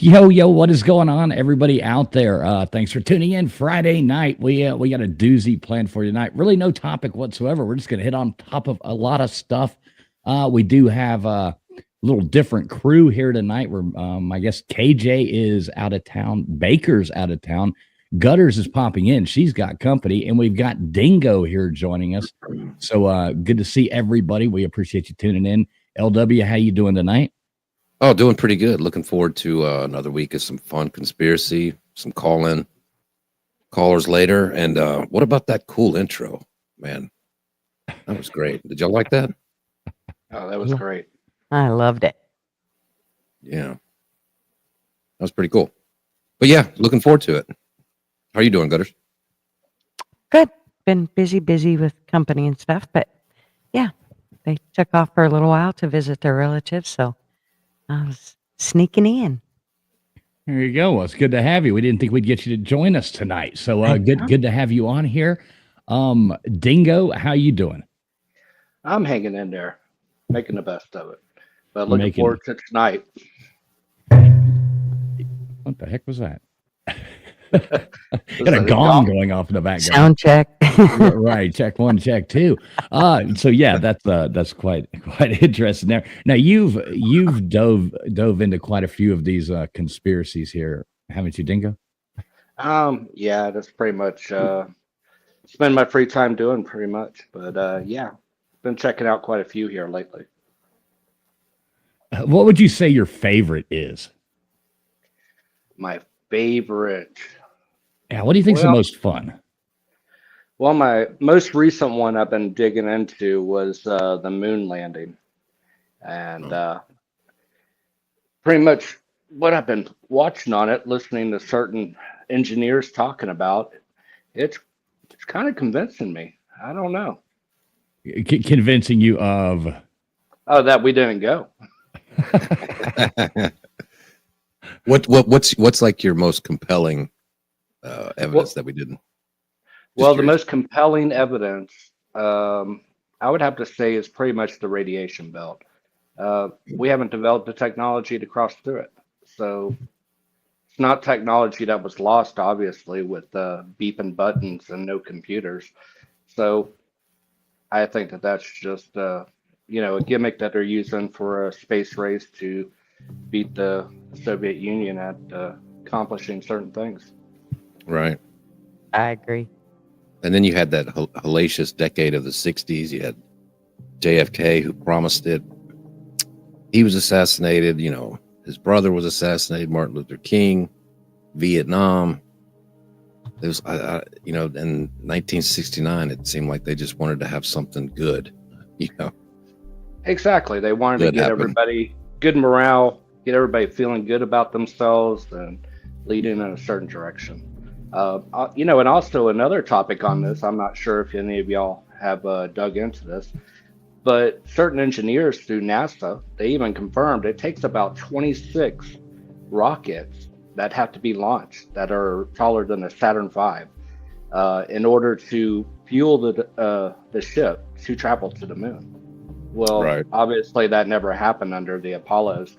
Yo, what is going on, everybody out there? Thanks for tuning in. Friday night, we got a doozy planned for you tonight. Really, no topic whatsoever. We're just going to hit on top of a lot of stuff. We do have a little different crew here tonight. Where I guess KJ is out of town, Baker's out of town, Gutters is popping in. She's got company, and we've got Dingo here joining us. So good to see everybody. We appreciate you tuning in. LW, how you doing tonight? Oh, doing pretty good. Looking forward to another week of some fun conspiracy, some callers later. And what about that cool intro, man? That was great. Did y'all like that? Oh, that was great. I loved it. Yeah, that was pretty cool. But yeah, looking forward to it. How are you doing, Gutters? Good. Been busy with company and stuff, but yeah, they took off for a little while to visit their relatives, so I was sneaking in. There you go. Well, it's good to have you. We didn't think we'd get you to join us tonight. So good to have you on here. Dingo, how you doing? I'm hanging in there, making the best of it. But looking forward to tonight. What the heck was that? Got a gong going off in the background. Sound check. Right, check one, check two. So yeah, that's quite interesting there. Now you've dove into quite a few of these conspiracies here, haven't you, Dingo? Yeah, that's pretty much spend my free time doing pretty much. But yeah, been checking out quite a few here lately. What would you say your favorite is? My favorite. Yeah, what do you think's the most fun? Well, my most recent one I've been digging into was the moon landing. And pretty much what I've been watching on it, listening to certain engineers talking about, it's kind of convincing me. I don't know. Convincing you of? Oh, that we didn't go. What's like your most compelling evidence that we didn't? Well, the most compelling evidence, I would have to say, is pretty much the radiation belt. We haven't developed the technology to cross through it. So it's not technology that was lost, obviously, with beeping buttons and no computers. So I think that that's just, a gimmick that they're using for a space race to beat the Soviet Union at accomplishing certain things. Right. I agree. And then you had that hellacious decade of the 60s. You had JFK, who promised it. He was assassinated. His brother was assassinated, Martin Luther King, Vietnam. It was, in 1969, it seemed like they just wanted to have something good, Exactly. They wanted to get everybody good morale, get everybody feeling good about themselves and leading in a certain direction. And also another topic on this, I'm not sure if any of y'all have dug into this, but certain engineers through NASA, they even confirmed it takes about 26 rockets that have to be launched that are taller than a Saturn V in order to fuel the ship to travel to the moon. Well, Obviously that never happened under the Apollos.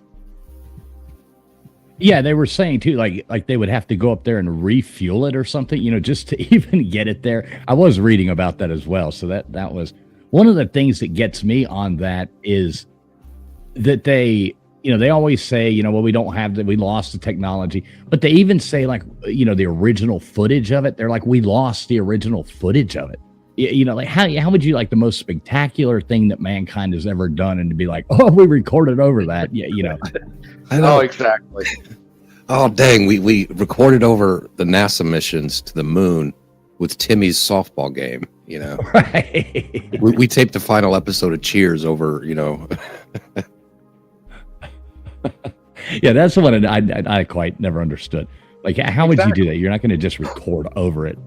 Yeah, they were saying too, like they would have to go up there and refuel it or something, just to even get it there. I was reading about that as well. So that was one of the things that gets me on that is that they always say, well, we don't have that, we lost the technology, but they even say the original footage of it. They're like, we lost the original footage of it. Like how would you like the most spectacular thing that mankind has ever done, and to be like, oh, we recorded over that. I know. Oh, exactly. Oh, dang. We recorded over the NASA missions to the moon with Timmy's softball game, Right. We taped the final episode of Cheers over, Yeah, that's the one that I quite never understood. Like, how would you do that? You're not going to just record over it.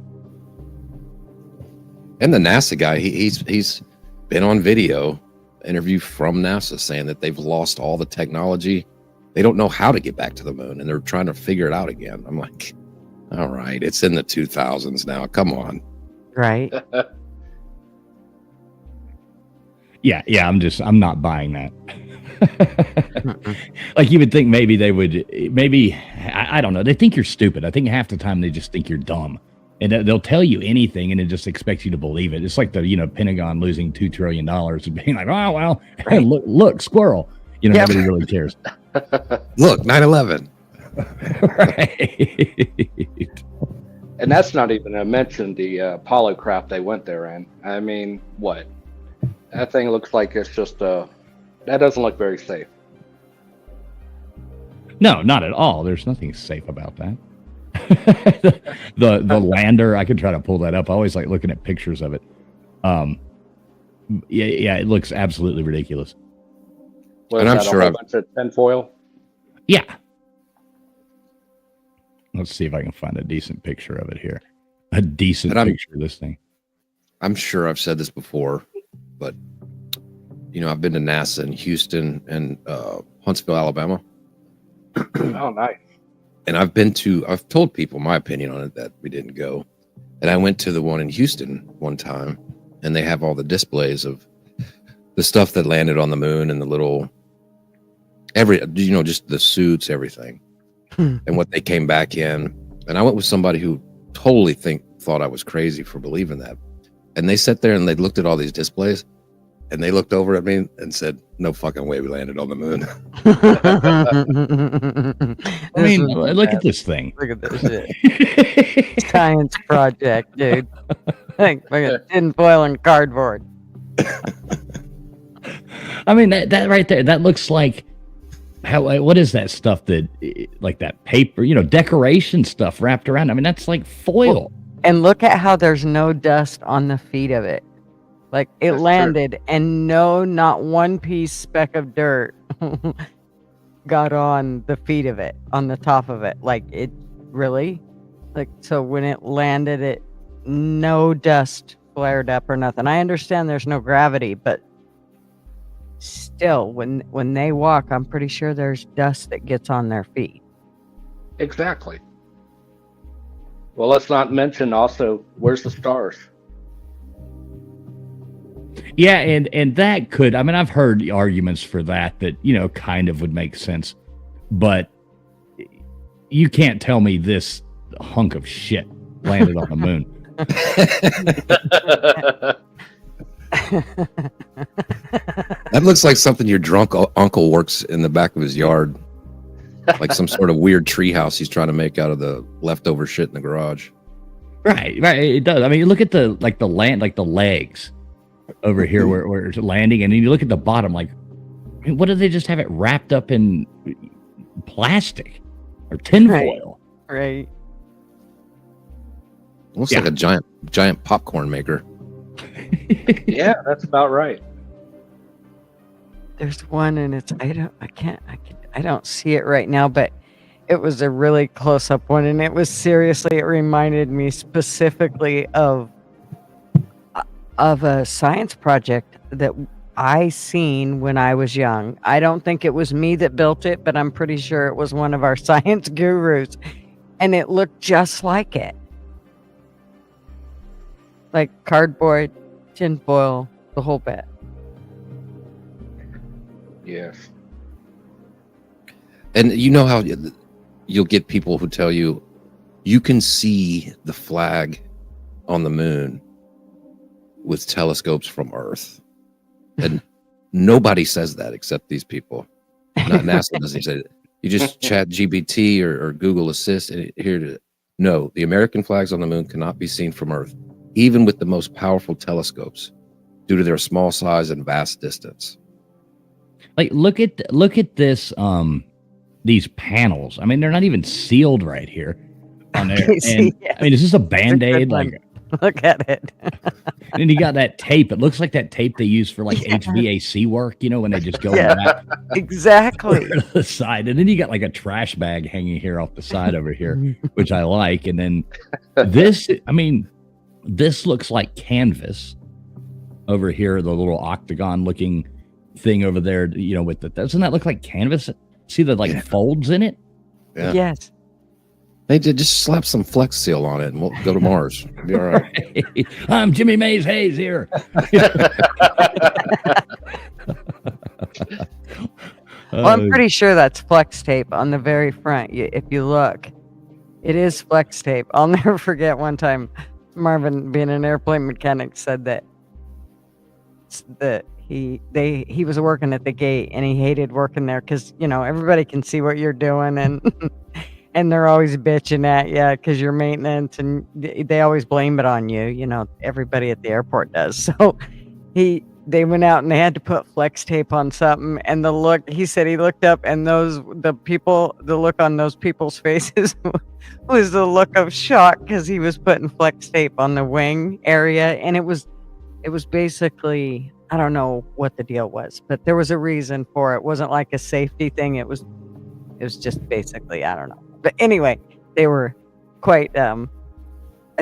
And the NASA guy, he's been on video interview from NASA saying that they've lost all the technology. They don't know how to get back to the moon, and they're trying to figure it out again. I'm like, all right, it's in the 2000s now. Come on. Right. Yeah. I'm not buying that. Like you would think maybe they would, I don't know. They think you're stupid. I think half the time they just think you're dumb. And they'll tell you anything and it just expects you to believe it. It's like the, Pentagon losing $2 trillion and being like, oh, well, Right. look, squirrel. Yep. Nobody really cares. Look, 9/11. Right. And that's not even to mention the Apollo craft they went there in. I mean, what? That thing looks like it's just that doesn't look very safe. No, not at all. There's nothing safe about that. the lander, I could try to pull that up. I always like looking at pictures of it. Yeah, it looks absolutely ridiculous. Was And I'm that sure a whole I've- bunch of tinfoil? Yeah. Let's see if I can find a decent picture of it here. A decent And I'm- picture of this thing. I'm sure I've said this before, but I've been to NASA in Houston and Huntsville, Alabama, Oh, nice. and I've told people my opinion on it that we didn't go, and I went to the one in Houston one time, and they have all the displays of the stuff that landed on the moon and the little just the suits, everything, and what they came back in. And I went with somebody who totally thought I was crazy for believing that. And they sat there and they looked at all these displays and they looked over at me and said, no fucking way we landed on the moon. I mean, look at this thing. Look at this shit. Science project, dude. Like tinfoil and cardboard. I mean, that right there, that looks like what is that stuff like that paper, decoration stuff wrapped around? I mean, that's like foil. And look at how there's no dust on the feet of it. Like it That's landed and not one piece speck of dirt got on the feet of it, on the top of it. Like it really? Like, so when it landed, no dust flared up or nothing. I understand there's no gravity, but still, when they walk, I'm pretty sure there's dust that gets on their feet. Exactly. Well, let's not mention also, where's the stars? Yeah, and that could, I mean, I've heard arguments for that kind of would make sense, but you can't tell me this hunk of shit landed on the moon. That looks like something your drunk uncle works in the back of his yard. Like some sort of weird treehouse he's trying to make out of the leftover shit in the garage. Right, it does. I mean, look at the legs over here where it's landing, and then you look at the bottom, like, what did they just have it wrapped up in plastic or tinfoil? Right. Looks like a giant popcorn maker. Yeah, that's about right. There's one, and it's I don't see it right now, but it was a really close up one, and it reminded me specifically of a science project that I seen when I was young. I don't think it was me that built it, but I'm pretty sure it was one of our science gurus, and it looked just like it. Like cardboard, tinfoil, the whole bit. Yes. And you know how you'll get people who tell you can see the flag on the moon with telescopes from Earth. And nobody says that except these people. Not NASA doesn't say it. You just chat GPT or Google Assist and no, the American flags on the moon cannot be seen from Earth, even with the most powerful telescopes, due to their small size and vast distance. Like, look at this, these panels. I mean, they're not even sealed right here on there. And I mean, is this a Band-Aid? Like, look at it. and then you got that tape. It looks like that tape they use for like HVAC work, when they just go back Exactly. to the side. And then you got like a trash bag hanging here off the side over here, which I like. And then this looks like canvas over here, the little octagon looking thing over there, with doesn't that look like canvas? See the folds in it? Yeah. Yes. They did just slap some Flex Seal on it and we'll go to Mars. It'll be all right. I'm Jimmy Mays Hayes here. Well, I'm pretty sure that's flex tape on the very front. If you look, it is flex tape. I'll never forget one time Marvin, being an airplane mechanic, said that he was working at the gate and he hated working there because everybody can see what you're doing and and they're always bitching at you because you're maintenance and they always blame it on you. Everybody at the airport does. So they went out and they had to put flex tape on something, and he said he looked up and the look on those people's faces was the look of shock because he was putting flex tape on the wing area, and it was basically, I don't know what the deal was, but there was a reason for it. It wasn't like a safety thing. It was just basically, I don't know. But anyway, they were quite I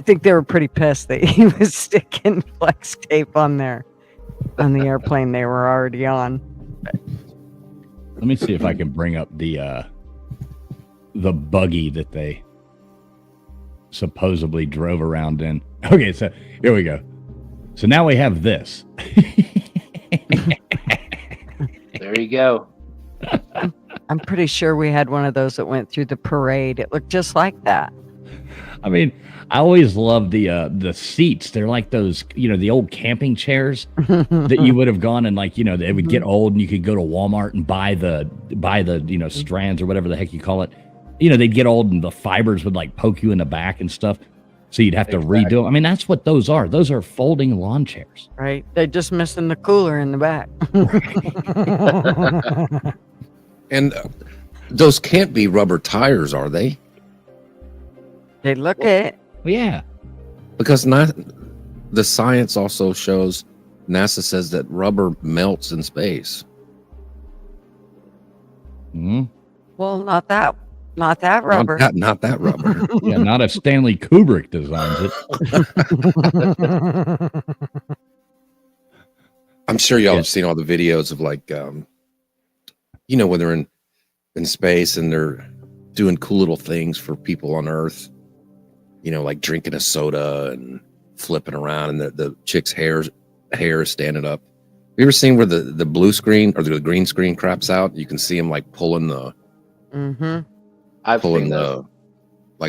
think they were pretty pissed that he was sticking flex tape on the airplane they were already on. Let me see if I can bring up the buggy that they supposedly drove around in. Okay, so here we go. So now we have this. There you go. I'm pretty sure we had one of those that went through the parade. It looked just like that. I mean, I always loved the seats. They're like those, the old camping chairs that you would have gone and they would get old and you could go to Walmart and buy the strands or whatever the heck you call it. They'd get old and the fibers would poke you in the back and stuff. So you'd have to redo them. I mean, that's what those are. Those are folding lawn chairs. Right. They're just missing the cooler in the back. And those can't be rubber tires, are they? They look it. Yeah. Because the science also shows, NASA says that rubber melts in space. Mm-hmm. Well, not that rubber. Not that rubber. Yeah, not if Stanley Kubrick designs it. I'm sure y'all have seen all the videos of when they're in space and they're doing cool little things for people on Earth, like drinking a soda and flipping around and the chick's hair is standing up. Have you ever seen where the blue screen or the green screen craps out? You can see them pulling the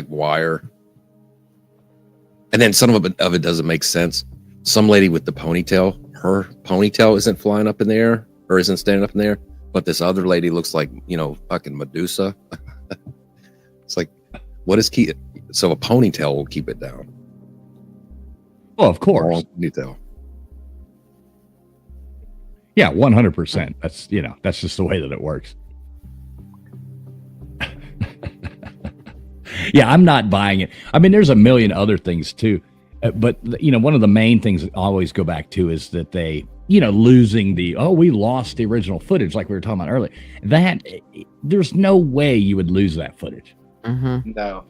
wire. And then some of it doesn't make sense. Some lady with the ponytail, her ponytail isn't flying up in the air or isn't standing up in the air. But this other lady looks like, fucking Medusa. It's like, what is key? So a ponytail will keep it down. Well, of course. Long ponytail. Yeah, 100%. That's just the way that it works. Yeah, I'm not buying it. I mean, there's a million other things too. But, one of the main things I always go back to is that they, losing we lost the original footage like we were talking about earlier. That, there's no way you would lose that footage. Mm-hmm. No.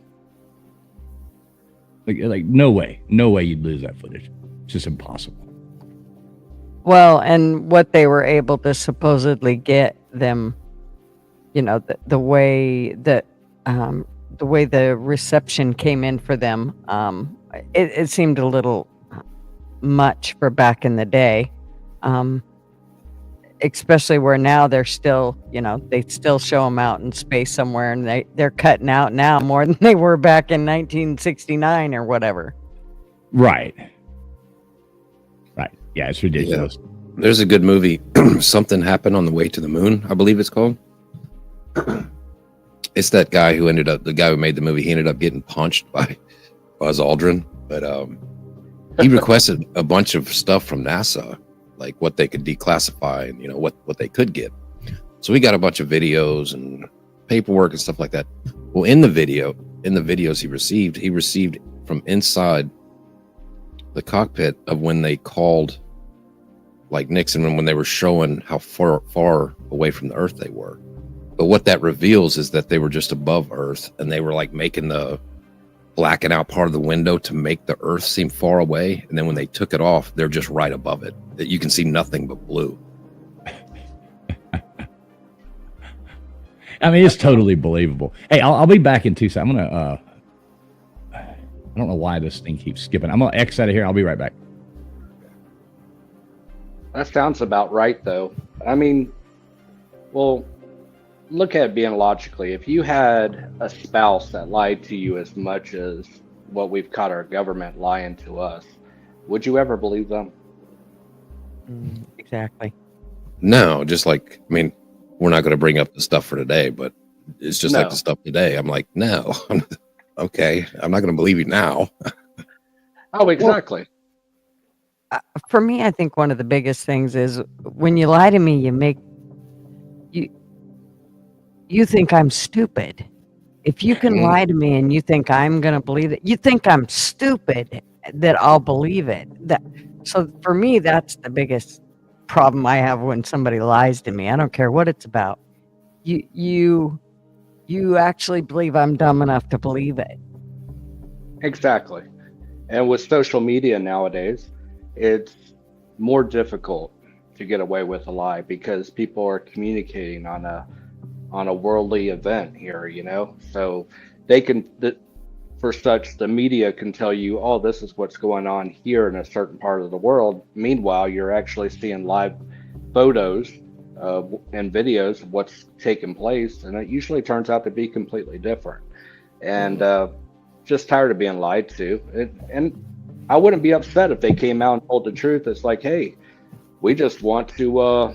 Like no way you'd lose that footage. It's just impossible. Well, and what they were able to supposedly get them, the way that the way the reception came in for them, it seemed a little much for back in the day, especially where now they're still, they still show them out in space somewhere, and they're cutting out now more than they were back in 1969 or whatever. Right. Yeah, it's ridiculous. Yeah. There's a good movie, Something Happened on the Way to the Moon, I believe it's called. It's that guy the guy who made the movie, he ended up getting punched by Buzz Aldrin, but he requested a bunch of stuff from NASA, like what they could declassify and what they could get. So we got a bunch of videos and paperwork and stuff like that. Well, in the videos he received from inside the cockpit of when they called Nixon, when they were showing how far away from the Earth they were. But what that reveals is that they were just above Earth, and they were making the blacking out part of the window to make the Earth seem far away. And then when they took it off, they're just right above it. That you can see nothing but blue. I mean, it's totally believable. Hey, I'll be back in 2 seconds. I'm gonna. I don't know why this thing keeps skipping. I'm gonna X out of here. I'll be right back. That sounds about right, though. I mean, well, look at it being logically. If you had a spouse that lied to you as much as what we've caught our government lying to us, would you ever believe them? Exactly. No, just like, I mean, we're not going to bring up the stuff for today, but it's just like No. the stuff today. I'm like, no, okay, I'm not going to believe you now. Oh, exactly. For me, I think one of the biggest things is when you lie to me, you think I'm stupid. If you can lie to me and you think I'm going to believe it, you think I'm stupid that I'll believe it. So for me, that's the biggest problem I have when somebody lies to me. I don't care what it's about. You actually believe I'm dumb enough to believe it. Exactly. And with social media nowadays, it's more difficult to get away with a lie because people are communicating on a worldly event here, you know. So they can, for such, the media can tell you, oh, this is what's going on here in a certain part of the world. Meanwhile, you're actually seeing live photos and videos of what's taking place, and it usually turns out to be completely different. And just tired of being lied to. And I wouldn't be upset if they came out and told the truth. It's like, hey, we just want to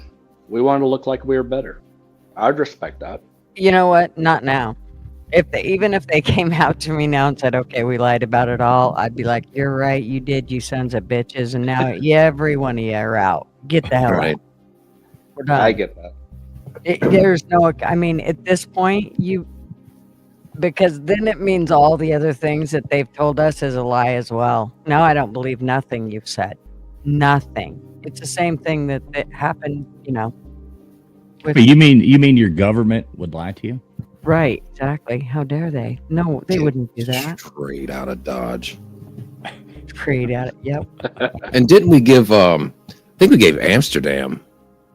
look like we were better. I'd respect that. You know what? Not now. Even if they came out to me now and said, okay, we lied about it all, I'd be like, you're right, you did, you sons of bitches, and now every one of you are out. Get the hell Right. out. We're done. I get that. There's no, I mean, at this point, because then it means all the other things that they've told us is a lie as well. Now I don't believe nothing you've said. Nothing. It's the same thing that happened, you know. But you mean your government would lie to you? Right, exactly. How dare they? No, they wouldn't do that. Straight out of Dodge. Straight out of, yep. And didn't we give, I think we gave Amsterdam,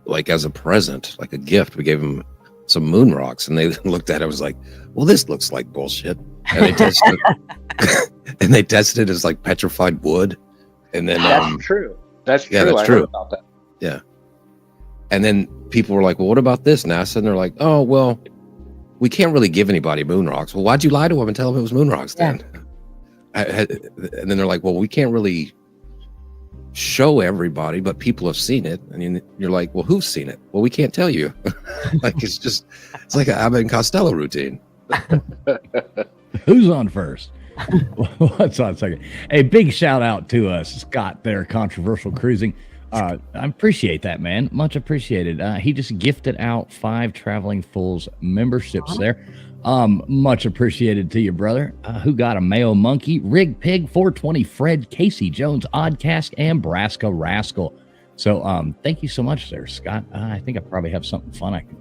like as a present, like a gift, we gave them some moon rocks, and they looked at it and was like, well, this looks like bullshit. And they tested it, and they tested it as like petrified wood. And then That's true. That's true. yeah, that's I true. heard about that. Yeah. And then people were like, well, what about this, NASA? And they're like, oh, well, we can't really give anybody moon rocks. Well, why'd you lie to them and tell them it was moon rocks then? And then they're like, well, we can't really show everybody, but people have seen it. And you're like, well, who's seen it? Well, we can't tell you. Like, it's like an Abbott and Costello routine. Who's on first? What's on second? A big shout out to Scott there, Controversial Cruising. I appreciate that, man. Much appreciated. He just gifted out 5 Traveling Fools memberships there. Much appreciated to you, brother. Who got a Mayo Monkey, Rig Pig, 420 Fred, Casey Jones, Oddcast, and Braska Rascal. So thank you so much there, Scott. I think I probably have something fun I can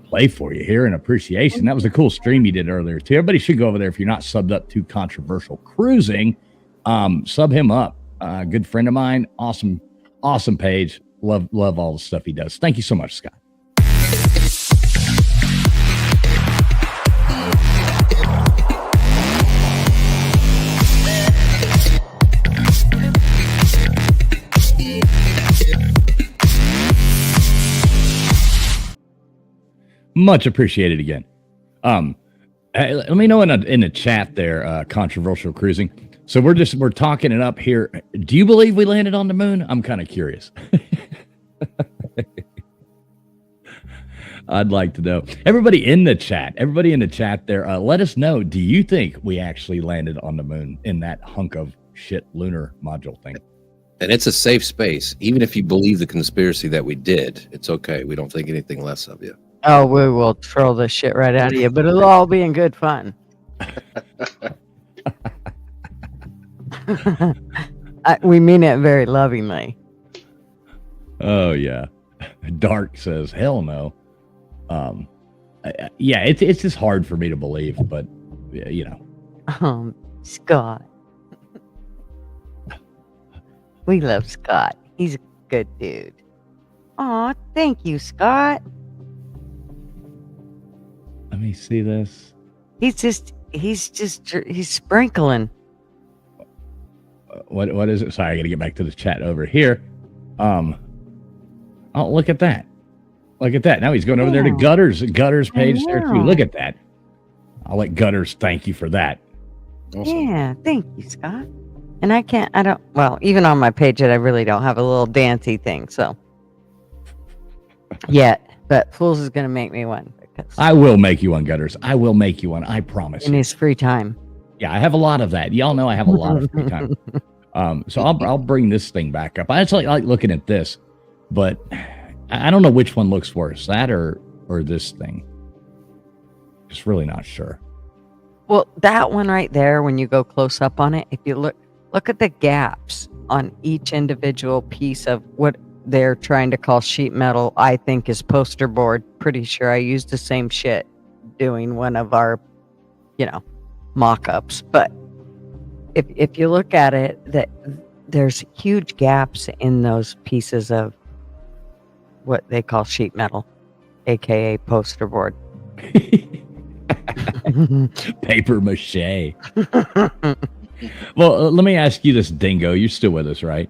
play for you here in appreciation. That was a cool stream you did earlier too. Everybody should go over there if you're not subbed up to Controversial Cruising. Sub him up. Good friend of mine. Awesome page. Love all the stuff he does. Thank you so much, Scott. Much appreciated again. Hey, let me know in the chat there, Controversial Cruising. So we're talking it up here. Do you believe we landed on the moon? I'm kind of curious. I'd like to know. Everybody in the chat there, let us know. Do you think we actually landed on the moon in that hunk of shit lunar module thing? And it's a safe space. Even if you believe the conspiracy that we did, it's okay. We don't think anything less of you. Oh, we will troll the shit right out of you, but it'll all be in good fun. We mean it very lovingly. Oh yeah. Dark says hell no. Yeah, it's just hard for me to believe, but you know. Scott. We love Scott. He's a good dude. Aw, thank you, Scott. Let me see this. He's sprinkling. What is it? Sorry, I got to get back to the chat over here. Oh, look at that. Look at that. Now he's going over there to Gutters page there too. Look at that. I'll let Gutters thank you for that. Awesome. Yeah, thank you, Scott. And even on my page, I really don't have a little dancey thing, so. But Fools is going to make me one. I will make you one, Gutters. I will make you one. I promise. In his free time. Yeah, I have a lot of that. Y'all know I have a lot of free time. So I'll bring this thing back up. I actually like looking at this, but I don't know which one looks worse, that or this thing. Just really not sure. Well, that one right there, when you go close up on it, if you look at the gaps on each individual piece of what they're trying to call sheet metal, I think is poster board. Pretty sure I used the same shit doing one of our, mock-ups. But if you look at it, that there's huge gaps in those pieces of what they call sheet metal, aka poster board. Paper mache. Well, let me ask you this, Dingo. You're still with us, right?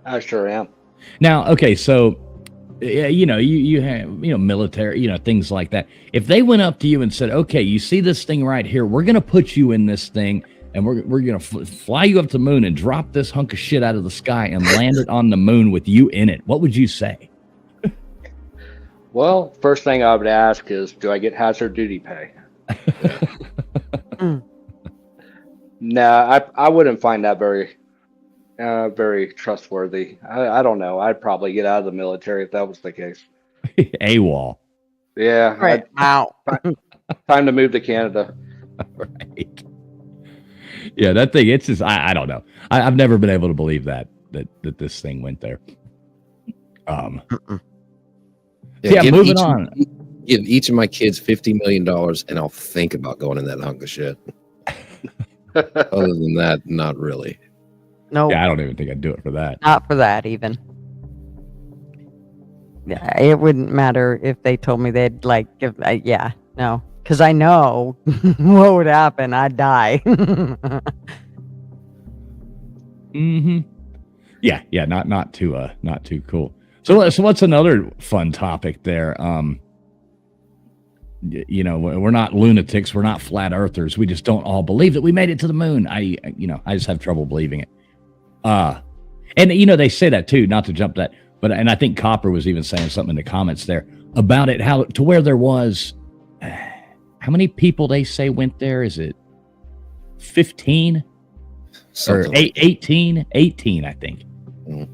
I sure am. Now, okay, so you have military, things like that. If they went up to you and said, "Okay, you see this thing right here? We're gonna put you in this thing, and we're gonna fly you up to the moon and drop this hunk of shit out of the sky and land it on the moon with you in it," what would you say? Well, first thing I would ask is, do I get hazard duty pay? No, I wouldn't find that very trustworthy. I don't know. I'd probably get out of the military if that was the case. AWOL. Yeah. Right. Wow. Time to move to Canada. Right. Yeah, that thing, it's just, I don't know. I've never been able to believe that this thing went there. Moving on. Give each of my kids $50 million, and I'll think about going in that hunk of shit. Other than that, not really. No. Yeah, I don't even think I'd do it for that. Not for that, even. Yeah, it wouldn't matter if they told me they'd give. No, because I know what would happen. I'd die. Mm-hmm. Yeah, not too cool. So what's another fun topic there? We're not lunatics. We're not flat earthers. We just don't all believe that we made it to the moon. I just have trouble believing it. And they say that too, not to jump that, and I think Copper was even saying something in the comments there about it, how to where there was, how many people they say went there? Is it 15 or 18? 18, I think. Mm.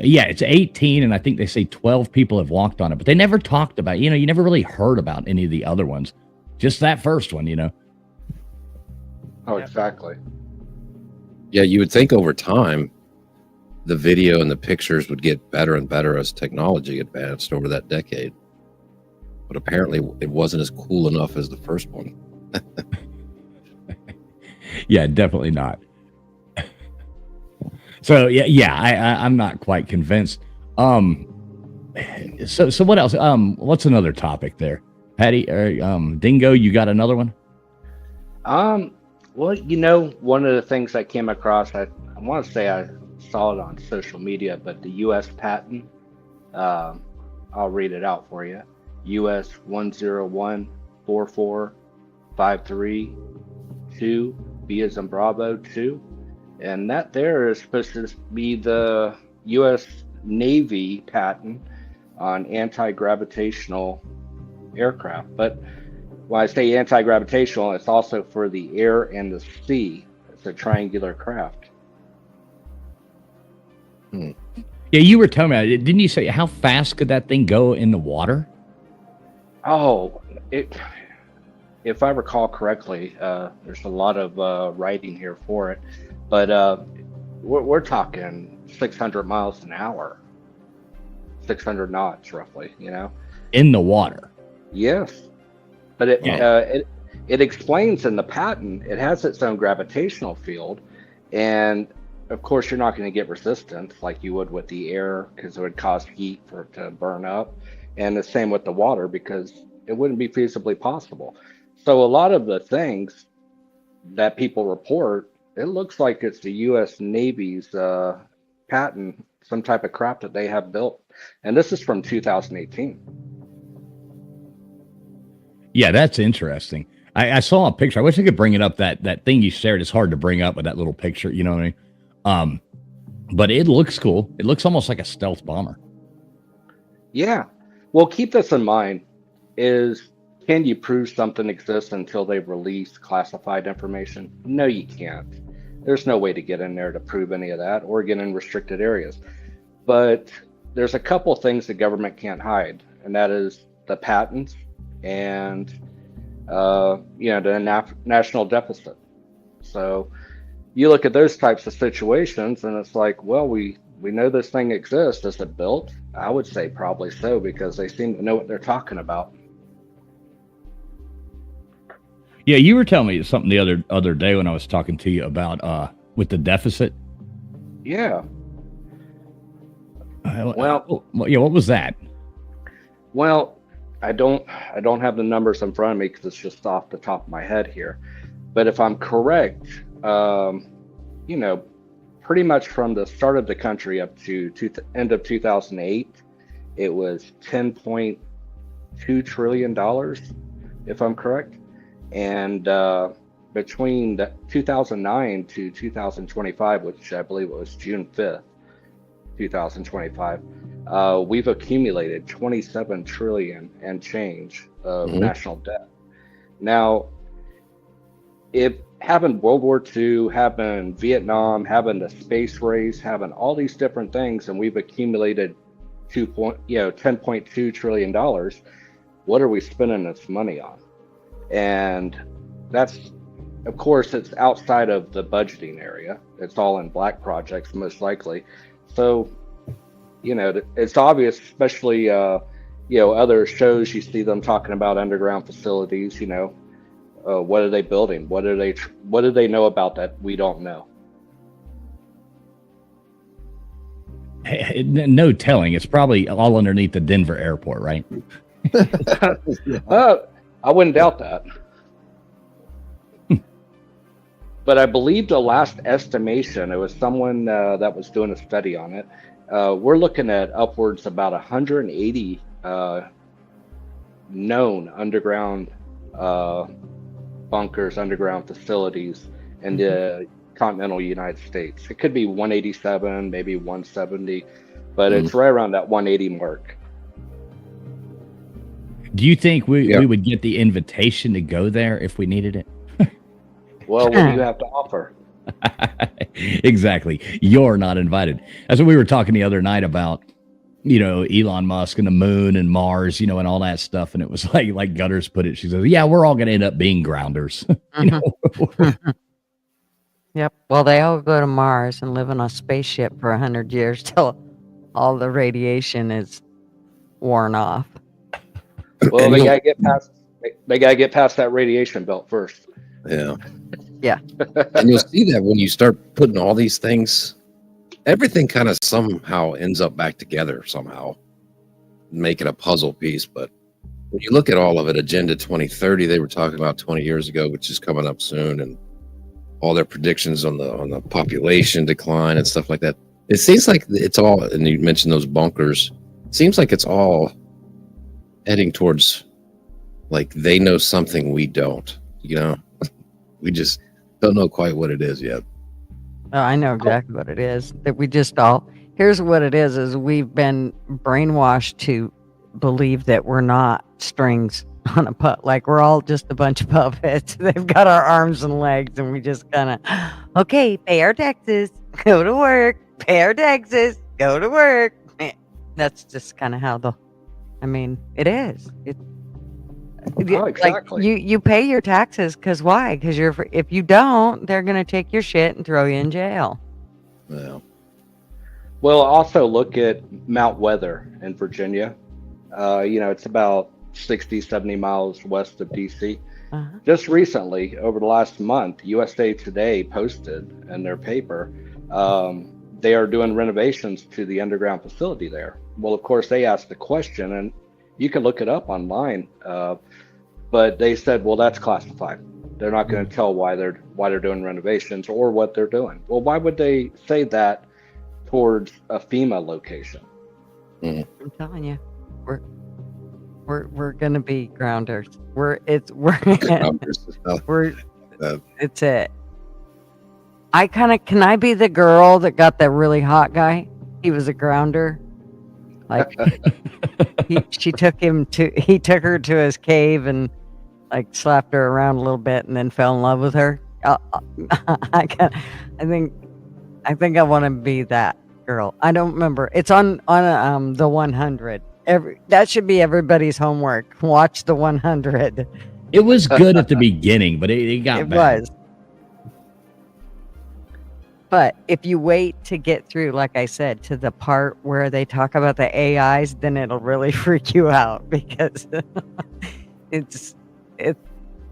It's 18, and I think they say 12 people have walked on it, but they never talked about, you never really heard about any of the other ones. Just that first one, Oh, exactly. Yeah, you would think over time, the video and the pictures would get better and better as technology advanced over that decade. But apparently it wasn't as cool enough as the first one. Yeah, definitely not. So I'm not quite convinced. So what else? What's another topic there, Patty or Dingo? You got another one? Well, one of the things I came across, I want to say I saw it on social media, but the U.S. patent, I'll read it out for you. U.S. 101-4453-2, B as in Bravo 2. And that there is supposed to be the U.S. Navy patent on anti-gravitational aircraft. But when I say anti-gravitational, it's also for the air and the sea. It's a triangular craft. Yeah, you were telling me, didn't you say how fast could that thing go in the water? Oh, if I recall correctly, there's a lot of writing here for it, but we're talking 600 miles an hour, 600 knots roughly, In the water. Yes, but it explains in the patent, it has its own gravitational field, and of course you're not going to get resistance like you would with the air because it would cause heat for it to burn up, and the same with the water because it wouldn't be feasibly possible. So a lot of the things that people report, it looks like it's the U.S. Navy's patent, some type of craft that they have built, and this is from 2018. Yeah, that's interesting. I saw a picture. I wish I could bring it up. That thing you shared is hard to bring up with that little picture. You know what I mean? But it looks cool. It looks almost like a stealth bomber. Yeah. Well, keep this in mind is can you prove something exists until they release classified information? No, you can't. There's no way to get in there to prove any of that or get in restricted areas. But there's a couple things the government can't hide, and that is the patents and the national deficit. So you look at those types of situations, and it's like, well, we know this thing exists. Is it built? I would say probably so, because they seem to know what they're talking about. Yeah, you were telling me something the other day when I was talking to you about with the deficit. Yeah. Well, yeah. What was that? Well, I don't have the numbers in front of me because it's just off the top of my head here. But if I'm correct, pretty much from the start of the country up to end of 2008, it was $10.2 trillion, if I'm correct. And between 2009 to 2025, which I believe it was June 5th, 2025, we've accumulated 27 trillion and change of national debt. Now, if having World War II, having Vietnam, having the space race, having all these different things, and we've accumulated $10.2 trillion, what are we spending this money on? And that's, of course, it's outside of the budgeting area. It's all in black projects, most likely. So, it's obvious, especially, other shows, you see them talking about underground facilities, what are they building? What do they know about that we don't know? No telling. It's probably all underneath the Denver airport, right? I wouldn't doubt that. But I believe the last estimation, it was someone that was doing a study on it. We're looking at upwards about 180 known underground bunkers, underground facilities in the continental United States. It could be 187, maybe 170, but it's right around that 180 mark. Do you think we would get the invitation to go there if we needed it? Well, what do you have to offer? Exactly. You're not invited. That's what we were talking the other night about, Elon Musk and the moon and Mars, and all that stuff. And it was like Gutters put it. She says, yeah, we're all going to end up being grounders. Yep. Well, they all go to Mars and live on a spaceship for 100 years till all the radiation is worn off. Well, they gotta get past. They gotta get past that radiation belt first. Yeah. Yeah. And you'll see that when you start putting all these things, everything kind of somehow ends up back together somehow, make it a puzzle piece. But when you look at all of it, Agenda 2030, they were talking about 20 years ago, which is coming up soon, and all their predictions on the population decline and stuff like that. It seems like it's all, and you mentioned those bunkers, it seems like it's all heading towards, like, they know something we don't, we just don't know quite what it is yet. Oh, I know exactly what it is. That we just all, here's what it is we've been brainwashed to believe that we're not strings on a puppet. Like, we're all just a bunch of puppets. They've got our arms and legs, and we just kind of, okay, pay our taxes, go to work, pay our taxes, go to work. That's just kind of how it is. Exactly. Like you pay your taxes because why? Because if you don't, they're gonna take your shit and throw you in jail. Yeah. Well, also look at Mount Weather in Virginia. It's about 60, 70 miles west of DC. Uh-huh. Just recently, over the last month, USA Today posted in their paper they are doing renovations to the underground facility there. Well, of course, they asked the question, and you can look it up online, but they said, well, that's classified. They're not going to tell why they're doing renovations or what they're doing. Well, why would they say that towards a FEMA location? I'm telling you, We're gonna be grounders. We're it's it. Can I be the girl that got that really hot guy? He was a grounder. Like he took her to his cave and like slapped her around a little bit and then fell in love with her. I think I want to be that girl. I don't remember. It's on the 100. That should be everybody's homework. Watch the 100. It was good at the beginning, but it got bad. Was. But if you wait to get through, like I said, to the part where they talk about the AIs, then it'll really freak you out because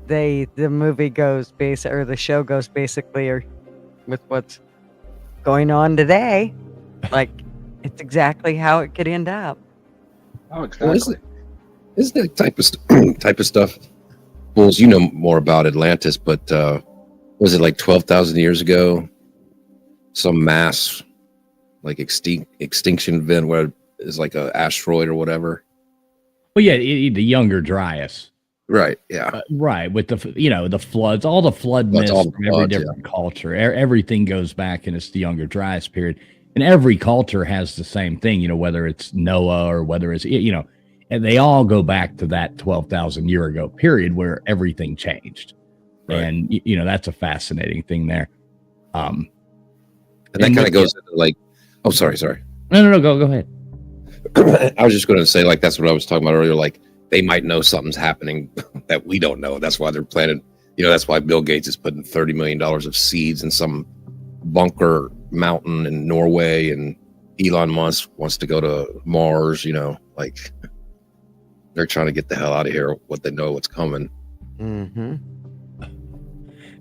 the movie goes or the show goes basically with what's going on today. Like it's exactly how it could end up. Oh, exactly. Well, isn't that type of stuff? Bulls, you know more about Atlantis, but was it like 12,000 years ago? Some mass like extinction event where it's like a asteroid or whatever. Well, yeah, the Younger Dryas. Right. Yeah. Right. With the the floods, all the flood myths from every different culture. Everything goes back, and it's the Younger Dryas period. And every culture has the same thing, whether it's Noah or whether it's, and they all go back to that 12,000 year ago period where everything changed. Right. And, that's a fascinating thing there. And that kind of goes into like, oh, sorry. No, go ahead. I was just going to say, like, that's what I was talking about earlier. Like, they might know something's happening that we don't know. That's why they're planning, that's why Bill Gates is putting $30 million of seeds in some bunker mountain in Norway, and Elon Musk wants to go to Mars, like they're trying to get the hell out of here. What they know what's coming. Mm-hmm.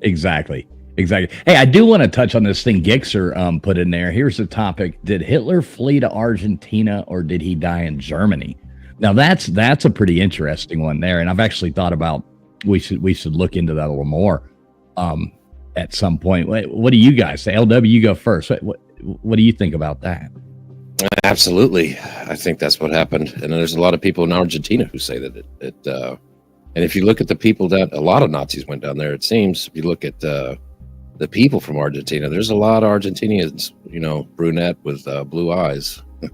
Exactly. Hey, I do want to touch on this thing Gixxer put in there. Here's the topic. Did Hitler flee to Argentina or did he die in Germany? Now that's a pretty interesting one there. And I've actually thought about we should look into that a little more at some point. What do you guys say? LW, you go first. What do you think about that? Absolutely. I think that's what happened. And there's a lot of people in Argentina who say that and if you look at the people that a lot of Nazis went down there, it seems, if you look at the people from Argentina, there's a lot of Argentinians, brunette with blue eyes, a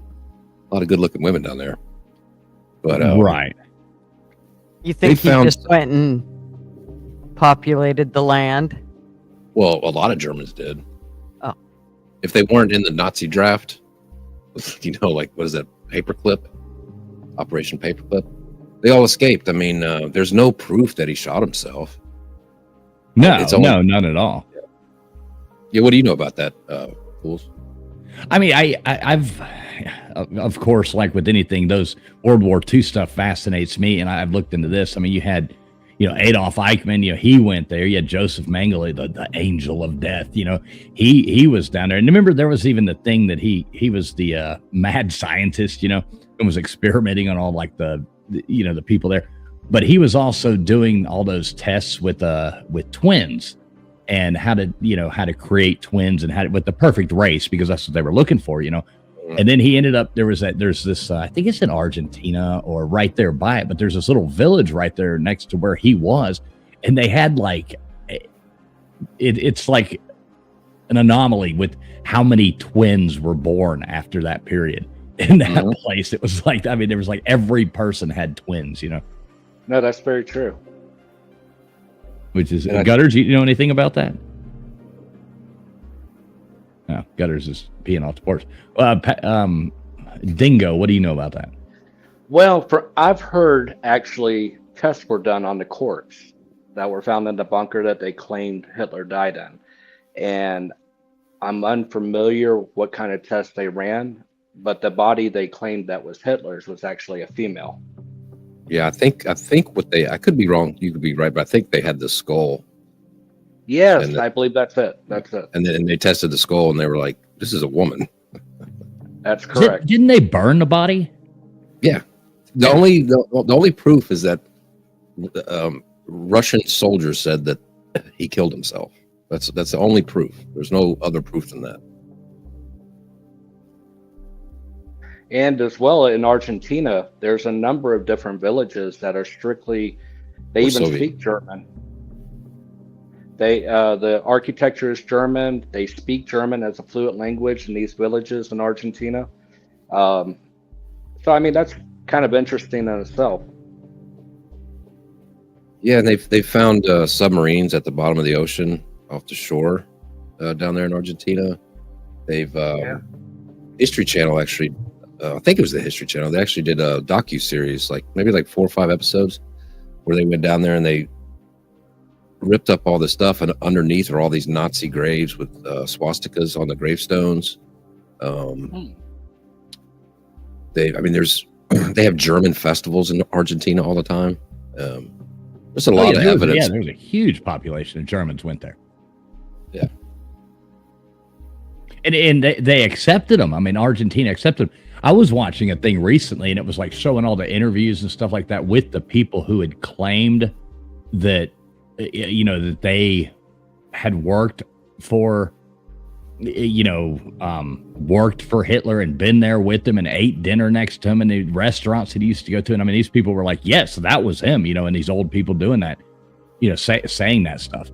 lot of good looking women down there. But right. You think he just went and populated the land? Well, a lot of Germans did. Oh. If they weren't in the Nazi draft, like, what is that, Paperclip? Operation Paperclip? They all escaped. I mean, there's no proof that he shot himself. No, none at all. Yeah, what do you know about that, Fools? I mean, I've, of course, like with anything, those World War II stuff fascinates me, and I've looked into this. I mean, you had, Adolf Eichmann, he went there. You had Joseph Mengele, the angel of death, he was down there. And remember, there was even the thing that he was the mad scientist, and was experimenting on all like the people there. But he was also doing all those tests with twins and how to create twins and with the perfect race, because that's what they were looking for, And then he ended up, there's this, I think it's in Argentina or right there by it, but there's this little village right there next to where he was. And they had like, it's like an anomaly with how many twins were born after that period in that place. It was like, I mean, there was like every person had twins, No, that's very true. Which is, Gutters, you know anything about that? No, Gutters is peeing off the porch. Dingo, what do you know about that? Well, I've heard actually tests were done on the corpse that were found in the bunker that they claimed Hitler died in. And I'm unfamiliar what kind of tests they ran, but the body they claimed that was Hitler's was actually a female. Yeah, I think I could be wrong, you could be right, but I think they had the skull. Yes, I believe that's it. And then they tested the skull and they were like, this is a woman. That's correct. Didn't they burn the body? Yeah. The only proof is that Russian soldiers said that he killed himself. That's the only proof. There's no other proof than that. And as well in Argentina, there's a number of different villages that are strictly, they Or even Soviet. speak German. The architecture is German. They speak German as a fluent language in these villages in Argentina. So I mean that's kind of interesting in itself. Yeah, and they found submarines at the bottom of the ocean off the shore down there in Argentina. They've History Channel actually, I think it was the History Channel. They actually did a docu-series, maybe 4 or 5 episodes, where they went down there and they ripped up all this stuff, and underneath are all these Nazi graves with swastikas on the gravestones. They have German festivals in Argentina all the time. There's a lot of evidence. Yeah, there's a huge population of Germans went there. Yeah. And they accepted them. I mean, Argentina accepted them. I was watching a thing recently, and it was showing all the interviews and stuff like that with the people who had claimed that, that they had worked for, worked for Hitler and been there with him and ate dinner next to him in the restaurants that he used to go to. And I mean, these people were like, yes, that was him, and these old people doing that, saying that stuff.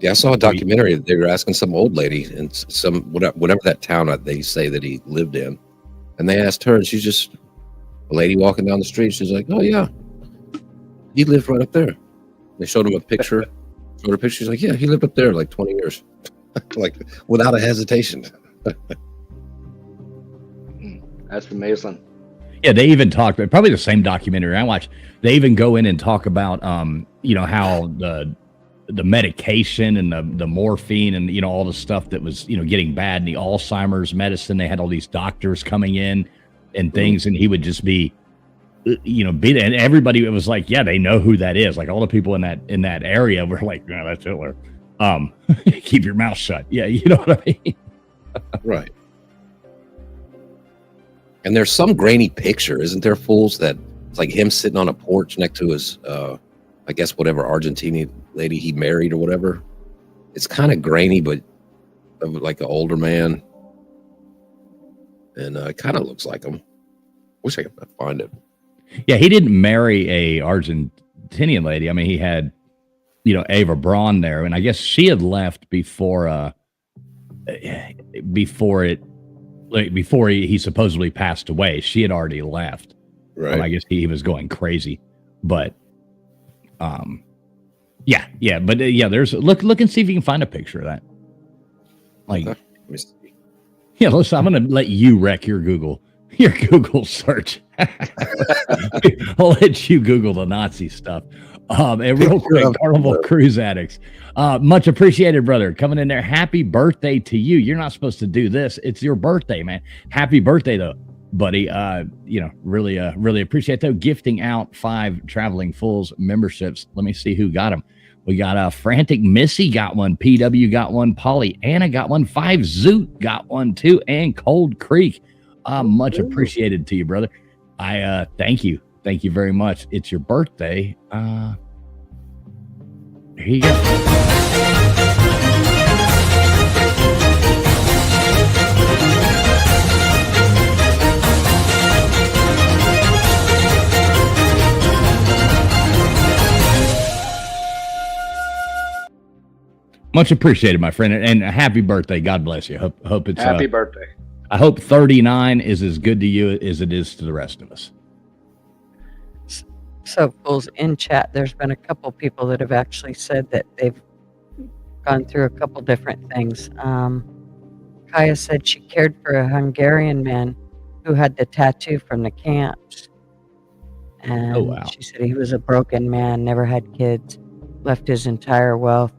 Yeah, I saw a documentary. They were asking some old lady in whatever that town they say that he lived in, and they asked her, and she's just a lady walking down the street. She's like, "Oh yeah, he lived right up there." They showed him a picture. Showed her a picture. She's like, "Yeah, he lived up there 20 years," without a hesitation. That's amazing. Yeah, they even talked about probably the same documentary I watched. They even go in and talk about, how the medication and the morphine and all the stuff that was getting bad, and the Alzheimer's medicine. They had all these doctors coming in and things, and he would just be and everybody, it was like, yeah, they know who that is. All the people in that area were like, no, that's Hitler. Keep your mouth shut. Yeah, you know what I mean? Right. And there's some grainy picture, isn't there, fools, that it's like him sitting on a porch next to his I guess whatever Argentinian lady he married or whatever. It's kind of grainy, but like an older man. And it kind of looks like him. Wish I could find it. Yeah, he didn't marry a Argentinian lady. I mean, he had, Ava Braun there, and I guess she had left before he supposedly passed away. She had already left. Right. I guess he was going crazy, but there's look and see if you can find a picture of that. Let me see. Yeah, listen, I'm going to let you wreck your Google search. I'll let you Google the Nazi stuff. And real quick, Carnival Cruise Addicts. Much appreciated, brother. Coming in there. Happy birthday to you. You're not supposed to do this. It's your birthday, man. Happy birthday, though, buddy. Really appreciate that. Gifting out 5 Traveling Fools memberships. Let me see who got them. We got Frantic Missy got one. PW got one. Polly Anna got one. 5 Zoot got one too. And Cold Creek. Much appreciated to you, brother. I thank you. Thank you very much. It's your birthday. Here you go. Much appreciated, my friend, and a happy birthday. God bless you. Hope it's happy birthday. I hope 39 is as good to you as it is to the rest of us. So, fools, in chat, there's been a couple people that have actually said that they've gone through a couple different things. Kaya said she cared for a Hungarian man who had the tattoo from the camps. And she said he was a broken man, never had kids, left his entire wealth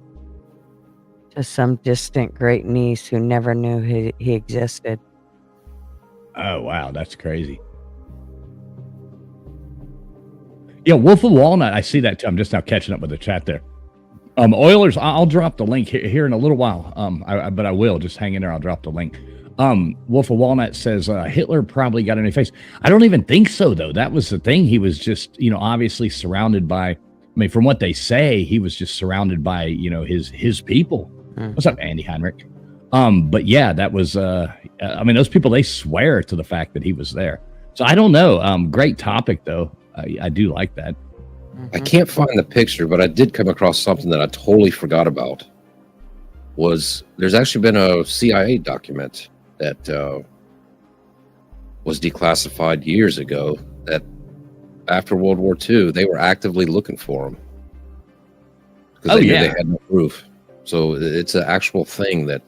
to some distant great niece who never knew he existed. Oh, wow. That's crazy. Yeah, Wolf of Walnut. I see that too. I'm just now catching up with the chat there. Oilers, I'll drop the link here in a little while. But I will. Just hang in there. I'll drop the link. Wolf of Walnut says Hitler probably got in his face. I don't even think so, though. That was the thing. He was just, obviously surrounded by, from what they say, he was just surrounded by, his people. What's up, Andy Heinrich? But yeah, that was, I mean, those people, they swear to the fact that he was there. So I don't know. Great topic though. I do like that. I can't find the picture, but I did come across something that I totally forgot about. There's actually been a CIA document that was declassified years ago that after World War II, they were actively looking for him. Because they knew they had no proof. So it's an actual thing that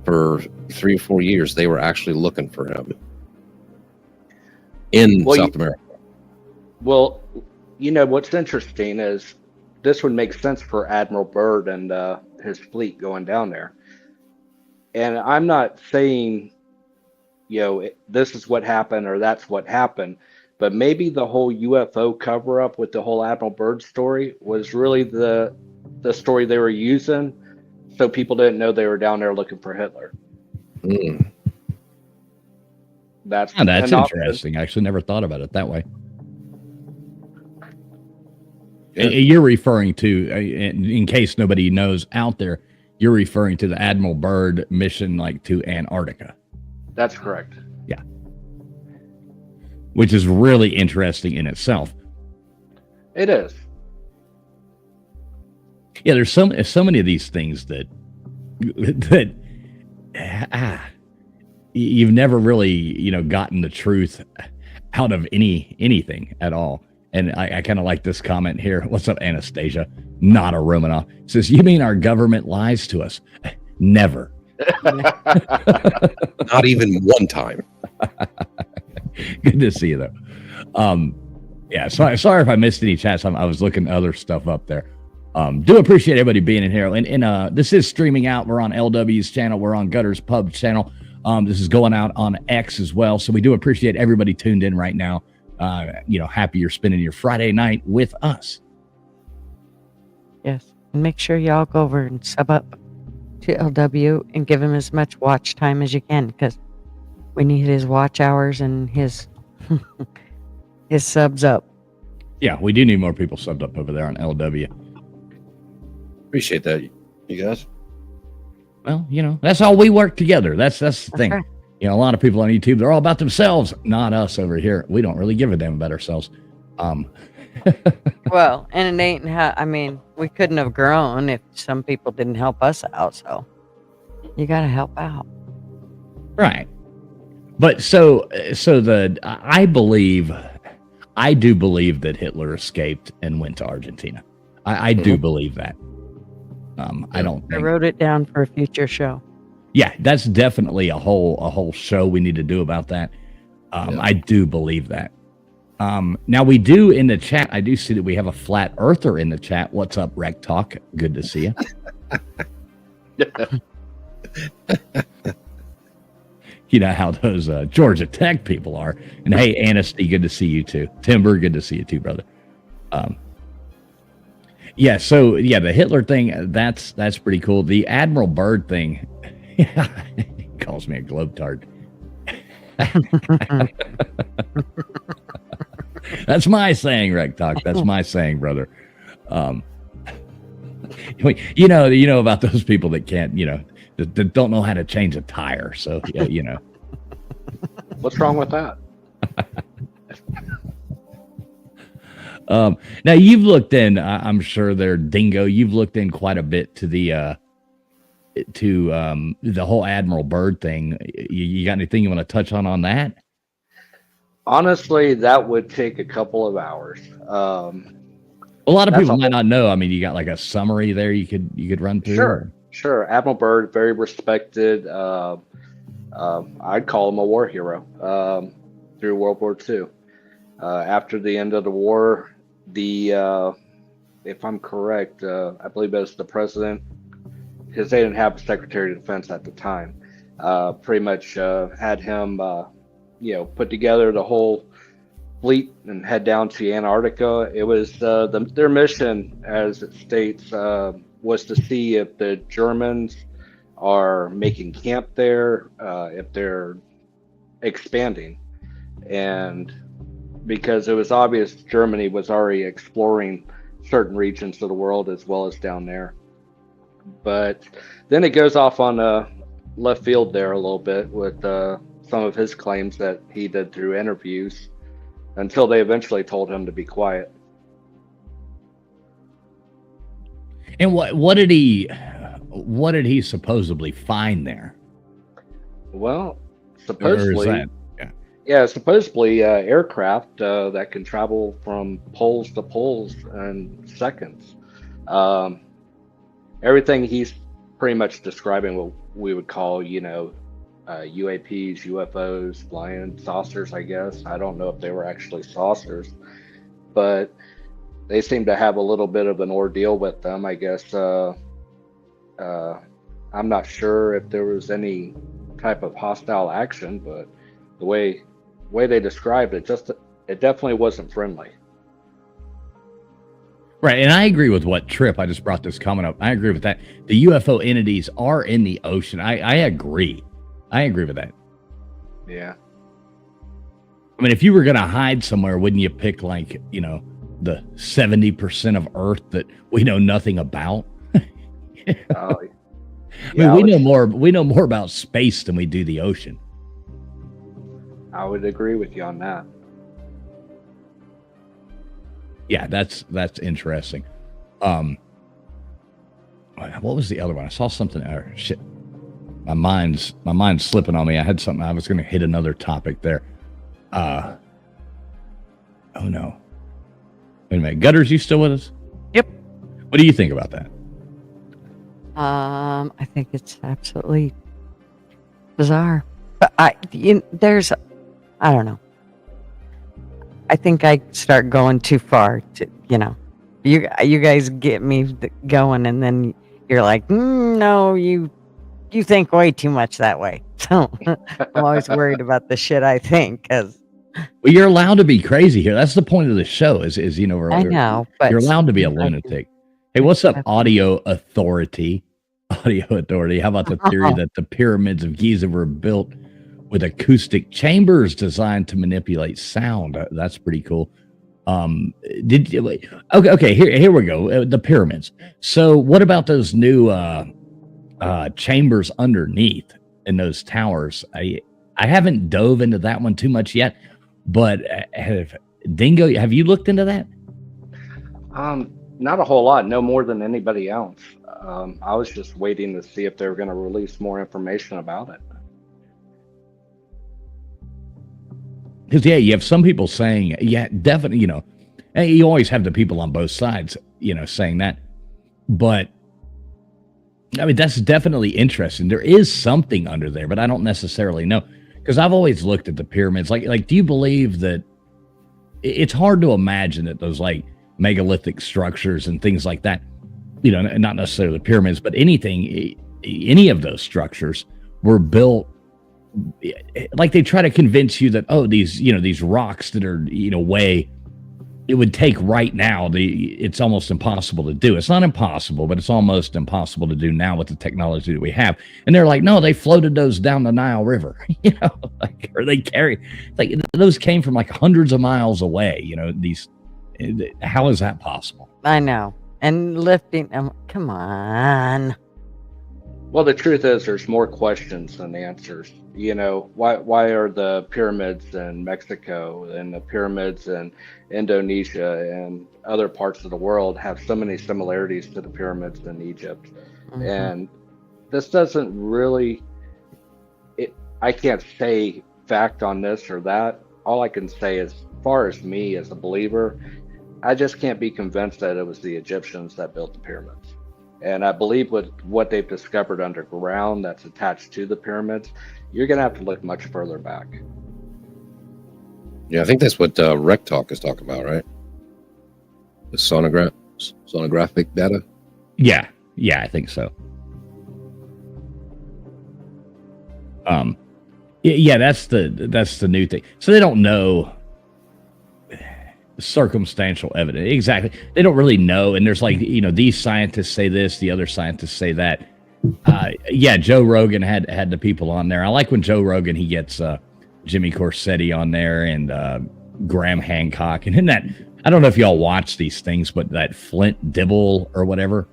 for 3 or 4 years, they were actually looking for him in South America. Well, you know, what's interesting is this would make sense for Admiral Byrd and his fleet going down there. And I'm not saying, you know, this is what happened or that's what happened, but maybe the whole UFO cover up with the whole Admiral Byrd story was really the story they were using, so people didn't know they were down there looking for Hitler. That's interesting. I actually never thought about it that way. Yeah. You're referring to, in case nobody knows out there, you're referring to the Admiral Byrd mission, like to Antarctica. That's correct. Yeah. Which is really interesting in itself. It is. Yeah, there's so many of these things that you've never really, you know, gotten the truth out of anything at all. And I kind of like this comment here. What's up, Anastasia? Not a Romanov. Says, you mean our government lies to us? Never. Not even one time. Good to see you, though. Yeah, sorry if I missed any chats. I was looking other stuff up there. Do appreciate everybody being in here. And this is streaming out. We're on LW's channel. We're on Gutter's Pub channel. This is going out on X as well. So we do appreciate everybody tuned in right now. You know, happy you're spending your Friday night with us. Yes. And make sure y'all go over and sub up to LW and give him as much watch time as you can, because we need his watch hours and his his subs up. Yeah, we do need more people subbed up over there on LW. Appreciate that, you guys. Well, you know, that's all we work together. That's the thing. Right. You know, a lot of people on YouTube, they're all about themselves, not us over here. We don't really give a damn about ourselves. Well, and it ain't I mean, we couldn't have grown if some people didn't help us out. So you got to help out. Right. But I do believe that Hitler escaped and went to Argentina. I do believe that. I don't think. I wrote it down for a future show. Yeah, that's definitely a whole show we need to do about that. I do believe that. Now we do in the chat. I do see that we have a flat earther in the chat. What's up, Rec Talk? Good to see you. You know how those Georgia Tech people are. And hey, Anasty, good to see you too. Timber, good to see you too, brother. Yeah, so yeah, the Hitler thing, that's pretty cool. The Admiral Byrd thing, he calls me a globetrot. That's my saying, Rec Talk. That's my saying, brother. You know about those people that can't, that don't know how to change a tire. So, yeah, you know. What's wrong with that? Now you've looked in, I'm sure there, Dingo, you've looked in quite a bit to the whole Admiral Byrd thing. You got anything you want to touch on that? Honestly, that would take a couple of hours. A lot of people might not know. I mean, you got like a summary there you could run through. Sure. Admiral Byrd, very respected. I'd call him a war hero through World War II. After the end of the war, if I'm correct, I believe it was the president, because they didn't have a Secretary of Defense at the time, pretty much had him, put together the whole fleet and head down to Antarctica. It was their mission, as it states, was to see if the Germans are making camp there, if they're expanding. And because it was obvious Germany was already exploring certain regions of the world as well as down there. But then it goes off on left field there a little bit with some of his claims that he did through interviews until they eventually told him to be quiet. And what did he supposedly find there? Well, Or is supposedly, that, supposedly aircraft that can travel from poles to poles in seconds. Everything he's pretty much describing what we would call, UAPs, UFOs, flying saucers, I guess. I don't know if they were actually saucers, but they seem to have a little bit of an ordeal with them, I guess. I'm not sure if there was any type of hostile action, but the way they described it, it definitely wasn't friendly. right? And I agree with what Trip. I just brought this comment up. I agree with that. The UFO entities are in the ocean. I agree. I agree with that. Yeah. I mean, if you were going to hide somewhere, wouldn't you pick like, the 70% of Earth that we know nothing about? Oh, I mean, we know more about space than we do the ocean. I would agree with you on that. Yeah, that's interesting. What was the other one? I saw something. Shit, my mind's slipping on me. I had something. I was going to hit another topic there. Oh no. Wait a minute, Gutters, you still with us? Yep. What do you think about that? I think it's absolutely bizarre. But I don't know. I think I start going too far. You guys get me going, and then you're like, no, you think way too much that way. So I'm always worried about the shit I think, because. Well, you're allowed to be crazy here. That's the point of the show. Is I know, but you're allowed to be a lunatic. Hey, what's up, Audio Authority? Audio Authority. How about the theory that the pyramids of Giza were built with acoustic chambers designed to manipulate sound? That's pretty cool. Okay, here we go. The pyramids. So, what about those new chambers underneath in those towers? I haven't dove into that one too much yet, but Dingo, have you looked into that? Not a whole lot, no more than anybody else. I was just waiting to see if they were going to release more information about it. Because you have some people saying, definitely, and you always have the people on both sides, saying that. But I mean, that's definitely interesting. There is something under there, but I don't necessarily know. Because I've always looked at the pyramids. Like, do you believe that it's hard to imagine that those like megalithic structures and things like that, not necessarily the pyramids, but any of those structures were built like they try to convince you that, these rocks that are, way it would take right now, it's almost impossible to do. It's not impossible, but it's almost impossible to do now with the technology that we have. And they're like, no, they floated those down the Nile River, or they carry, like those came from like hundreds of miles away. How is that possible? I know. And lifting them, come on. Well, the truth is there's more questions than answers. Why are the pyramids in Mexico and the pyramids in Indonesia and other parts of the world have so many similarities to the pyramids in Egypt? Mm-hmm. And this doesn't really, I can't say fact on this or that. All I can say is, as far as me as a believer, I just can't be convinced that it was the Egyptians that built the pyramids. And I believe with what they've discovered underground that's attached to the pyramids, you're going to have to look much further back. Yeah, I think that's what Rec Talk is talking about, right? The sonographic data. Yeah, I think so. Yeah, that's the new thing. So they don't know circumstantial evidence exactly. They don't really know, and there's like these scientists say this, the other scientists say that. Joe Rogan had the people on there. I like when Joe Rogan he gets Jimmy Corsetti on there and Graham Hancock, and in that, I don't know if y'all watch these things, but that Flint Dibble or whatever,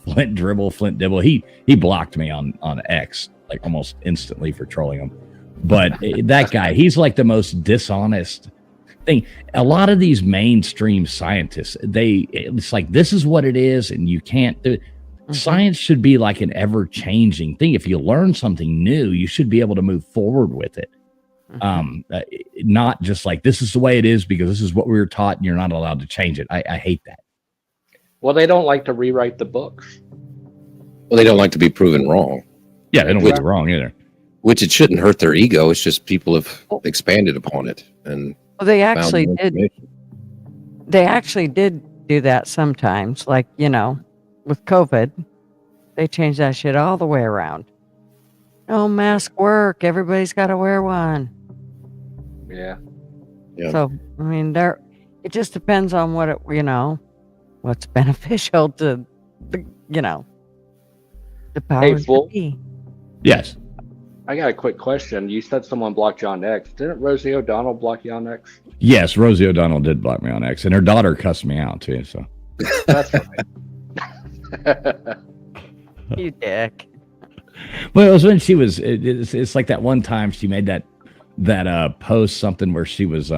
Flint Dibble, he blocked me on X like almost instantly for trolling him. But that guy, he's like the most dishonest thing. A lot of these mainstream scientists, it's like, this is what it is, and you can't do it. Science should be like an ever-changing thing. If you learn something new, you should be able to move forward with it. Not just like, this is the way it is because this is what we were taught and you're not allowed to change it. I hate that. Well, they don't like to rewrite the books. Well, they don't like to be proven wrong. Yeah, they don't get it wrong either. Which it shouldn't hurt their ego. It's just people have expanded upon it. And Well, they actually did. They actually did do that sometimes. Like, you know, with COVID, they changed that shit all the way around. No mask work. Everybody's got to wear one. Yeah. So, I mean, it just depends on what it, you know, what's beneficial to the, you know, the powers that be. Yes. I got a quick question. You said someone blocked you on X. Didn't Rosie O'Donnell block you on X? Yes, Rosie O'Donnell did block me on X, and her daughter cussed me out too. So that's right. You dick. Well, it was when she was. It's like that one time she made that post something where she was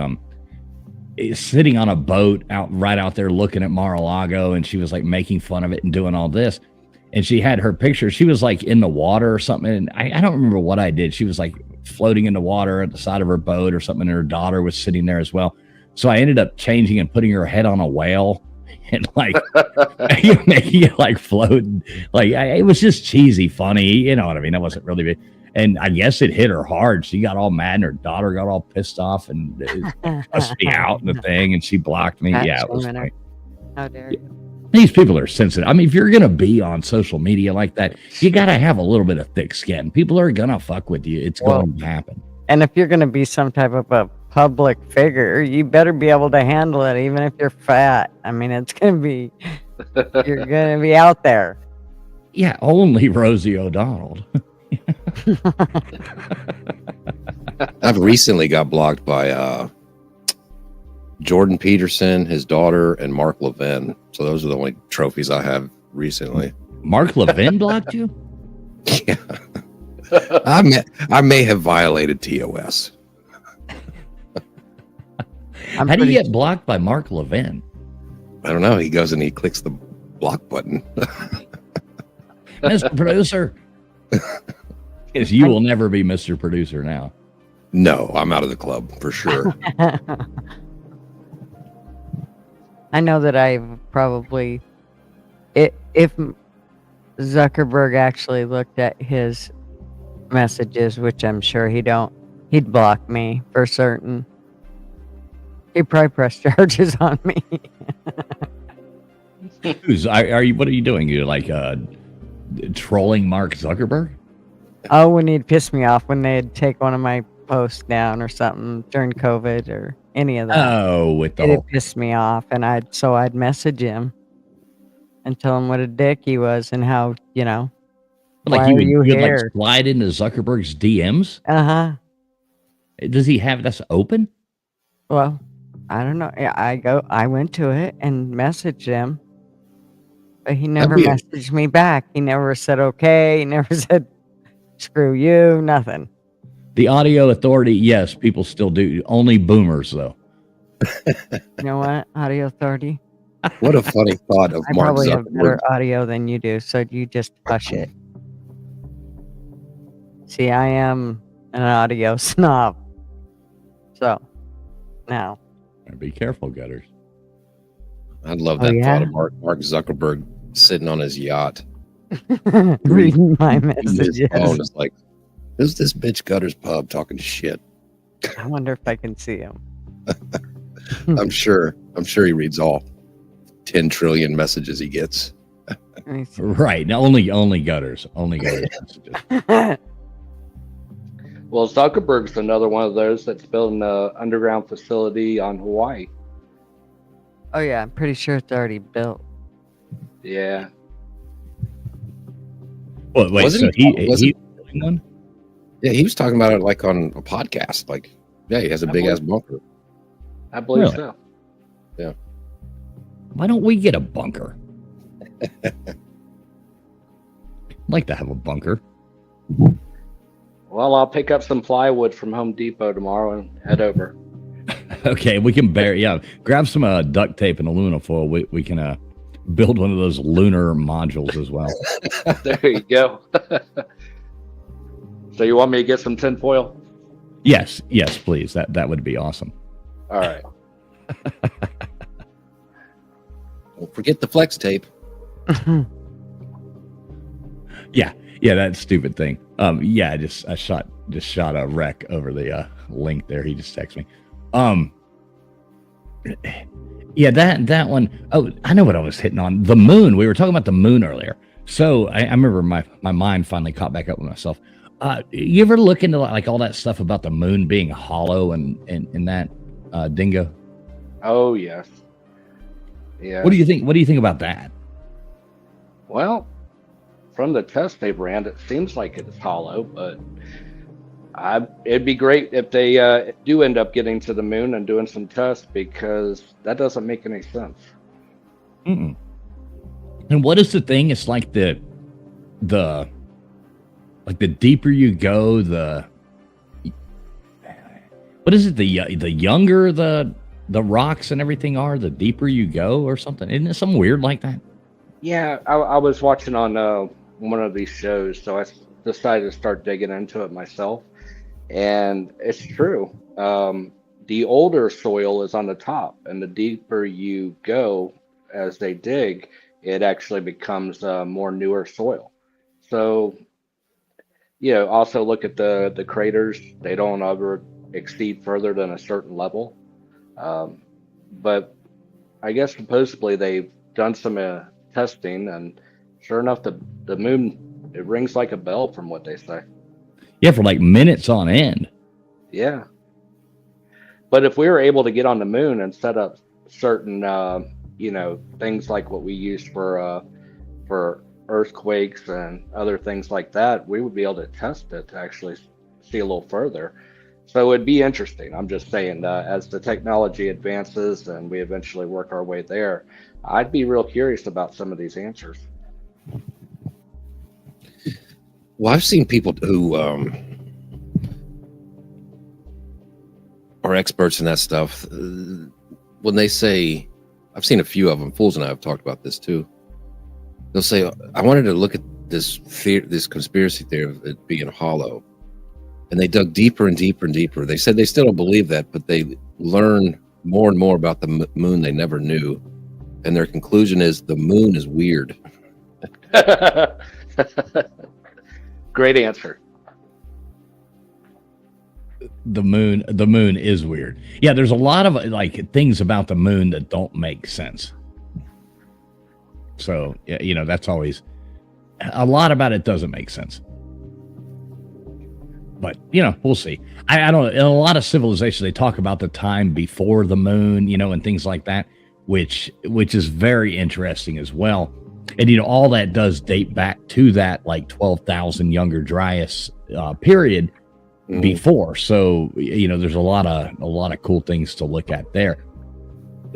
sitting on a boat right out there looking at Mar-a-Lago, and she was like making fun of it and doing all this. And she had her picture. She was like in the water or something. And I don't remember what I did. She was like floating in the water at the side of her boat or something. And her daughter was sitting there as well. So I ended up changing and putting her head on a whale and like making it like float. Like it was just cheesy, funny. You know what I mean? That wasn't really big. And I guess it hit her hard. She got all mad and her daughter got all pissed off and cussed me out in the thing. And she blocked me. Yeah, it was funny. How dare you? These people are sensitive. I mean, if you're going to be on social media like that, you got to have a little bit of thick skin. People are going to fuck with you. It's going to happen. And if you're going to be some type of a public figure, you better be able to handle it, even if you're fat. I mean, it's going to be, you're going to be out there. Yeah, only Rosie O'Donnell. I've recently got blocked by Jordan Peterson, his daughter, and Mark Levin. So those are the only trophies I have recently. Mark Levin blocked you? Yeah. I may have violated TOS. How do you get blocked by Mark Levin? I don't know. He goes and he clicks the block button. Mr. Producer. Because you will never be Mr. Producer now. No, I'm out of the club for sure. I know that I've probably, if Zuckerberg actually looked at his messages, which I'm sure he'd block me for certain. He'd probably press charges on me. What are you doing? You're like trolling Mark Zuckerberg? Oh, when he'd piss me off when they'd take one of my posts down or something during COVID or any of that. Oh, with the It pissed me off, and I'd message him and tell him what a dick he was and how, you know, like why you are you would here? like slide into Zuckerberg's DMs? Uh-huh. Does he have this open? Well, I don't know. Yeah, I went to it and messaged him, but he never messaged me back. He never said okay. He never said screw you, nothing. The audio authority, yes, people still do. Only boomers, though. You know what? Audio authority. What a funny thought of I Mark probably have Zuckerberg. better audio than you do, so you just hush it. See, I am an audio snob. So, now. Be careful, gutters. I love that thought of Mark Zuckerberg sitting on his yacht. Reading my messages. It's like, who's this bitch Gutters pub talking shit? I wonder if I can see him. I'm sure he reads all 10 trillion messages he gets. Right. Now, only gutters. Only gutters messages. Well, Zuckerberg's another one of those that's building an underground facility on Hawaii. Oh, yeah. I'm pretty sure it's already built. Yeah. Well, wait, Wasn't so he building one? Yeah, he was talking about it like on a podcast. Like, yeah, he has a big ass bunker. I believe so. Yeah. Why don't we get a bunker? I'd like to have a bunker. Well, I'll pick up some plywood from Home Depot tomorrow and head over. Okay, we can grab some duct tape and aluminum foil. We can build one of those lunar modules as well. There you go. So you want me to get some tinfoil? Yes, please. That would be awesome. All right. Don't forget the flex tape. Yeah, that stupid thing. Yeah, I shot a wreck over the link there. He just texted me. Yeah, that one. Oh, I know what I was hitting on. The moon. We were talking about the moon earlier. So I remember my mind finally caught back up with myself. You ever look into like all that stuff about the moon being hollow and that dingo? Oh yes. Yeah. What do you think? What do you think about that? Well, from the test they ran, it seems like it's hollow, but it'd be great if they do end up getting to the moon and doing some tests, because that doesn't make any sense. Mm-mm. And what is the thing? It's like the deeper you go, what is it? The younger the rocks and everything are, the deeper you go, or something. Isn't it something weird like that? Yeah, I was watching on one of these shows, so I decided to start digging into it myself. And it's true. The older soil is on the top, and the deeper you go as they dig, it actually becomes more newer soil. So, also look at the craters. They don't ever exceed further than a certain level. But I guess supposedly they've done some testing, and sure enough, the moon, it rings like a bell from what they say. Yeah, for like minutes on end. Yeah. But if we were able to get on the moon and set up certain, things like what we use for earthquakes and other things like that, we would be able to test it to actually see a little further. So it'd be interesting. I'm just saying, as the technology advances and we eventually work our way there, I'd be real curious about some of these answers. Well, I've seen people who are experts in that stuff. When they say, I've seen a few of them, Fools and I have talked about this too. They'll say, I wanted to look at this conspiracy theory of it being hollow. And they dug deeper and deeper and deeper. They said they still don't believe that, but they learn more and more about the moon they never knew. And their conclusion is the moon is weird. Great answer. The moon is weird. Yeah, there's a lot of like things about the moon that don't make sense. So, that's always a lot about it doesn't make sense. But, we'll see. I don't know. In a lot of civilizations, they talk about the time before the moon, and things like that, which is very interesting as well. And, all that does date back to that like 12,000 Younger Dryas period before. So, there's a lot of cool things to look at there.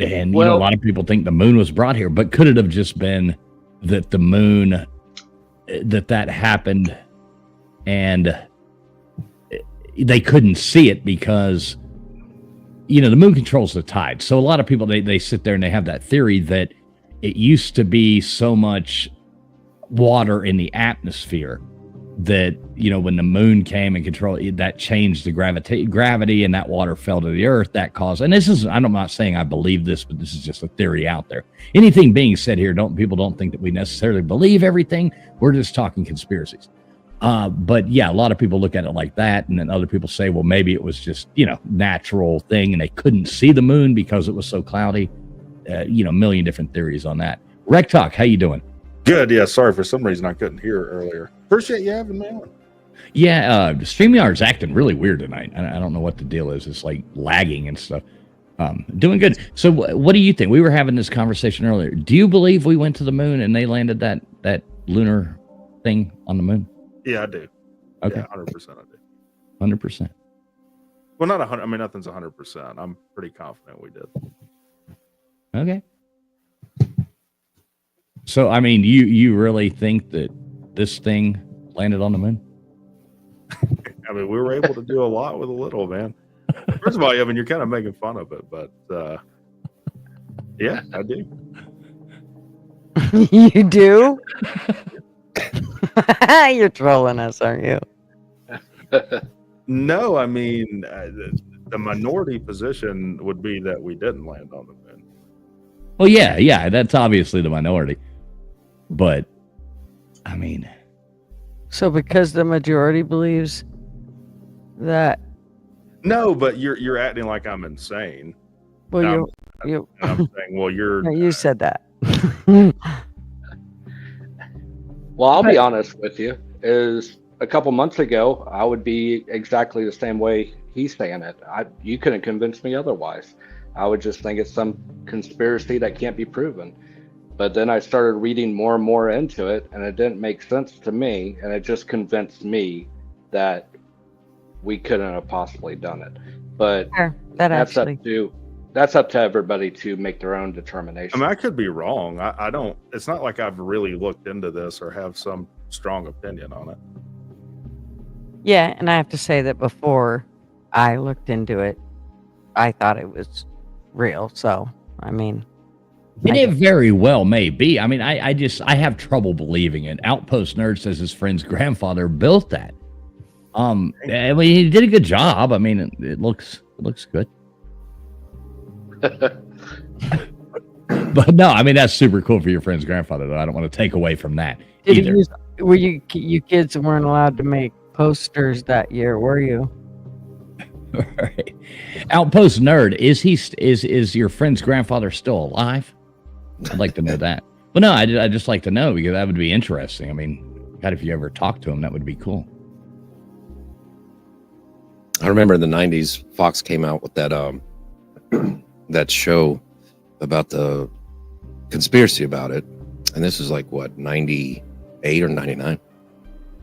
And, a lot of people think the moon was brought here, but could it have just been that the moon, that happened and they couldn't see it because, the moon controls the tide. So a lot of people, they sit there and they have that theory that it used to be so much water in the atmosphere that, when the moon came and controlled it, that changed the gravity and that water fell to the earth. That caused, and I'm not saying I believe this, but this is just a theory out there. Anything being said here, people don't think that we necessarily believe everything. We're just talking conspiracies. But yeah, a lot of people look at it like that. And then other people say, well, maybe it was just, natural thing and they couldn't see the moon because it was so cloudy. A million different theories on that. Rec Talk, how you doing? Good. Yeah. Sorry. For some reason, I couldn't hear earlier. Appreciate you having me on. Yeah. StreamYard's acting really weird tonight. I don't know what the deal is. It's like lagging and stuff. Doing good. So what do you think? We were having this conversation earlier. Do you believe we went to the moon and they landed that lunar thing on the moon? Yeah, I do. Okay. Yeah, 100% I do. 100%. Well, not 100. I mean, nothing's 100%. I'm pretty confident we did. Okay. So, I mean, you really think that this thing landed on the moon? I mean, we were able to do a lot with a little, man. First of all, I mean, you're kind of making fun of it, but yeah, I do. You do? You're trolling us, aren't you? No, I mean, the minority position would be that we didn't land on the moon. Well, yeah, that's obviously the minority. But, I mean... So because the majority believes that... No, but you're acting like I'm insane. Well, I'm saying, well, you're... No, you said that. Well, I'll be honest with you. Is a couple months ago, I would be exactly the same way he's saying it. You couldn't convince me otherwise. I would just think it's some conspiracy that can't be proven. But then I started reading more and more into it, and it didn't make sense to me, and it just convinced me that we couldn't have possibly done it. But Sure, that's up to everybody to make their own I determination. mean, I could be wrong. I don't... It's not like I've really looked into this or have some strong opinion on it. Yeah, and I have to say that before I looked into it, I thought it was real. So, I mean... And it very well may be. I mean, I have trouble believing it. Outpost Nerd says his friend's grandfather built that. I mean, he did a good job. I mean, it looks good. But no, I mean, that's super cool for your friend's grandfather, though. I don't want to take away from that either. Were you kids weren't allowed to make posters that year, were you? Right. Outpost Nerd, is your friend's grandfather still alive? I'd like to know that. Well, no, I'd just like to know, because that would be interesting. I mean, God, if you ever talk to him, that would be cool. I remember in the 90s, Fox came out with that that show about the conspiracy about it. And this is like, what, 98 or 99?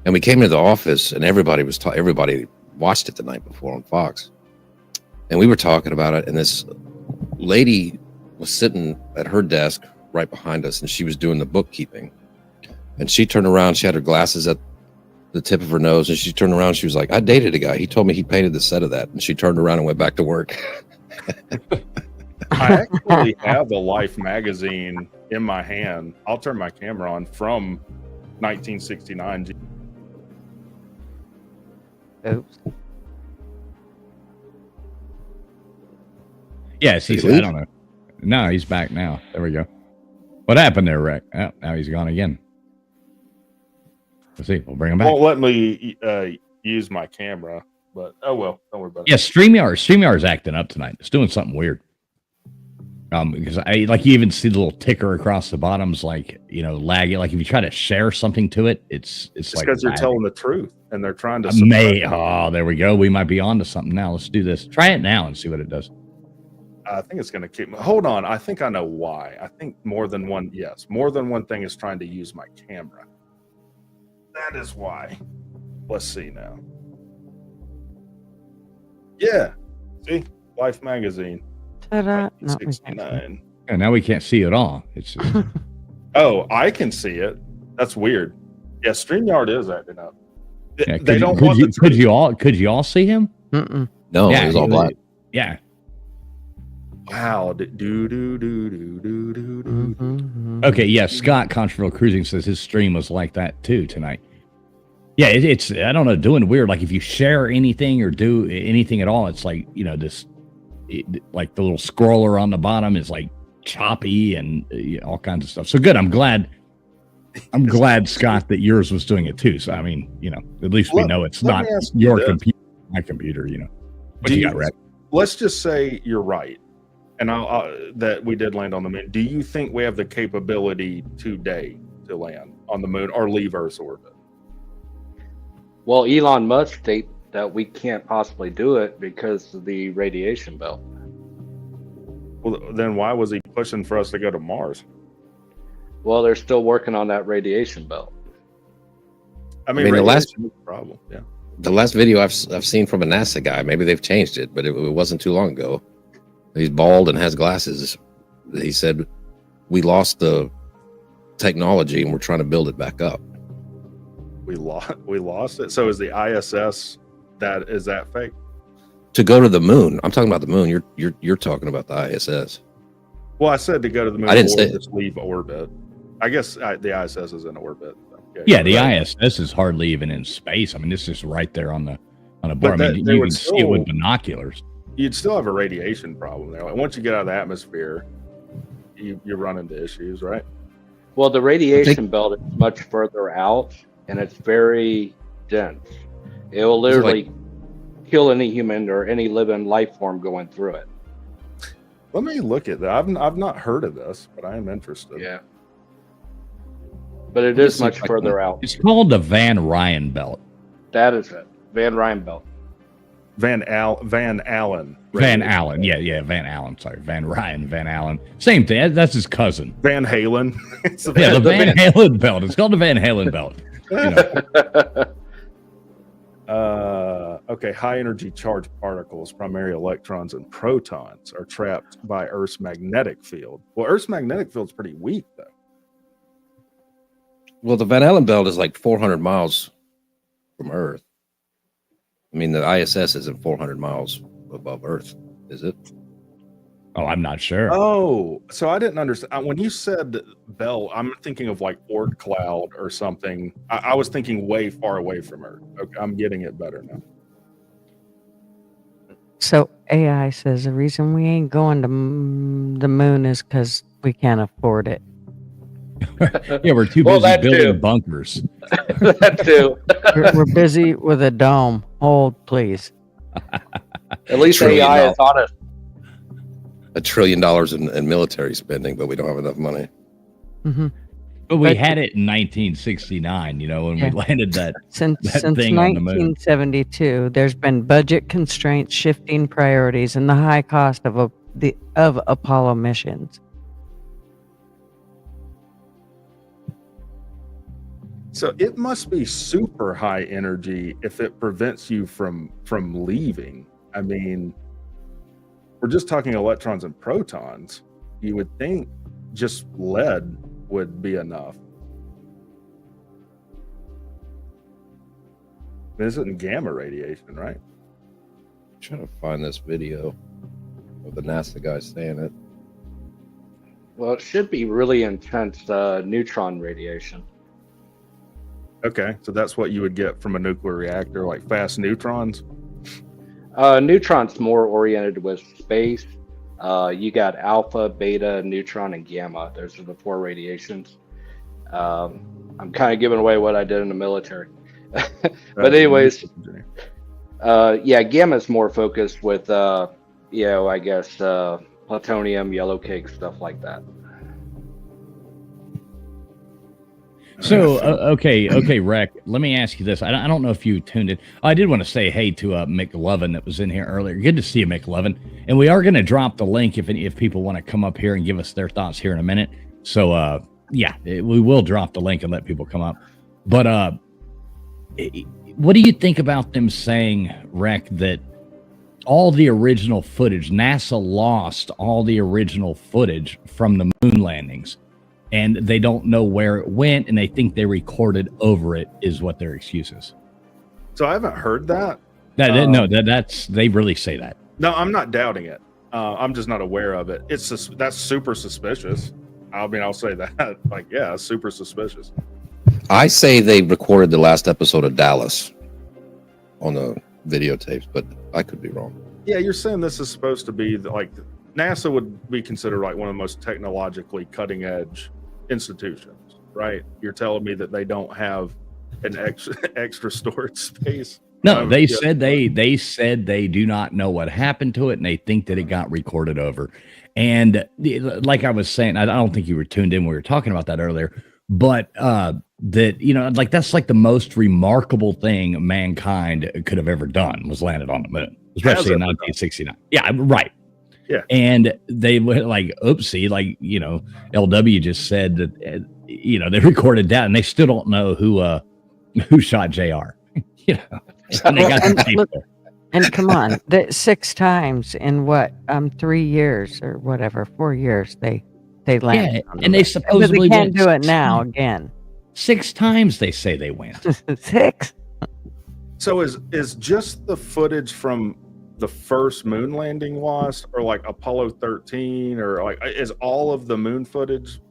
And we came into the office, and everybody watched it the night before on Fox. And we were talking about it, and this lady was sitting at her desk right behind us, and she was doing the bookkeeping. And she turned around, she had her glasses at the tip of her nose, and she turned around, she was like, I dated a guy. He told me he painted the set of that. And she turned around and went back to work. I actually have a Life magazine in my hand. I'll turn my camera on from 1969. Oops. Yes, he's. I don't know. No, he's back now. There we go. What happened there, Rick? Oh, now he's gone again. Let's see. We'll bring him back. Won't let me use my camera, but oh well. Don't worry about it. Yeah, StreamYard's acting up tonight. It's doing something weird. Because you even see the little ticker across the bottoms, like, lagging. Like if you try to share something to it, it's like because you're telling the truth and they're trying to. There we go. We might be on to something now. Let's do this. Try it now and see what it does. I think it's going to keep. Hold on. I think I know why. I think more than one thing is trying to use my camera. That is why. Let's see now. Yeah. See? Life magazine. Ta-da. 1969. Yeah, now we can't see it all. It's just... Oh, I can see it. That's weird. Yeah, StreamYard is acting up. Yeah, They don't want could you all see him? Mm-mm. No, Yeah, it was all black. Yeah. Wow. Mm-hmm. Okay, yes, Scott, Controversial Cruising, says his stream was like that too tonight. Yeah, it's I don't know, doing weird. Like if you share anything or do anything at all, it's like, like the little scroller on the bottom is like choppy and all kinds of stuff. So good. I'm glad, Scott, that yours was doing it too. So, I mean, at least we know it's not your computer, my computer, What you got, Rick? Let's just say you're right. And that we did land on the moon. Do you think we have the capability today to land on the moon or leave Earth's orbit? Well, Elon Musk stated that we can't possibly do it because of the radiation belt. Well, then why was he pushing for us to go to Mars? Well, they're still working on that radiation belt. I mean the last problem. Yeah. The last video I've seen from a NASA guy, maybe they've changed it, but it wasn't too long ago. He's bald and has glasses. He said, we lost the technology and we're trying to build it back up. We lost it. So is the ISS Is that fake? To go to the moon. I'm talking about the moon. You're talking about the ISS. Well, I said to go to the moon. I didn't or say- just leave orbit. I guess the ISS is in orbit. Okay. Yeah, the Right. ISS is hardly even in space. I mean, this is right there on a bar. I But mean, they you would can see it with still- binoculars. You'd still have a radiation problem there. Like once you get out of the atmosphere, you run into issues, right? Well, the radiation belt is much further out, and it's very dense. It will literally kill any human or any living life form going through it. Let me look at that. I've not heard of this, but I am interested. Yeah. But it me is see much if I further out. It's called the Van Ryan belt. That is it. Van Ryan belt. Van Allen. Van Allen. Yeah, Van Allen. Sorry, Van Ryan, Van Allen. Same thing. That's his cousin. Van Halen. It's a Yeah, the the Van Halen belt. It's called the Van Halen belt. You know, Okay, high energy charged particles, primarily electrons and protons, are trapped by Earth's magnetic field. Well, Earth's magnetic field's pretty weak, though. Well, the Van Allen belt is like 400 miles from Earth. I mean, the ISS isn't 400 miles above Earth, is it? oh, I'm not sure. Oh, so I didn't understand. When you said belt, I'm thinking of like Oort cloud or something. I was thinking way far away from Earth. Okay, I'm getting it better now. So AI says the reason we ain't going to the moon is because we can't afford it. Yeah, we're too Well, busy that building too. bunkers. That too. We're busy with a dome. Hold, please. At least $1 trillion. AI is honest. $1 trillion in military spending, but we don't have enough money. Hmm. But we But- had it in 1969, you know, when Yeah. we landed that. Since That thing on the moon. 1972, there's been budget constraints, shifting priorities, and the high cost of Apollo missions. So it must be super high energy if it prevents you from leaving. I mean, we're just talking electrons and protons. You would think just lead would be enough. This isn't gamma radiation, right? I'm trying to find this video of the NASA guy saying it. Well, it should be really intense neutron radiation. Okay, so that's what you would get from a nuclear reactor, like fast neutrons. Neutron's more oriented with space. You got alpha, beta, neutron, and gamma. Those are the four radiations. I'm kind of giving away what I did in the military. But anyways, yeah, gamma is more focused with, I guess, plutonium, yellow cake, stuff like that. So, okay, Rec, let me ask you this. I don't know if you tuned in. I did want to say hey to McLovin that was in here earlier. Good to see you, McLovin. And we are going to drop the link if people want to come up here and give us their thoughts here in a minute. So, we will drop the link and let people come up. But what do you think about them saying, Rec, that all the original footage, NASA lost all the original footage from the moon landings? And they don't know where it went, and they think they recorded over it, is what their excuse is. So I haven't heard that. That's they really say that. No, I'm not doubting it. I'm just not aware of it. That's super suspicious. I mean, I'll say that. Like, yeah, it's super suspicious. I say they recorded the last episode of Dallas on the videotapes, but I could be wrong. Yeah, you're saying this is supposed to be like NASA would be considered like one of the most technologically cutting edge institutions, right? You're telling me that they don't have an extra storage space? No, they said they do not know what happened to it, and they think that it got recorded over. And like I was saying, I don't think you were tuned in when we were talking about that earlier, but that that's like the most remarkable thing mankind could have ever done was landed on the moon, especially in 1969. Yeah, right. Yeah. And they went like, oopsie, like, LW just said that, they recorded that and they still don't know who shot JR. And they got the tape look, there. And come on, 6 times in 3 years or whatever, 4 years they landed. Yeah, on the and they moon. supposedly But they can't went do it 6 now times. again. 6 times they say they went. 6. So is just the footage from the first moon landing lost, or like Apollo 13, or like is all of the moon footage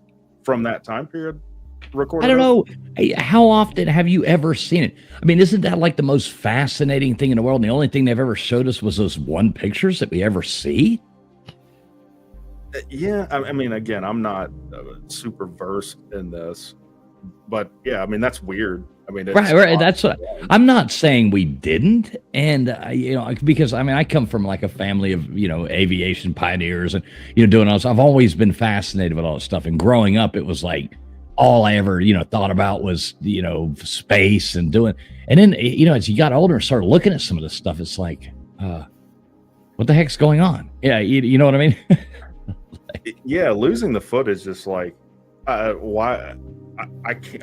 from that time period recorded? I don't know. How often have you ever seen it? I mean, isn't that like the most fascinating thing in the world? And the only thing they've ever showed us was those one pictures that we ever see. Yeah, I mean, again, I'm not super versed in this, but yeah, I mean, that's weird. I mean, Right. That's what I'm not saying we didn't. And, because I mean, I come from like a family of, aviation pioneers and, doing all this. I've always been fascinated with all this stuff. And growing up, it was like all I ever, thought about was, space and doing. And then, as you got older and started looking at some of this stuff, it's like, what the heck's going on? Yeah. You know what I mean? Yeah, losing the footage is like, why? I can't.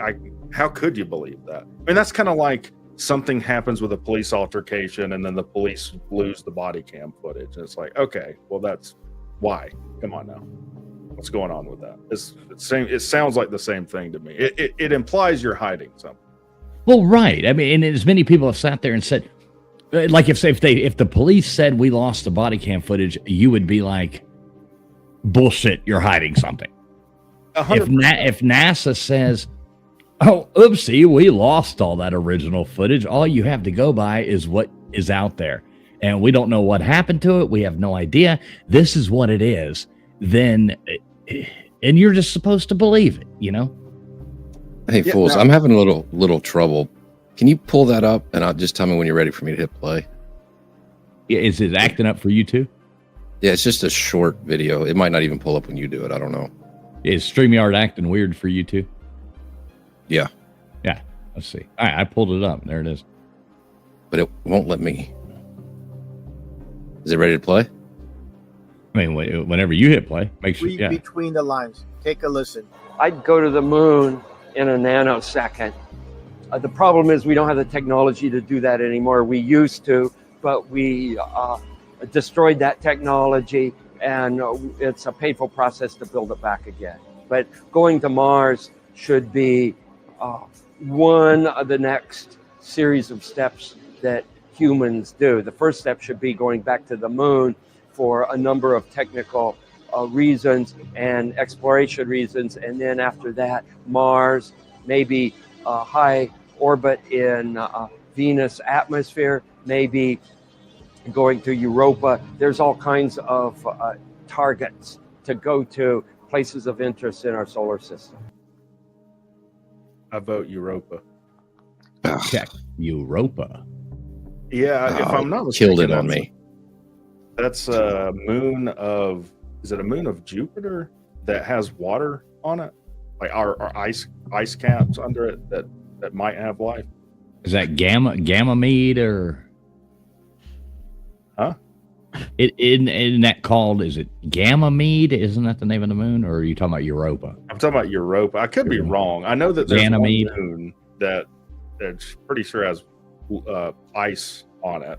How could you believe that? I mean, that's kind of like something happens with a police altercation, and then the police lose the body cam footage. And it's like, okay, well, that's why. Come on now, what's going on with that? It's same. It sounds like the same thing to me. It implies you're hiding something. Well, right. I mean, and as many people have sat there and said, like, if the police said we lost the body cam footage, you would be like, bullshit, you're hiding something. 100%. If NASA says, oh, oopsie, we lost all that original footage, all you have to go by is what is out there. And we don't know what happened to it. We have no idea. This is what it is. Then, and you're just supposed to believe it, Hey, fools, I'm having a little trouble. Can you pull that up and I'll just tell me when you're ready for me to hit play? Yeah, is it acting up for you too? Yeah, it's just a short video. It might not even pull up when you do it. I don't know. Is StreamYard acting weird for you too? Yeah. Yeah. Let's see. All right, I pulled it up. There it is. But it won't let me. Is it ready to play? I mean, whenever you hit play, make sure. Read Yeah. between the lines. Take a listen. I'd go to the moon in a nanosecond. The problem is we don't have the technology to do that anymore. We used to, but we destroyed that technology, and it's a painful process to build it back again. But going to Mars should be one of the next series of steps that humans do. The first step should be going back to the moon for a number of technical reasons and exploration reasons. And then after that, Mars, maybe high orbit in Venus atmosphere, maybe going to Europa. There's all kinds of targets to go to, places of interest in our solar system. I vote Europa. Check Europa. Yeah, if I'm not mistaken, Killed it on me. That's a moon of. Is it a moon of Jupiter that has water on it, like our ice caps under it that might have life? Is that Ganymede or? Huh? Isn't that called? Is it Ganymede? Isn't that the name of the moon, or are you talking about Europa? I'm talking about Europa. I could be wrong. I know that there's Ganymede. one moon that's pretty sure has ice on it.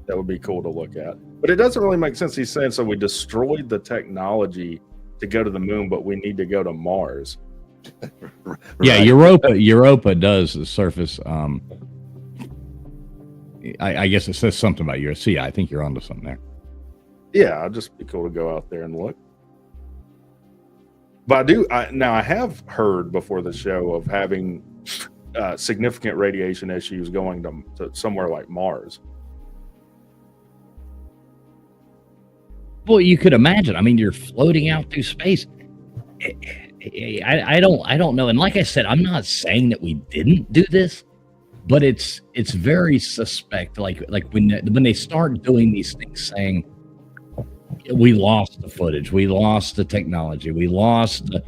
That would be cool to look at. But it doesn't really make sense. He's saying, so we destroyed the technology to go to the moon, but we need to go to Mars. Yeah, Europa does surface. I guess it says something about Europe. See, I think you're onto something there. Yeah, it'd just be cool to go out there and look. But I have heard before the show of having significant radiation issues going to somewhere like Mars. Well, you could imagine. I mean, you're floating out through space. I don't know. And like I said, I'm not saying that we didn't do this, but it's very suspect. Like when they start doing these things, saying we lost the footage, we lost the technology, we lost the.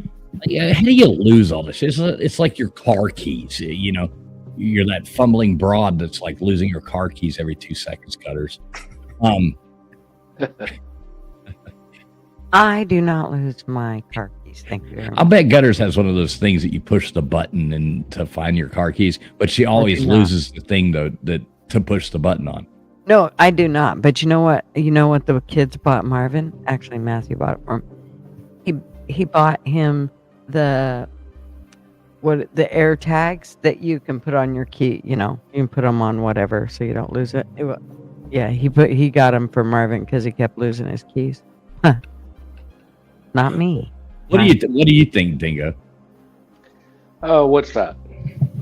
How do you lose all this? It's like your car keys. You're that fumbling broad that's like losing your car keys every 2 seconds. Gutters. I do not lose my car keys. Thank you very much. I bet Gutters has one of those things that you push the button and to find your car keys, but she always loses the thing that to push the button on. No, I do not. But you know what? You know what the kids bought Marvin? Actually, Matthew bought it for him. He bought him the what the air tags that you can put on your key. You know, you can put them on whatever so you don't lose it. Yeah, he got them for Marvin because he kept losing his keys. Huh. Not me. What do you think, Dingo? Oh, what's that?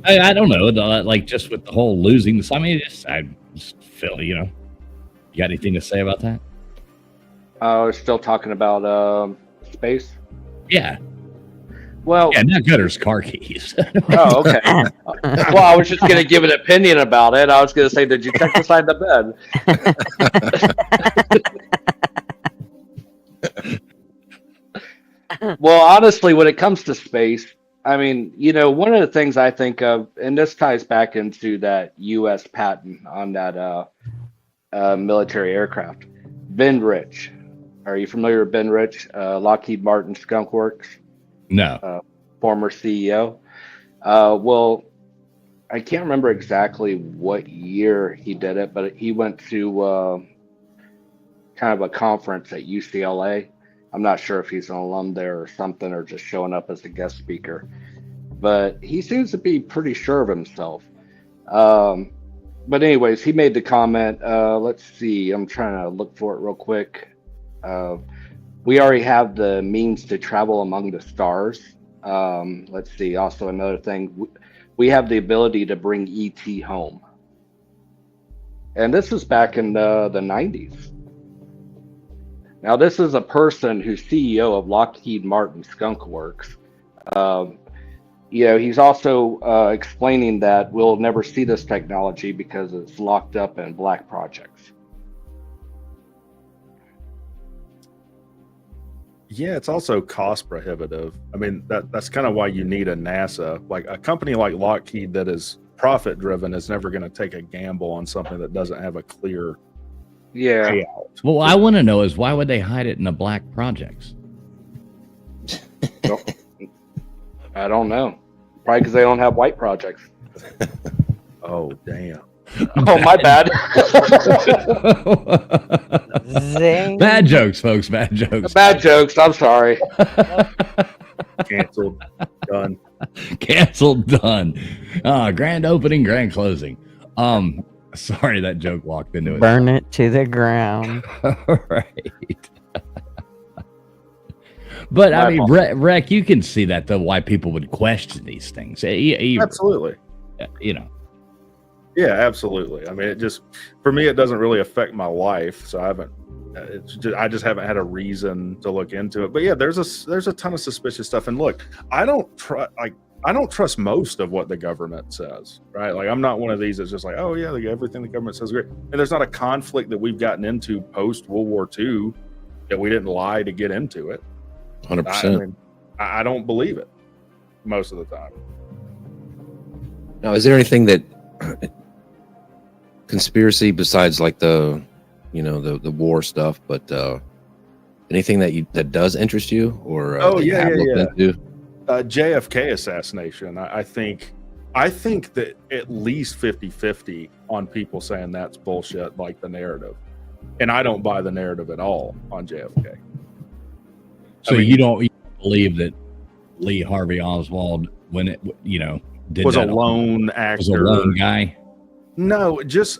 I don't know. Like just with the whole losing. I mean, I just feel, you know. You got anything to say about that? We're still talking about space. Yeah. Well, yeah, not Gutter's car keys. Oh, okay. Well, I was just going to give an opinion about it. I was going to say, did you check beside the bed? Well, honestly, when it comes to space, I mean, you know, one of the things I think of, and this ties back into that U.S. patent on that military aircraft, Ben Rich. Are you familiar with Ben Rich, Lockheed Martin Skunk Works? No. Former CEO. Well, I can't remember exactly what year he did it, but he went to kind of a conference at UCLA. I'm not sure if he's an alum there or something, or just showing up as a guest speaker. But he seems to be pretty sure of himself. But anyways, he made the comment. Let's see. I'm trying to look for it real quick. We already have the means to travel among the stars. Let's see. Also, another thing, we have the ability to bring ET home. And this was back in the 90s. Now, this is a person who's CEO of Lockheed Martin Skunk Works. You know, he's also explaining that we'll never see this technology because it's locked up in black projects. Yeah, it's also cost prohibitive. I mean, that's kind of why you need a NASA. Like a company like Lockheed that is profit driven is never going to take a gamble on something that doesn't have a clear payout. Well, I want to know is why would they hide it in the black projects? I don't know. Probably because they don't have white projects. Oh, damn. Oh, my bad. Zing. Bad jokes, folks. Bad jokes. Bad jokes. I'm sorry. Canceled. Done. Canceled. Done. Grand opening, grand closing. Sorry that joke walked into it. Burn it to the ground. Right. But I mean, Rec, you can see that though, why people would question these things. Absolutely. You know. Yeah, absolutely. I mean, it just, for me, it doesn't really affect my life. So I just haven't had a reason to look into it. But yeah, there's a ton of suspicious stuff. And look, I don't trust most of what the government says, right? Like, I'm not one of these that's just like, oh yeah, everything the government says is great. And there's not a conflict that we've gotten into post World War II that we didn't lie to get into it. 100%. I don't believe it most of the time. Now, is there anything that conspiracy besides like the war stuff, but anything that does interest you or into? JFK assassination. I think that at least 50-50 on people saying that's bullshit, like the narrative, and I don't buy the narrative at all on JFK. So you don't believe that Lee Harvey Oswald, when it was a lone actor, was a lone guy? No, just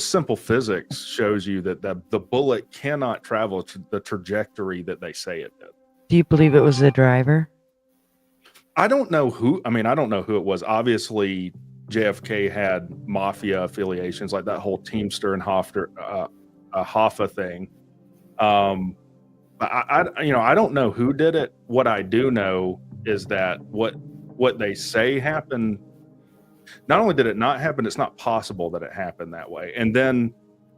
simple physics shows you that the bullet cannot travel to the trajectory that they say it did. Do you believe it was the driver? I don't know who it was. Obviously, JFK had mafia affiliations, like that whole Teamster and Hoffa thing. I don't know who did it. What I do know is that what they say happened. Not only did it not happen, it's not possible that it happened that way. And then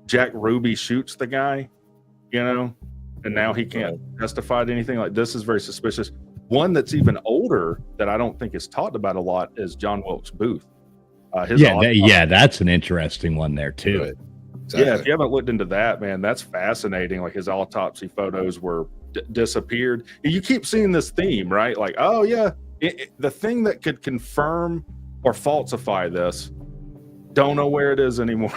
Jack Ruby shoots the guy, and now he can't testify to anything. Like, this is very suspicious. One that's even older that I don't think is talked about a lot is John Wilkes Booth. That's an interesting one there too. Right. Exactly. Yeah, if you haven't looked into that, man, that's fascinating. Like, his autopsy photos were disappeared. And you keep seeing this theme, right? Like, oh yeah, the thing that could confirm or falsify this, don't know where it is anymore.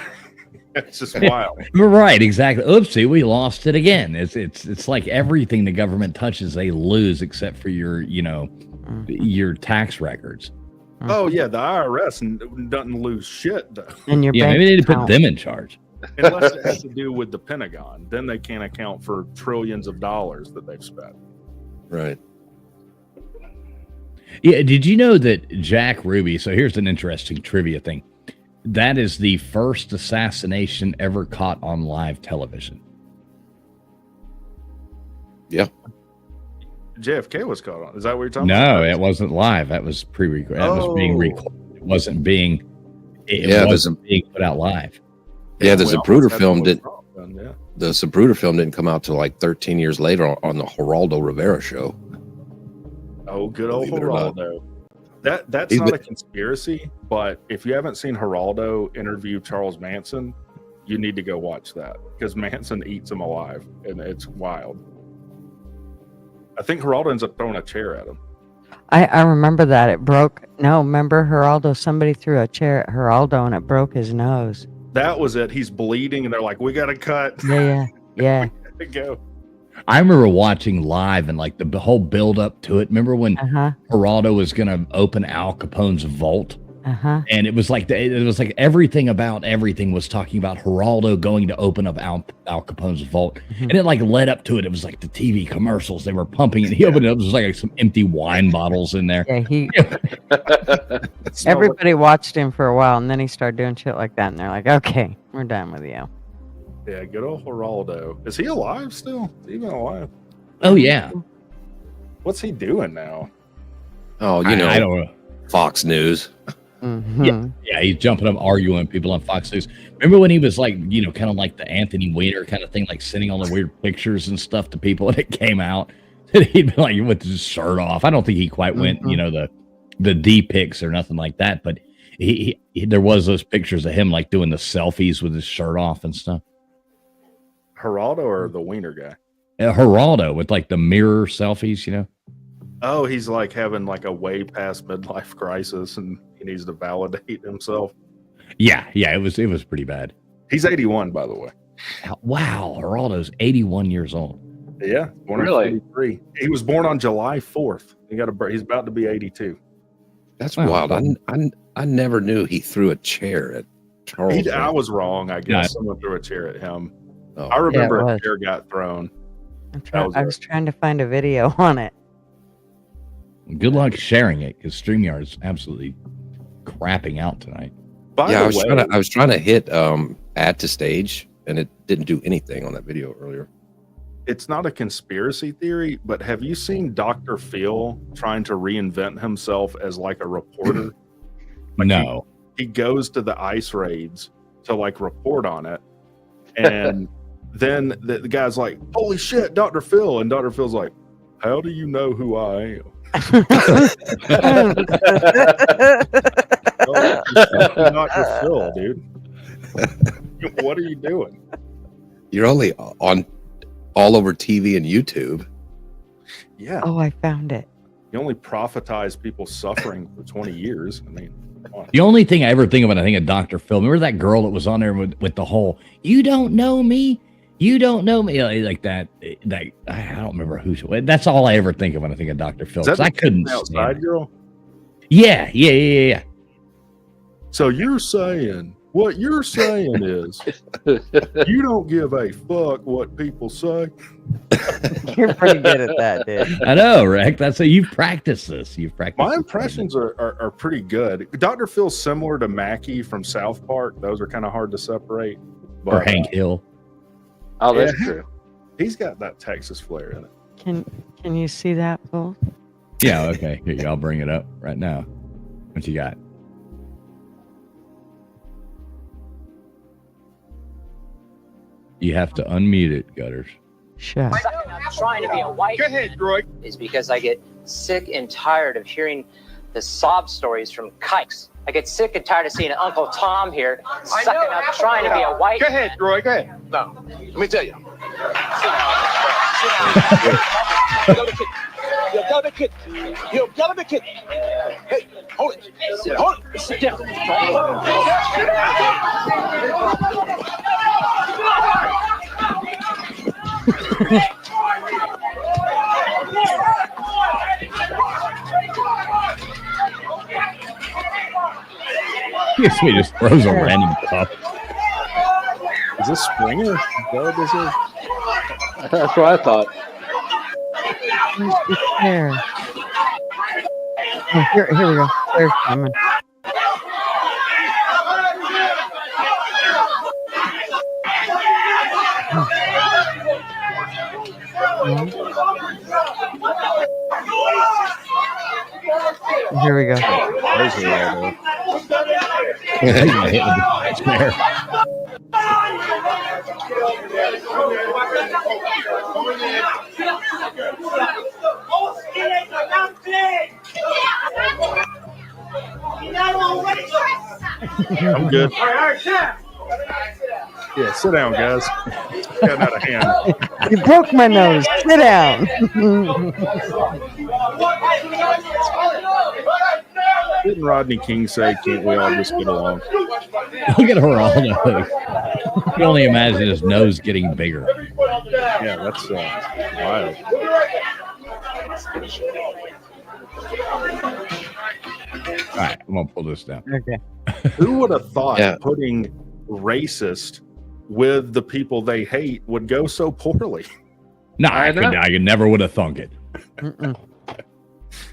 It's just wild. Right, exactly. Oopsie, we lost it again. It's like everything the government touches, they lose except for your tax records. Oh yeah, the IRS doesn't lose shit though, And your Yeah, bank maybe they need to put account. them in charge. unless it has to do with the Pentagon. Then they can't account for trillions of dollars that they've spent. Right. Yeah, did you know that Jack Ruby? So here's an interesting trivia thing. That is the first assassination ever caught on live television. Yeah. JFK was caught on. Is that what you're talking about? No, it wasn't live. That was pre-recorded. That was being recorded. It wasn't being. It Yeah, wasn't being put out live. Yeah, the well, Zapruder that's film what's did. wrong then, yeah. The Zapruder film didn't come out till like 13 years later on the Geraldo Rivera show. Oh, good old Believe it or not. Geraldo. That's He's not been- a conspiracy, but if you haven't seen Geraldo interview Charles Manson, you need to go watch that because Manson eats him alive, and it's wild. I think Geraldo ends up throwing a chair at him. I remember that. It broke. No, remember Geraldo? Somebody threw a chair at Geraldo and it broke his nose. That was it. He's bleeding, and they're like, "We got to cut." Yeah. Gotta go. I remember watching live and like the whole build up to it. Remember when Geraldo was going to open Al Capone's vault? And it was like everything about everything was talking about Geraldo going to open up Al Capone's vault, and it like led up to it. It was like the TV commercials they were pumping, and he opened it up. There was like some empty wine bottles in there. Yeah, everybody watched him for a while, and then he started doing shit like that, and they're like, "Okay, we're done with you." Yeah, good old Geraldo. Is he alive still? Is he even alive? Oh yeah. What's he doing now? Oh, you know, I don't know. Fox News. Yeah, he's jumping up, arguing with people on Fox News. Remember when he was like, kind of like the Anthony Weiner kind of thing, like sending all the weird pictures and stuff to people, and it came out that he'd been like with his shirt off. I don't think he quite went, the D pics or nothing like that, but he there was those pictures of him like doing the selfies with his shirt off and stuff. Geraldo or the Wiener guy? Geraldo with like the mirror selfies, Oh, he's like having like a way past midlife crisis, and he needs to validate himself. Yeah, it was pretty bad. He's 81, by the way. Wow, Geraldo's 81 years old. Yeah, born Really? in 43. He was born on July 4th. He's about to be 82. That's Wow. wild. I never knew he threw a chair at Charles. I was wrong, I guess. No. Someone threw a chair at him. Oh. I remember it a was. chair got thrown. I was trying to find a video on it. Good luck sharing it because StreamYard is absolutely crapping out tonight. By Yeah, the way, I was trying to hit add to stage, and it didn't do anything on that video earlier. it's not a conspiracy theory, but have you seen Dr. Phil trying to reinvent himself as like a reporter? No. He goes to the ice raids to like report on it, and then the guy's like, "Holy shit, Dr. Phil!" And Dr. Phil's like, "How do you know who I am?" Oh, Dr. Phil, dude. What are you doing? You're only on all over TV and YouTube. Yeah, Oh, I found it. you only prophetize people suffering for 20 years. I mean, come on. The only thing I ever think of when I think of Dr. Phil, remember that girl that was on there with the whole, "You don't know me? You don't know me," like that. I don't remember who she was. That's all I ever think of when I think of Dr. Phil. Is that 'Cause I the couldn't outside stand it. girl? Yeah. So you're saying what you're saying is you don't give a fuck what people say. You're pretty good at that, dude. I know, Rick. That's how you've practiced this. You've practiced. My this. impressions are pretty good. Dr. Phil's similar to Mackie from South Park. Those are kind of hard to separate. Or Hank Hill. Oh, that's Yeah. true. He's got that Texas flair in it. Can you see that, Bull? Yeah, okay. Here, I'll bring it up right now. What you got? You have to unmute it, Gutters. Shut. I'm trying to be a white Go ahead, Droid. is because I get sick and tired of hearing the sob stories from kikes. I get sick and tired of seeing Uncle Tom here sucking up trying to be a white. Go ahead, Droid. Go ahead. No, let me tell you. You gotta be kidding. You gotta be kidding. Hey, hold it. Hold it. Sit down. Excuse me, just throws a random pup. Is this Springer? Is that what this is? That's what I thought. Where's the chair? Oh, here we go. There's coming. Here we go. There's the auto. He's gonna hit with the chair. I'm good. Yeah, sit down, guys. Got out of hand. You broke my nose. Sit down. Didn't Rodney King say, "Can't we all just get along"? Look at Geraldo. You can only imagine his nose getting bigger. Yeah, that's wild. All right, I'm gonna pull this down. Okay. Who would have thought Yeah. putting racist with the people they hate would go so poorly? No, I never would have thunk it. Mm-mm.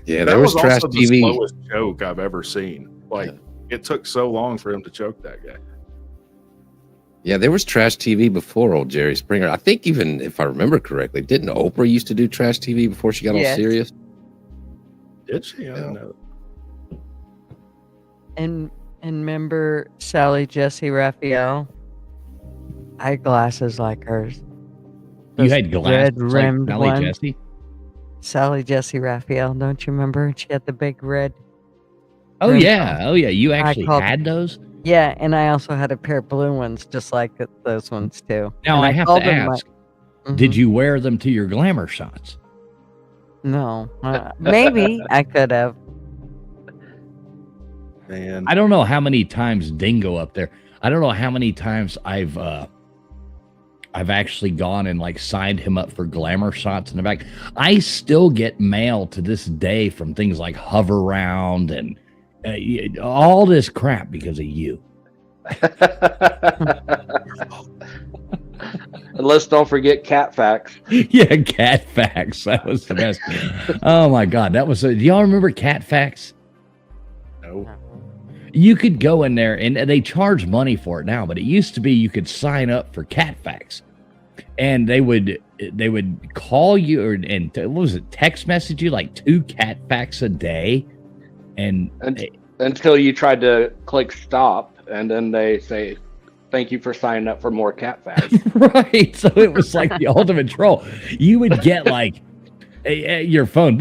Yeah, That there was trash also the TV. slowest joke I've ever seen. Like, it took so long for him to choke that guy. Yeah, there was trash TV before old Jerry Springer. I think even if I remember correctly, didn't Oprah used to do trash TV before she got all Yes. serious? Did she? I don't know. And remember Sally Jesse Raphael? Eyeglasses like hers. You Those had glasses like red-rimmed Sally ones. Jesse? Sally Jesse Raphael, don't you remember? She had the big red. Oh rim. yeah, you actually called- had those. Yeah, and I also had a pair of blue ones, just like those ones too. Now And I have called to them ask: Mhm. did you wear them to your glamour shots? No, maybe I could have. Man, I don't know how many times Dingo up there. I don't know how many times I've actually gone and like signed him up for glamour shots in the back. I still get mail to this day from things like Hover Round and all this crap because of you. And let's don't forget cat facts. Yeah, Cat Facts. That was the best. Oh my God, that was. Do y'all remember Cat Facts? no. You could go in there and they charge money for it now, but it used to be you could sign up for Cat Facts, and they would call you and what was it, text message you like 2 Cat Facts a day, and Until you tried to click stop, and then they say, "Thank you for signing up for more cat facts." right, so it was like the ultimate troll. You would get like your phone.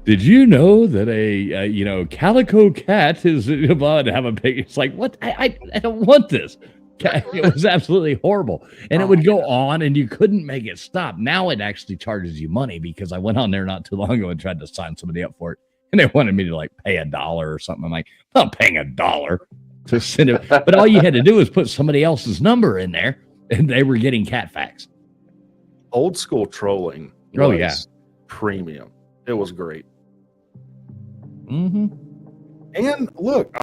Did you know that a calico cat is about to have a pig? It's like, what? I don't want this. It was absolutely horrible. And it would go on and you couldn't make it stop. Now it actually charges you money because I went on there not too long ago and tried to sign somebody up for it. And they wanted me to like pay $1 or something. I'm like, I'm not paying $1 to send it. But all you had to do was put somebody else's number in there and they were getting Cat Facts. Old school trolling. Oh, was yeah. Premium. It was great. Mm-hmm. And look,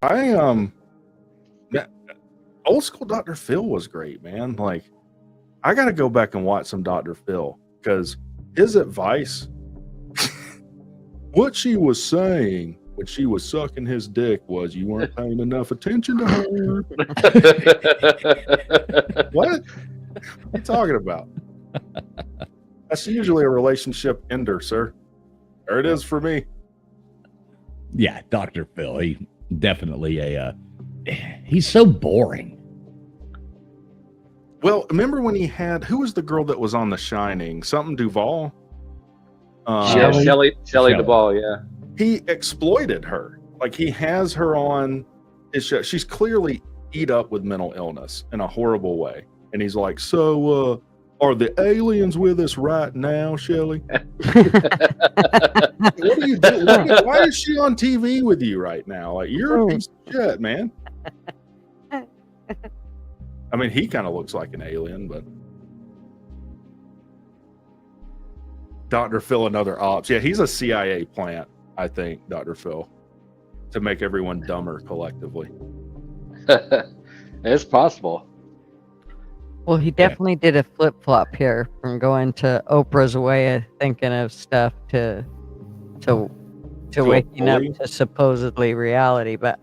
old school Dr. Phil was great, man. Like, I got to go back and watch some Dr. Phil because his advice, what she was saying when she was sucking his dick was you weren't paying enough attention to her. What are you talking about? That's usually a relationship ender, sir. There it is for me. Yeah, Dr. Phil. He definitely he's so boring. Well, remember when he had, who was the girl that was on The Shining? Something Duvall? Yeah, Shelley Duvall. Yeah, He exploited her. Like, he has her on his show. She's clearly eat up with mental illness in a horrible way. And he's like, so, are the aliens with us right now, Shelley? What are you doing? Why is she on TV with you right now? Like, you're a piece of shit, man. I mean, he kind of looks like an alien, but Dr. Phil, another ops. Yeah, he's a CIA plant, I think, Dr. Phil, to make everyone dumber collectively. It's possible. Well, he definitely did a flip flop here from going to Oprah's way of thinking of stuff to waking up to supposedly reality. But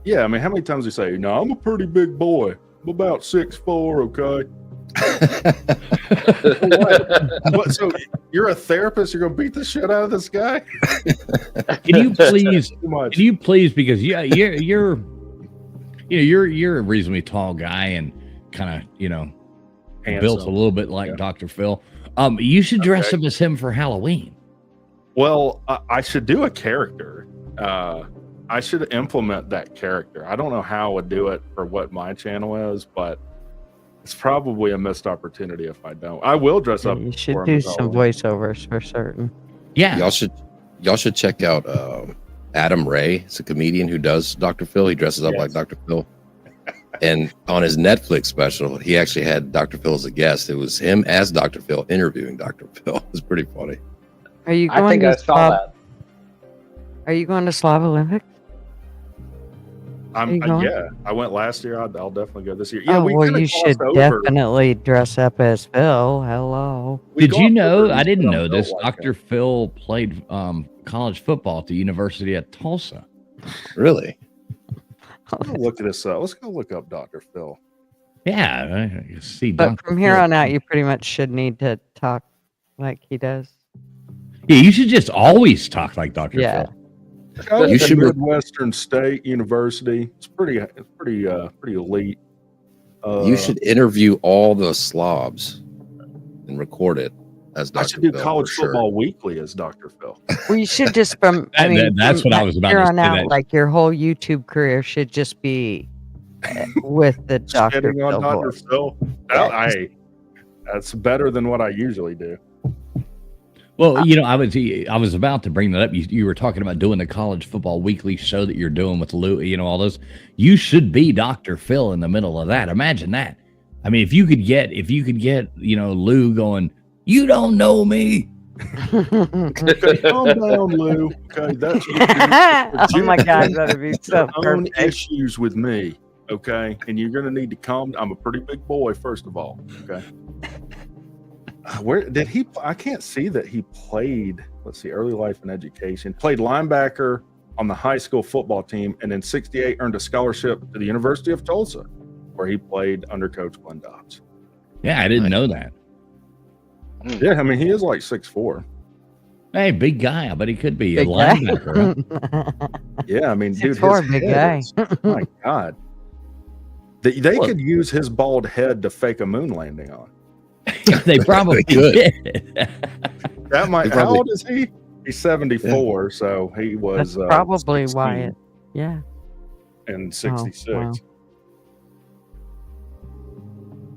Yeah, I mean, how many times do you say, "No, I'm a pretty big boy. I'm about 6'4", okay?" What? So you're a therapist? You're gonna beat the shit out of this guy? Can you please? Can you please? Because you're a reasonably tall guy and kind of built a little bit like Dr. Phil. You should dress up as him for Halloween. Well, I should do a character. I should implement that character. I don't know how I would do it for what my channel is, but it's probably a missed opportunity if I don't. I will dress up. You should do some voiceovers for certain. Yeah, y'all should check out Adam Ray. It's a comedian who does Dr. Phil. He dresses up like Dr. Phil. And on his Netflix special, he actually had Dr. Phil as a guest. It was him as Dr. Phil interviewing Dr. Phil. It was pretty funny. Are you I going think I saw that. Are you going to Slav Olympics? Yeah, I went last year. I'll definitely go this year. Yeah, you should definitely dress up as Phil. Hello. Did you know? I didn't know this. Dr. Phil played college football at the University of Tulsa. Really? Look at this. Let's go look up Dr. Phil. Yeah, I see. But Dr. from here Phil. on out, you pretty much should need to talk like he does. Yeah, you should just always talk like Dr. Phil. You should Midwestern State University. It's pretty elite. You should interview all the slobs and record it as Dr. I should do Phil, College for Football Weekly as Dr. Phil. Well, you should just that's what I was about here to on say. out, like your whole YouTube career should just be with the Dr. Shitting on Phil Dr. voice. Phil. That's better than what I usually do. Well, I was about to bring that up. You were talking about doing the College Football Weekly show that you're doing with Lou, all those. You should be Dr. Phil in the middle of that. Imagine that. I mean, if you could get, Lou going, "You don't know me." Okay, calm down, Lou. Okay, that's oh my God, that'd be so own perfect. issues with me. Okay, and you're gonna need to calm. I'm a pretty big boy, first of all. Okay. Where did he? I can't see that he played. Let's see, early life and education. Played linebacker on the high school football team, and in '68 earned a scholarship to the University of Tulsa, where he played under Coach Glenn Dobbs. Yeah, I didn't know that. Yeah, I mean he is like 6'4". Hey, big guy. I bet he could be Big a guy. linebacker. Huh? Yeah, I mean, dude, 6'4", his big head guy. is- my God, they could use his bald head to fake a moon landing on. They probably They did. That might. They How probably- old is he? He's 74, so he was That's probably 16 why it. Yeah. in 66 wow.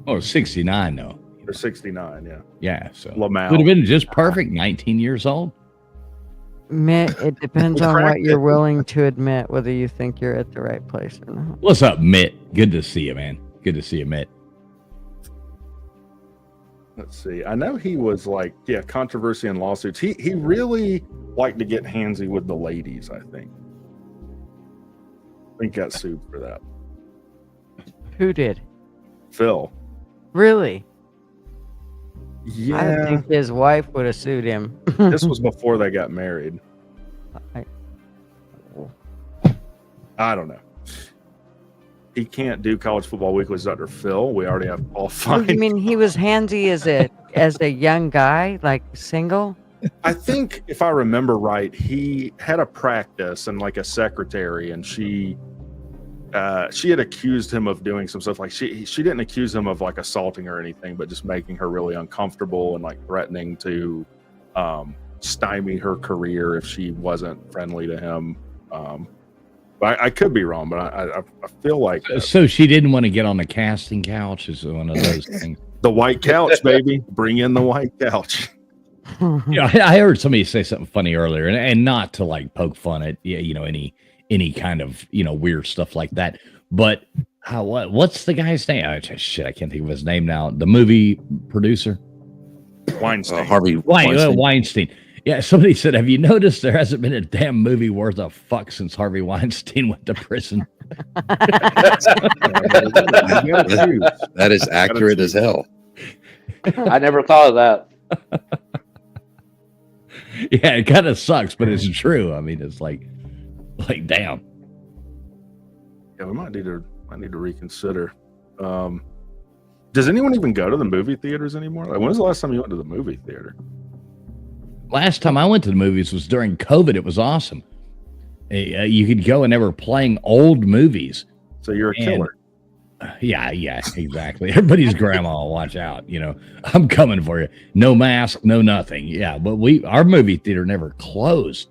Oh, 69, though. or 69. Yeah, Yeah, so Lamau. would have been just perfect. 19 years old. It depends We on what cracked you're it. willing to admit, whether you think you're at the right place or not. What's up, Mitt? Good to see you, man. Good to see you, Mitt. Let's see. I know he was like, controversy and lawsuits. He really liked to get handsy with the ladies. I think got sued for that. Who did? Phil. Really? I Yeah, think his wife would have sued him. this was before they got married. I don't know. He can't do College Football Weekly as Dr. Phil. We already have Paul Oh, Fine. you mean he was handsy as a young guy, like single? I think if I remember right, he had a practice and like a secretary, and she had accused him of doing some stuff. Like she didn't accuse him of like assaulting or anything, but just making her really uncomfortable and like threatening to stymie her career if she wasn't friendly to him. But I could be wrong, but I feel like So she didn't want to get on the casting couch. Is one of those things. the white couch, baby. Bring in the white couch. I heard somebody say something funny earlier, and not to like poke fun at any kind of weird stuff like that. But what's the guy's name? I can't think of his name now. The movie producer, Weinstein. Harvey Weinstein. Yeah, somebody said, have you noticed there hasn't been a damn movie worth a fuck since Harvey Weinstein went to prison? That is accurate as hell. I never thought of that. Yeah, it kind of sucks, but it's true. I mean, it's like damn. Yeah, we might need to reconsider. Does anyone even go to the movie theaters anymore? Like, when was the last time you went to the movie theater? Last time I went to the movies was during COVID. It was awesome. You could go and they were playing old movies. So you're a killer. Yeah, exactly. Everybody's grandma, watch out. I'm coming for you. No mask, no nothing. Yeah, but our movie theater never closed.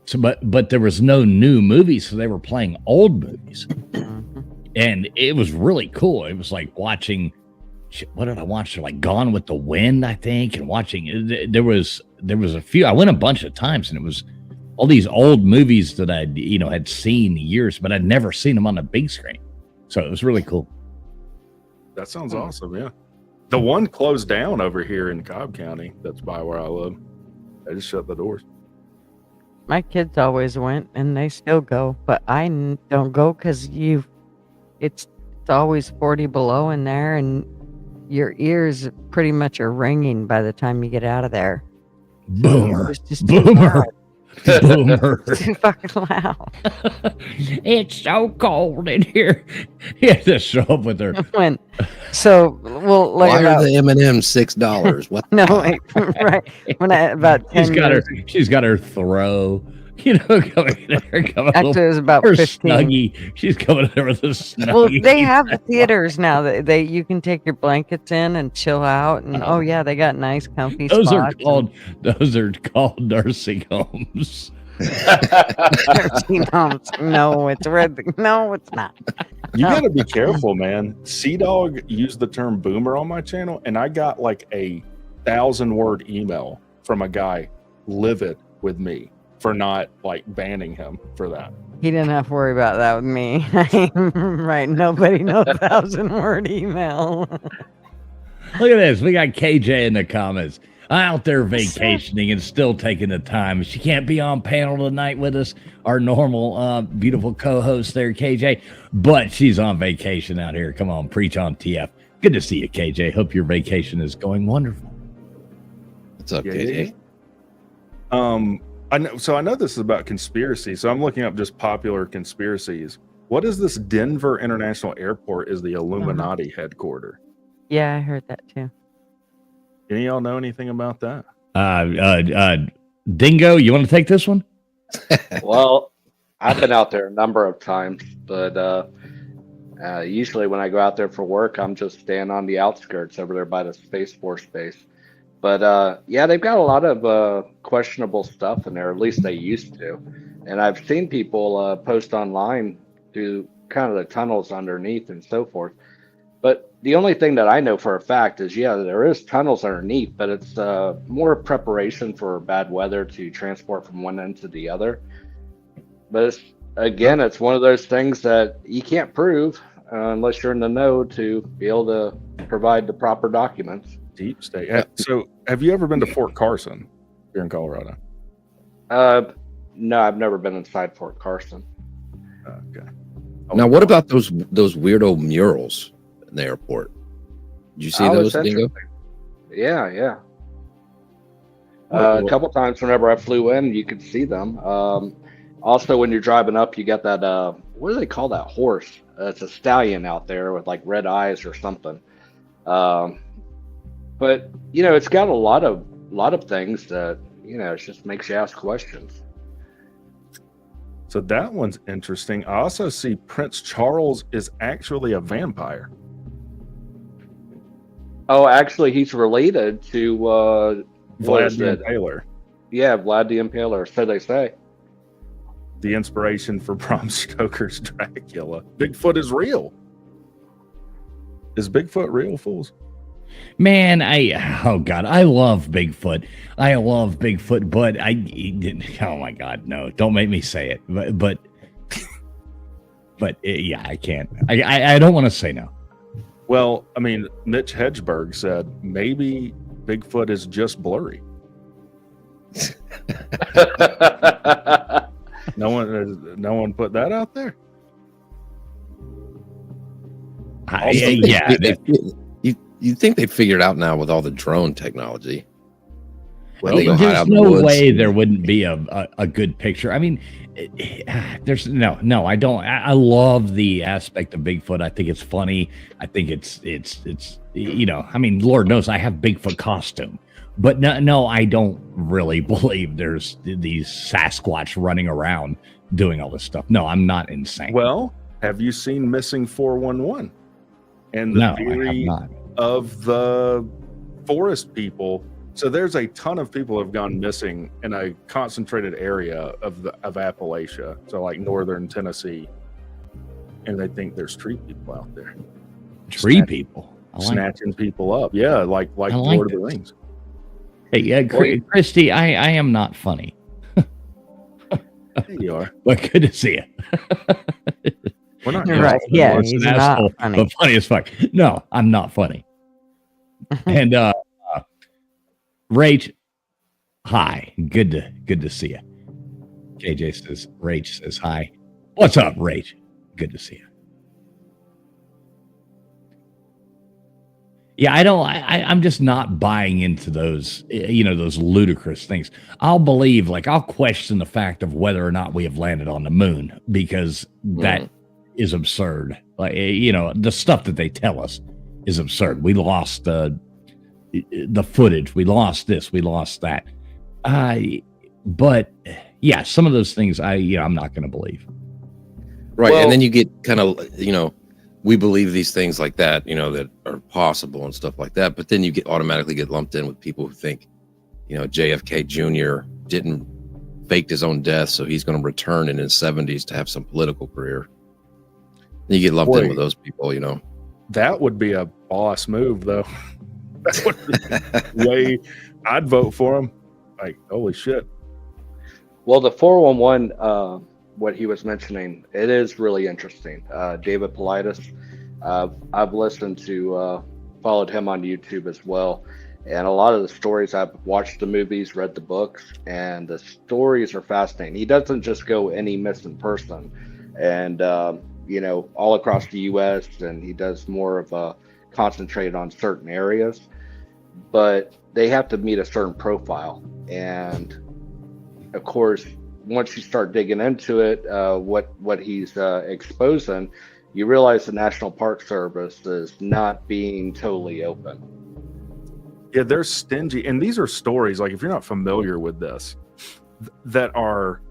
So, but there was no new movies, so they were playing old movies, and it was really cool. It was like watching. What did I watch? Like Gone with the Wind, I think, and watching. There was a few. I went a bunch of times, and it was all these old movies that I had seen years, but I'd never seen them on the big screen. So it was really cool. That sounds awesome. Yeah, the one closed down over here in Cobb County. That's by where I live. They just shut the doors. My kids always went, and they still go, but I don't go because it's always 40 below in there, and your ears pretty much are ringing by the time you get out of there. Boomer. It's just too Boomer. loud. Boomer. It's too fucking loud. It's so cold in here. He had to show up with her. Like Why are the M&M's $6? What? No, wait, right. When about 10 she's got her throw. Coming actually, it was about her 15. Snuggie. She's coming there with a snuggie. Well, they have the theaters now that you can take your blankets in and chill out, and they got nice, comfy Those spots. Those are called nursing homes. Nursing homes. No, it's red. No, it's not. You got to be careful, man. Sea Dog used the term boomer on my channel, and I got like a 1,000-word email from a guy livid with me for not like banning him for that. He didn't have to worry about that with me. Right. Nobody knows 1,000-word email. Look at this. We got KJ in the comments. Out there vacationing and still taking the time. She can't be on panel tonight with us, our normal beautiful co-host there, KJ, but she's on vacation out here. Come on, preach on TF. Good to see you, KJ. Hope your vacation is going wonderful. What's up, KJ? I know this is about conspiracy, so I'm looking up just popular conspiracies. What is this? Denver International Airport is the Illuminati headquarters. Yeah, I heard that too. Any of y'all know anything about that? Dingo, you want to take this one? Well, I've been out there a number of times, but usually when I go out there for work, I'm just staying on the outskirts over there by the Space Force base. But they've got a lot of questionable stuff in there, at least they used to. And I've seen people post online through kind of the tunnels underneath and so forth. But the only thing that I know for a fact is, there is tunnels underneath, but it's more preparation for bad weather to transport from one end to the other. But it's one of those things that you can't prove unless you're in the know to be able to provide the proper documents. Deep state. So have you ever been to Fort Carson here in Colorado? No, I've never been inside Fort Carson. Okay. Now, what about those weirdo murals in the airport? Did you see those, Dingo? Yeah. A couple times whenever I flew in, you could see them. Also, when you're driving up, you got that, what do they call that horse? It's a stallion out there with like red eyes or something. But it's got a lot of things that it just makes you ask questions. So that one's interesting. I also see Prince Charles is actually a vampire. Oh, actually, he's related to Vlad the Impaler. Yeah, Vlad the Impaler. So they say. The inspiration for Bram Stoker's Dracula. Bigfoot is real. Is Bigfoot real, fools? Man, oh God, I love Bigfoot. But oh my God, no, don't make me say it. But I can't. I don't want to say no. Well, I mean, Mitch Hedgeberg said maybe Bigfoot is just blurry. No one put that out there. Yeah, You think they figured out now with all the drone technology? Well, They go hide there's out in the no woods. way there wouldn't be a good picture. I mean, there's no. I don't. I love the aspect of Bigfoot. I think it's funny. I think it's I mean, Lord knows I have Bigfoot costume, but no, I don't really believe there's these Sasquatch running around doing all this stuff. No, I'm not insane. Well, have you seen Missing 411? And the No, I have theory not. of the forest people. So there's a ton of people have gone missing in a concentrated area of Appalachia, so like northern Tennessee, and they think there's tree people out there. Tree people. I like Snatching people up. Yeah, like I like Lord of the this. Rings. Hey, Christy, I am not funny, There you are. but good to see you. We're not You're right. Austin, Yeah, Austin. he's An not asshole, funny. but funny as fuck. No, I'm not funny. And Rach, hi. Good to see you. KJ says, Rach says hi. What's up, Rach? Good to see you. Yeah, I'm just not buying into those, those ludicrous things. I'll question the fact of whether or not we have landed on the moon, because that is absurd. Like, the stuff that they tell us is absurd. We lost the footage. We lost this. We lost that. But yeah, some of those things I'm not going to believe. Right. Well- And then you get kind of, we believe these things like that, that are possible and stuff like that. But then you automatically get lumped in with people who think, JFK Jr. didn't faked his own death, so he's going to return in his 70s to have some political career. You get lumped in with those people, That would be a boss move, though. That would be way. I'd vote for him. Like, holy shit. Well, the 411, what he was mentioning, it is really interesting. David Politis, I've listened to, followed him on YouTube as well. And a lot of the stories, I've watched the movies, read the books, and the stories are fascinating. He doesn't just go any missing person and, all across the U.S., and he does more of a concentrated on certain areas, but they have to meet a certain profile. And of course, once you start digging into it, what he's exposing, you realize the National Park Service is not being totally open. Yeah, they're stingy. And these are stories, like, if you're not familiar with this, that are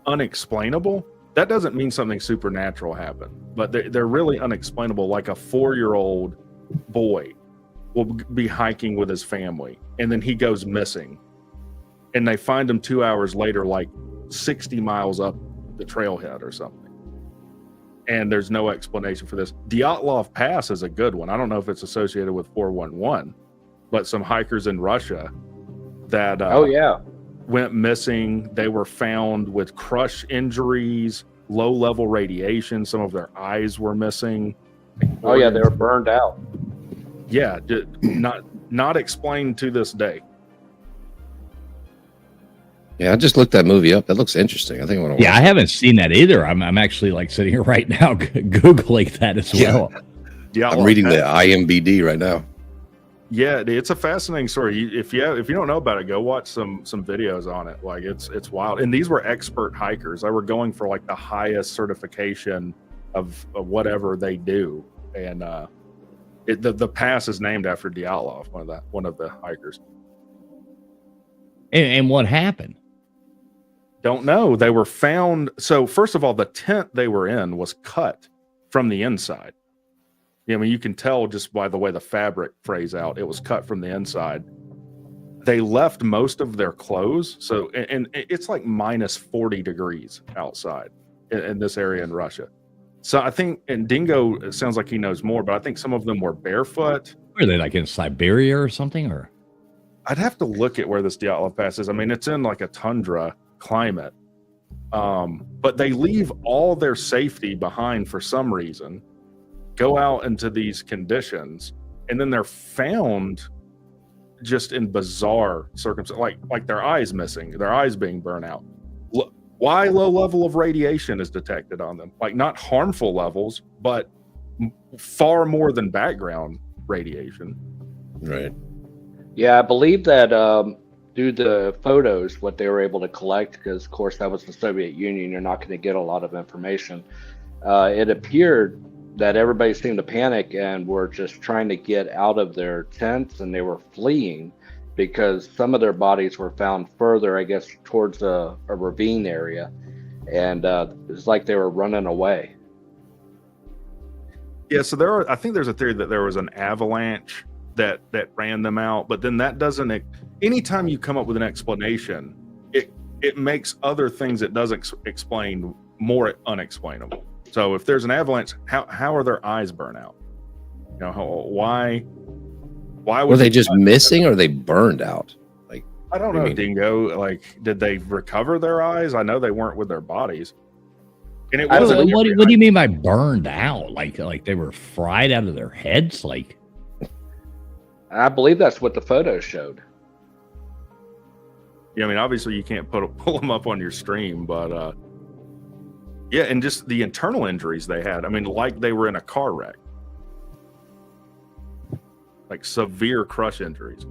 unexplainable. That doesn't mean something supernatural happened, but they're really unexplainable. Like a 4-year-old boy will be hiking with his family, and then he goes missing. And they find him 2 hours later, like 60 miles up the trailhead or something. And there's no explanation for this. Dyatlov Pass is a good one. I don't know if it's associated with 411, but some hikers in Russia that went missing. They were found with crush injuries, low-level radiation. Some of their eyes were missing. Oh yeah, they were burned out. Yeah, not explained to this day. Yeah, I just looked that movie up. That looks interesting. I think I want to watch Yeah, I haven't seen that either. I'm actually like sitting here right now Googling that as well. Yeah, I'm reading the IMDb right now. Yeah, it's a fascinating story. If you don't know about it, go watch some videos on it. Like, it's wild. And these were expert hikers. They were going for like the highest certification of whatever they do. And the pass is named after Dyatlov, one of the hikers. And what happened? Don't know. They were found. So first of all, the tent they were in was cut from the inside. I mean, you can tell just by the way the fabric frays out. It was cut from the inside. They left most of their clothes. So, and it's like minus 40 degrees outside in this area in Russia. So I think, and Dingo, it sounds like he knows more, but I think some of them were barefoot. Were they like in Siberia or something? Or I'd have to look at where this Dyatlov Pass is. I mean, it's in like a tundra climate. But they leave all their safety behind for some reason, go out into these conditions, and then they're found just in bizarre circumstances, like their eyes missing, their eyes being burnt out. Why low level of radiation is detected on them? Like not harmful levels, but far more than background radiation. Right. Yeah, I believe that through the photos, what they were able to collect, because of course that was the Soviet Union, you're not going to get a lot of information. It appeared that everybody seemed to panic and were just trying to get out of their tents, and they were fleeing because some of their bodies were found further, I guess, towards a ravine area, and it's like they were running away. Yeah, so I think there's a theory that there was an avalanche that ran them out, but then that doesn't. Anytime you come up with an explanation, it makes other things it doesn't explain more unexplainable. So if there's an avalanche, how are their eyes burnt out? You know, why were they just missing, or are they burned out? Like, I don't know, Dingo. Like, did they recover their eyes? I know they weren't with their bodies. And it wasn't. What do you mean by burned out? Like they were fried out of their heads? Like, I believe that's what the photos showed. Yeah, I mean, obviously you can't pull them up on your stream, but yeah, and just the internal injuries they had. I mean, like they were in a car wreck, like severe crush injuries.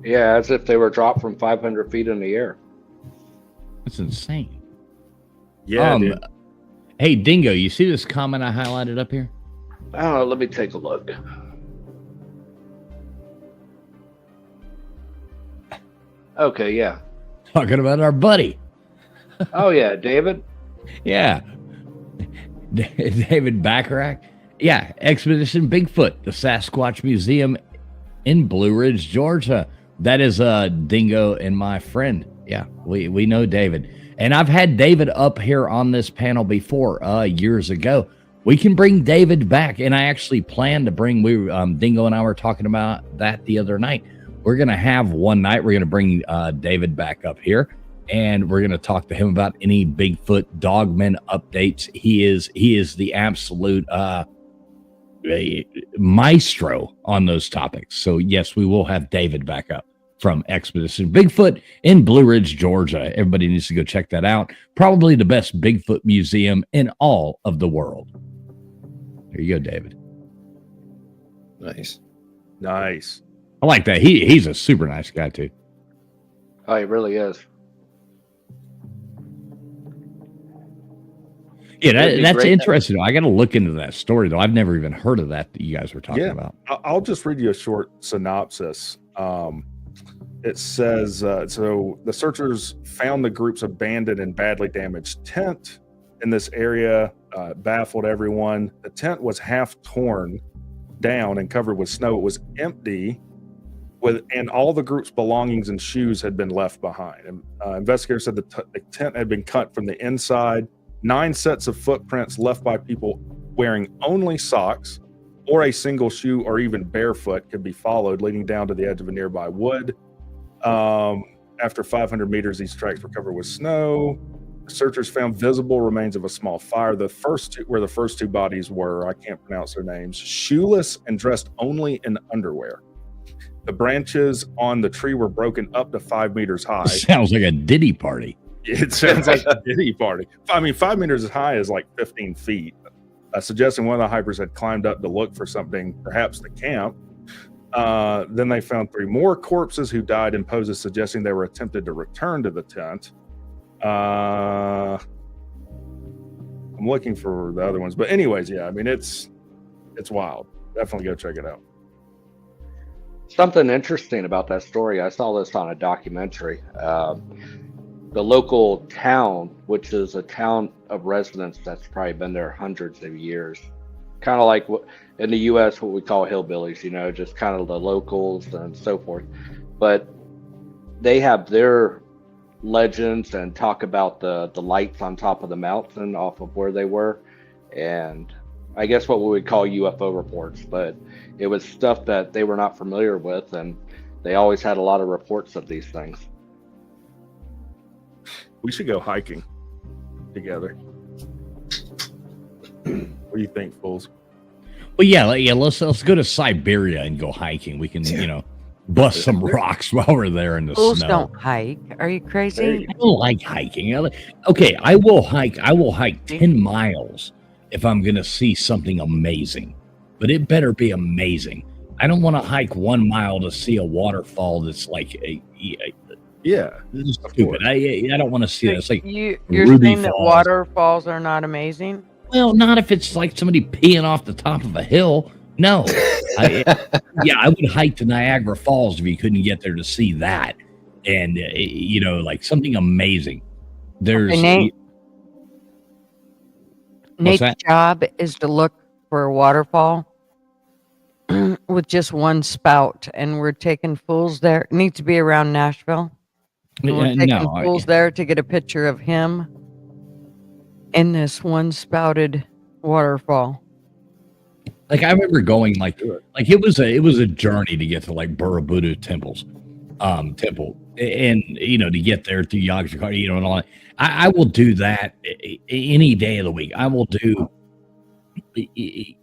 Yeah, as if they were dropped from 500 feet in the air. that's insane. Yeah. Dude. Hey, Dingo, you see this comment I highlighted up here? I don't know. Let me take a look. Okay, yeah. Talking about our buddy. Oh, yeah, David. Yeah. David Bacharach. Yeah, Expedition Bigfoot, the Sasquatch Museum in Blue Ridge, Georgia. That is Dingo and my friend. Yeah, we know David. And I've had David up here on this panel before, years ago. We can bring David back, and I actually plan to bring, Dingo and I were talking about that the other night. We're going to have one night, we're going to bring David back up here, and we're going to talk to him about any Bigfoot dogman updates. He is the absolute maestro on those topics. So yes, we will have David back up from Expedition Bigfoot in Blue Ridge, Georgia. Everybody needs to go check that out. Probably the best Bigfoot museum in all of the world. There you go, David. Nice. I like that. He's a super nice guy too. Oh, he really is. Yeah, that's interesting. I got to look into that story though. I've never even heard of that you guys were talking about. I'll just read you a short synopsis. It says, so the searchers found the group's abandoned and badly damaged tent in this area, baffled everyone. The tent was half torn down and covered with snow. It was empty, and all the group's belongings and shoes had been left behind. And investigators said the tent had been cut from the inside. 9 sets of footprints left by people wearing only socks or a single shoe or even barefoot could be followed, leading down to the edge of a nearby wood. After 500 meters, these tracks were covered with snow. Searchers found visible remains of a small fire. The first two bodies were, I can't pronounce their names, shoeless and dressed only in underwear. The branches on the tree were broken up to 5 meters high. Sounds like a Diddy party. It sounds like a Diddy party. I mean, 5 meters high is like 15 feet, suggesting one of the hikers had climbed up to look for something, perhaps the camp. Then they found 3 more corpses who died in poses suggesting they were attempted to return to the tent. I'm looking for the other ones, but anyways, yeah, I mean, it's wild. Definitely go check it out. Something interesting about that story, I saw this on a documentary. The local town, which is a town of residents that's probably been there hundreds of years, kind of like what in the U.S. what we call hillbillies, just kind of the locals and so forth. But they have their legends and talk about the lights on top of the mountain off of where they were, and I guess what we would call UFO reports, but it was stuff that they were not familiar with, and they always had a lot of reports of these things. We should go hiking together. What do you think, fools? Well, yeah. Let's go to Siberia and go hiking. We can, bust some rocks while we're there in the Fools snow. don't hike. Are you crazy? I don't like hiking. Okay, I will hike. I will hike 10 miles if I'm going to see something amazing, but it better be amazing. I don't want to hike 1 mile to see a waterfall that's like Yeah, this is stupid. I don't want to see that. It's like You're Ruby saying that Falls. waterfalls are not amazing? Well, not if it's like somebody peeing off the top of a hill. No. I would hike to Niagara Falls if you couldn't get there to see that. And, like something amazing. There's Okay, Nate's that? job is to look for a waterfall with just one spout, and we're taking fools there. It needs to be around Nashville. And we're taking fools there to get a picture of him in this one spouted waterfall. Like I remember going like it was a journey to get to like Borobudur temple, and to get there through Yogyakarta, and all that. I will do that any day of the week. I will do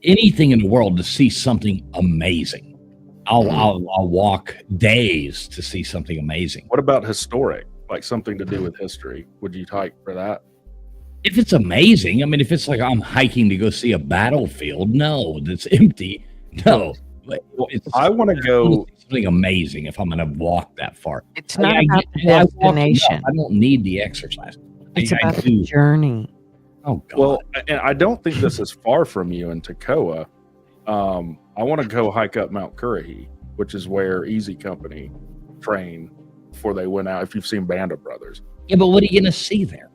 anything in the world to see something amazing. I'll walk days to see something amazing. What about historic? Like something to do with history? Would you hike for that? If it's amazing, I mean, if it's like I'm hiking to go see a battlefield, no, that's empty. No, I want to go something amazing if I'm going to walk that far. It's not about the destination. I don't need the exercise. It's about the journey. Oh, God. Well, and I don't think this is far from you in Toccoa. I want to go hike up Mount Currahee, which is where Easy Company trained before they went out. If you've seen Band of Brothers. Yeah, but what are you going to see there?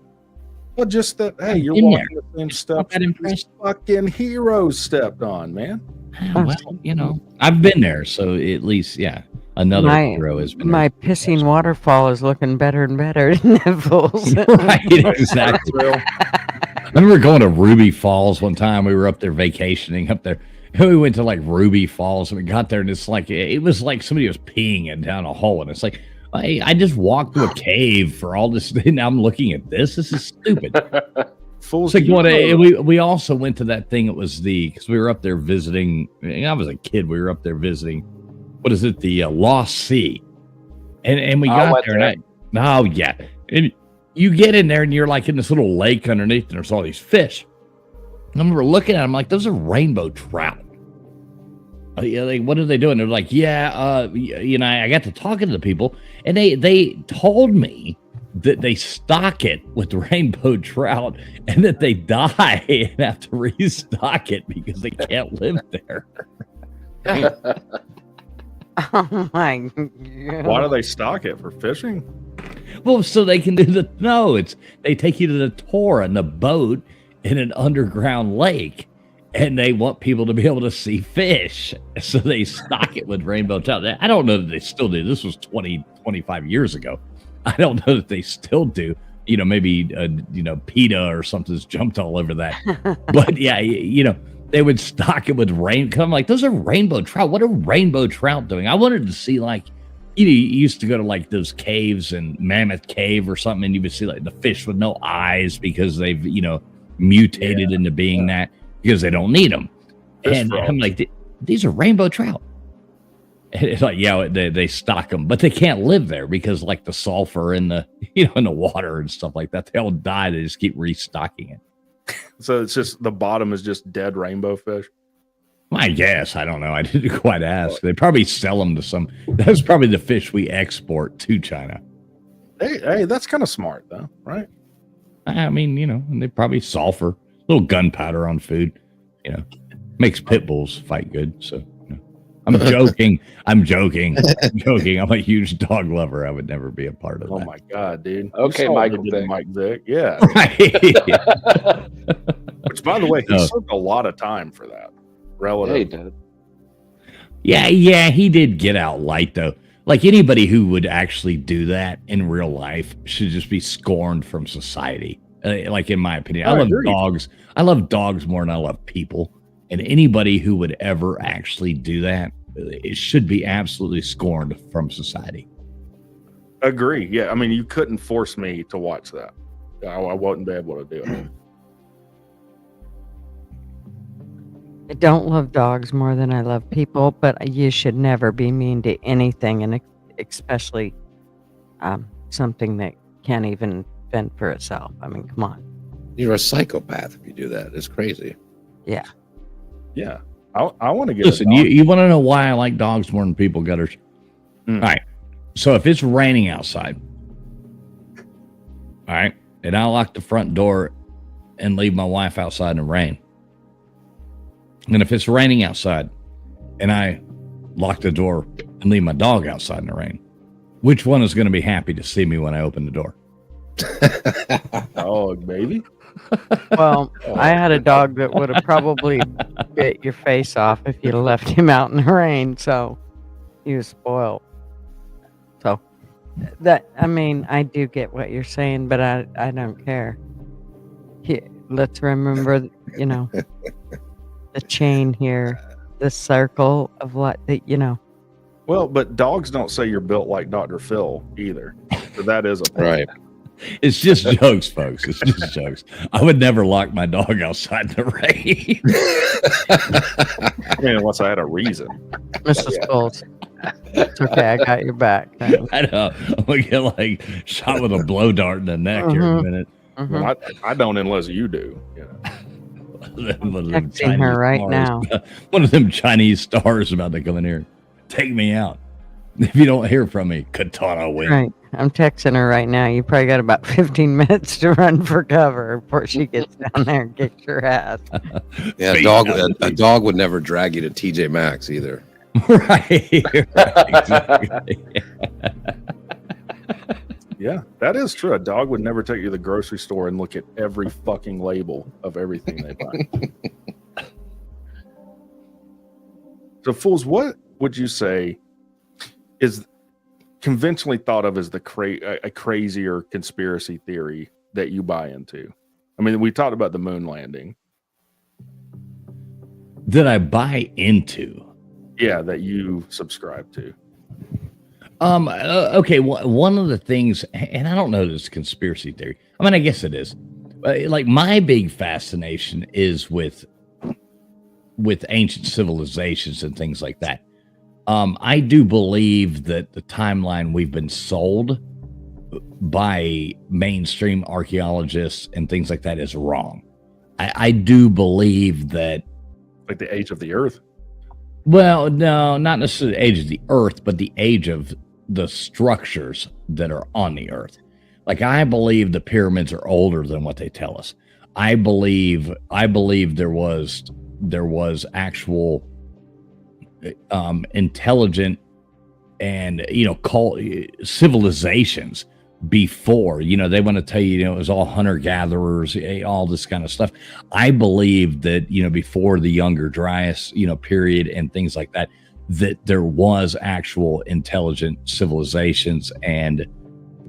Well, just that, hey, you're walking the same stuff that fucking heroes stepped on, man. Well, I've been there, so at least, another hero has been my there. Pissing waterfall is looking better and better, Nipples. Right, exactly. I remember going to Ruby Falls one time. We were up there vacationing up there. We went to like Ruby Falls, and we got there, and it's like it was like somebody was peeing it down a hole, and it's like I just walked to a cave for all this. Now I'm looking at this. This is stupid. Fools. It's like we also went to that thing. It was because we were up there visiting. I was a kid. We were up there visiting. What is it? The Lost Sea, and we got there. And you get in there, and you're like in this little lake underneath, and there's all these fish. And I remember looking at them like those are rainbow trout. Like, what are they doing? They're like, I got to talking to the people, and they told me that they stock it with rainbow trout and that they die and have to restock it because they can't live there. Oh my God. Why do they stock it? For fishing? Well, so they can do they take you to the tour in the boat in an underground lake, and they want people to be able to see fish. So they stock it with rainbow trout. I don't know that they still do. This was 25 years ago. I don't know that they still do. Maybe, PETA or something's jumped all over that. But they would stock it with I'm like, those are rainbow trout. What are rainbow trout doing? I wanted to see, like, you used to go to like those caves in Mammoth Cave or something, and you would see like the fish with no eyes because they've, mutated into being that because they don't need them. And I'm like, these are rainbow trout. And it's like, they stock them, but they can't live there because like the sulfur in the, in the water and stuff like that, they all die. They just keep restocking it. So it's just the bottom is just dead rainbow fish. I guess. I don't know. I didn't quite ask. They probably sell them to some. That's probably the fish we export to China. Hey, that's kind of smart though, right? I mean, and they probably sulfur, a little gunpowder on food, makes pit bulls fight good. So I'm joking. I'm joking. I'm a huge dog lover. I would never be a part of that. Oh my God, dude. Okay, Michael Vick. Mike Vick. Yeah. Right. Which, by the way, he served a lot of time for that. Relative. Yeah, he did. Yeah, he did get out light though. Like anybody who would actually do that in real life should just be scorned from society. Like in my opinion, I love dogs. I love dogs more than I love people. And anybody who would ever actually do that, it should be absolutely scorned from society. Agree. Yeah, I mean, you couldn't force me to watch that. I wouldn't be able to do it. I don't love dogs more than I love people, but you should never be mean to anything, and especially something that can't even fend for itself. I mean, come on. You're a psychopath if you do that. It's crazy. Yeah. Yeah. I want to get Listen, you want to know why I like dogs more than people, Gutters? All right. So if it's raining outside, all right, and I lock the front door and leave my wife outside in the rain. And if it's raining outside and I lock the door and leave my dog outside in the rain, which one is going to be happy to see me when I open the door? Dog, baby. Well, I had a dog that would have probably bit your face off if you left him out in the rain. So he was spoiled. So I mean, I do get what you're saying, but I don't care. Let's remember, the chain here, the circle of what Well, but dogs don't say you're built like Dr. Phil either. So that is a point. Right. It's just jokes, folks. It's just jokes. I would never lock my dog outside in the rain. I mean, unless I had a reason. Mrs. Scholes. It's okay, I got your back. Thanks. I know. I'm going to get shot with a blow dart in the neck here in a minute. Well, I don't unless you do. Texting her right now. One of them Chinese stars about to come in here. Take me out. If you don't hear from me, Katana wins. Right. I'm texting her right now. You probably got about 15 minutes to run for cover before she gets down there and kicks your ass. Yeah, a dog would never drag you to TJ Maxx either. Right. Exactly. Yeah, that is true. A dog would never take you to the grocery store and look at every fucking label of everything they buy. So, fools, what would you say is conventionally thought of as a crazier conspiracy theory that you buy into? I mean, we talked about the moon landing. That I buy into? Yeah, that you subscribe to. Okay. One of the things, and I don't know this conspiracy theory. I mean, I guess it is. Like my big fascination is with ancient civilizations and things like that. I do believe that the timeline we've been sold by mainstream archaeologists and things like that is wrong. I do believe that, like the age of the Earth. Well, no, not necessarily the age of the Earth, but the age of the structures that are on the Earth. Like I believe the pyramids are older than what they tell us. I believe there was actual intelligent and civilizations before. They want to tell you, it was all hunter gatherers, all this kind of stuff. I believe that before the Younger Dryas period and things like that, that there was actual intelligent civilizations and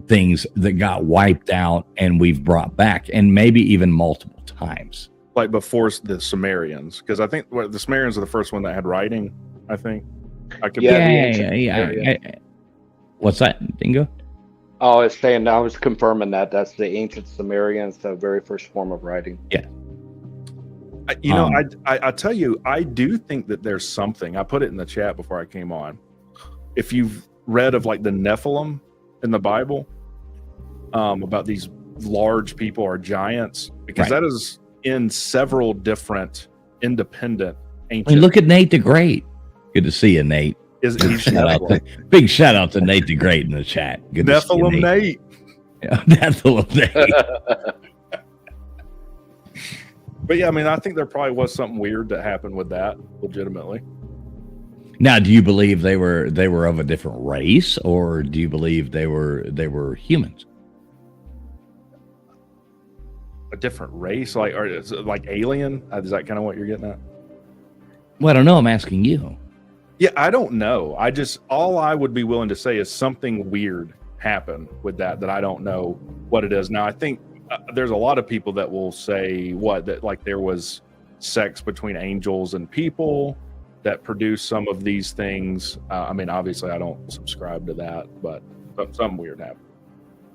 things that got wiped out and we've brought back, and maybe even multiple times. Like before the Sumerians, because I think the Sumerians are the first one that had writing. I think. Yeah. What's that, Dingo? Oh, I was confirming that's the ancient Sumerians, the very first form of writing. Yeah. I tell you, I do think that there's something. I put it in the chat before I came on. If you've read of like the Nephilim in the Bible, about these large people or giants, because that is in several different independent ancient. Look at Nate the Great. Good to see you, Nate. Big shout out to Nate the Great in the chat. Good Nephilim to see you, Nate. Yeah, Nephilim Nate. But yeah, I mean, I think there probably was something weird that happened with that, legitimately. Now, do you believe they were of a different race, or do you believe they were humans? A different race, like alien? Is that kind of what you're getting at? Well, I don't know. I'm asking you. Yeah, I don't know. All I would be willing to say is something weird happened with that I don't know what it is. Now, I think there's a lot of people that will say that like there was sex between angels and people that produced some of these things. I mean, obviously, I don't subscribe to that, but something weird happened.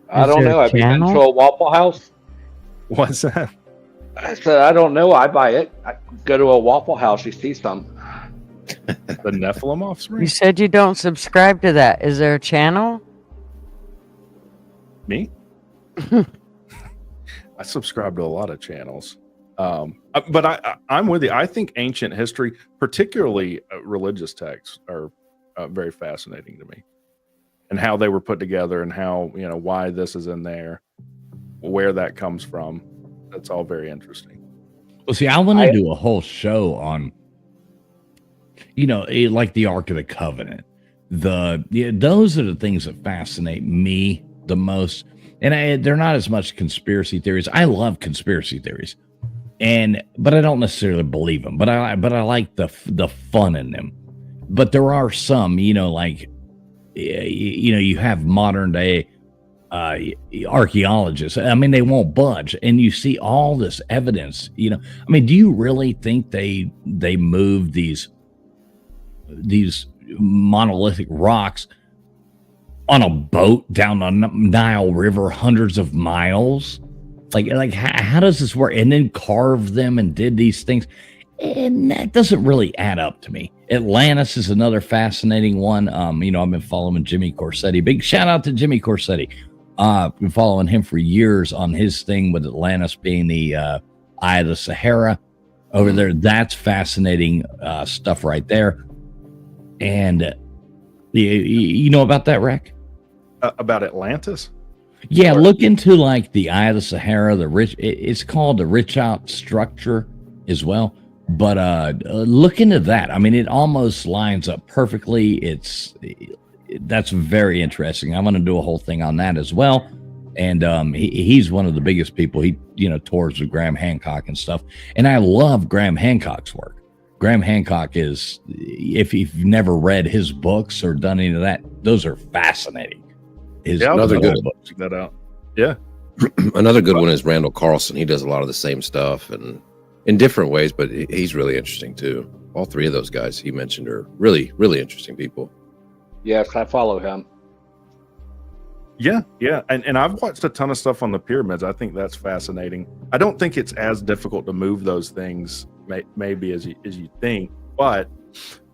I don't know. Have you been to a Waffle House? What's that? I said, I don't know. I buy it. I go to a Waffle House, you see some. The Nephilim offspring? You said you don't subscribe to that. Is there a channel? Me? I subscribe to a lot of channels. But I'm with you. I think ancient history, particularly religious texts, are very fascinating to me. And how they were put together and how, why this is in there, where that comes from. That's all very interesting. Well, see, I want to do a whole show on, like the Ark of the Covenant. Those are the things that fascinate me the most. And they're not as much conspiracy theories. I love conspiracy theories, but I don't necessarily believe them. But I like the fun in them. But there are some, like, you have modern day archaeologists. I mean, they won't budge, and you see all this evidence. I mean, do you really think they moved these monolithic rocks on a boat down the Nile River hundreds of miles? Like how does this work? And then carved them and did these things, and that doesn't really add up to me. Atlantis is another fascinating one. I've been following Jimmy Corsetti. Big shout out to Jimmy Corsetti. Been following him for years on his thing with Atlantis being the eye of the Sahara over there. That's fascinating stuff right there. And you know about that, Rick? About Atlantis? Yeah, look into like the eye of the Sahara. It's called the Richat structure as well. But look into that. I mean, it almost lines up perfectly. That's very interesting. I'm going to do a whole thing on that as well. And he's one of the biggest people. He tours with Graham Hancock and stuff. And I love Graham Hancock's work. Graham Hancock is, if you've never read his books or done any of that, those are fascinating. Another good book. Check that out. Yeah. Another good one is Randall Carlson. He does a lot of the same stuff and in different ways, but he's really interesting too. All three of those guys he mentioned are really, really interesting people. Yes, I follow him. Yeah. And I've watched a ton of stuff on the pyramids. I think that's fascinating. I don't think it's as difficult to move those things maybe as you think, but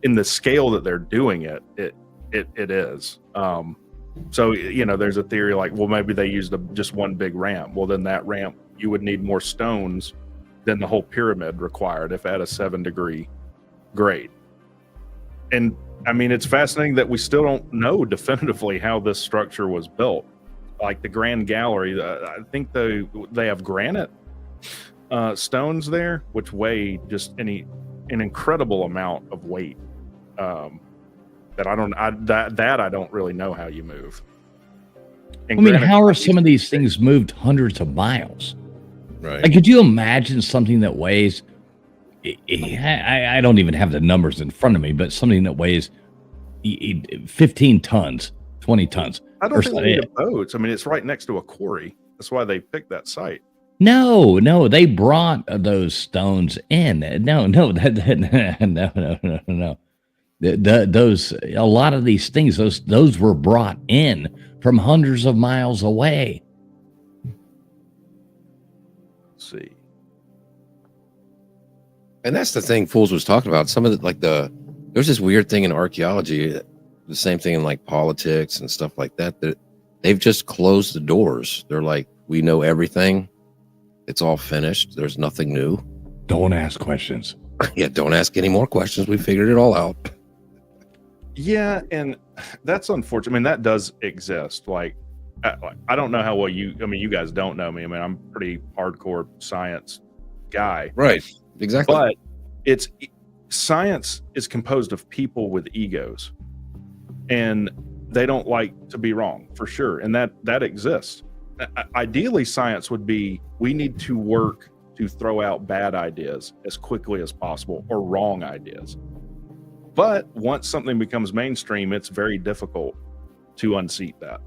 in the scale that they're doing it is. So, there's a theory like, well, maybe they used just one big ramp. Well, then that ramp, you would need more stones than the whole pyramid required if at a 7-degree grade. And I mean, it's fascinating that we still don't know definitively how this structure was built. Like the Grand Gallery, I think they have granite stones there, which weigh just an incredible amount of weight. That I don't really know how you move. And I mean, how are some of these things moved hundreds of miles? Right. Like, could you imagine something that weighs? I don't even have the numbers in front of me, but something that weighs 15 tons, 20 tons. I don't think they need boats. I mean, it's right next to a quarry. That's why they picked that site. No, they brought those stones in. No. Those a lot of these things, those were brought in from hundreds of miles away. Let's see. And that's the thing Fools was talking about. Some of there's this weird thing in archaeology, the same thing in like politics and stuff like that they've just closed the doors. They're like, we know everything. It's all finished. There's nothing new. Don't ask questions. Yeah, don't ask any more questions. We figured it all out. Yeah, and that's unfortunate. I mean, that does exist. Like, I don't know how well you guys don't know me. I mean, I'm a pretty hardcore science guy. Right, exactly. But science is composed of people with egos, and they don't like to be wrong, for sure. And that exists. Ideally, science would be, we need to work to throw out bad ideas as quickly as possible, or wrong ideas. But once something becomes mainstream, it's very difficult to unseat that.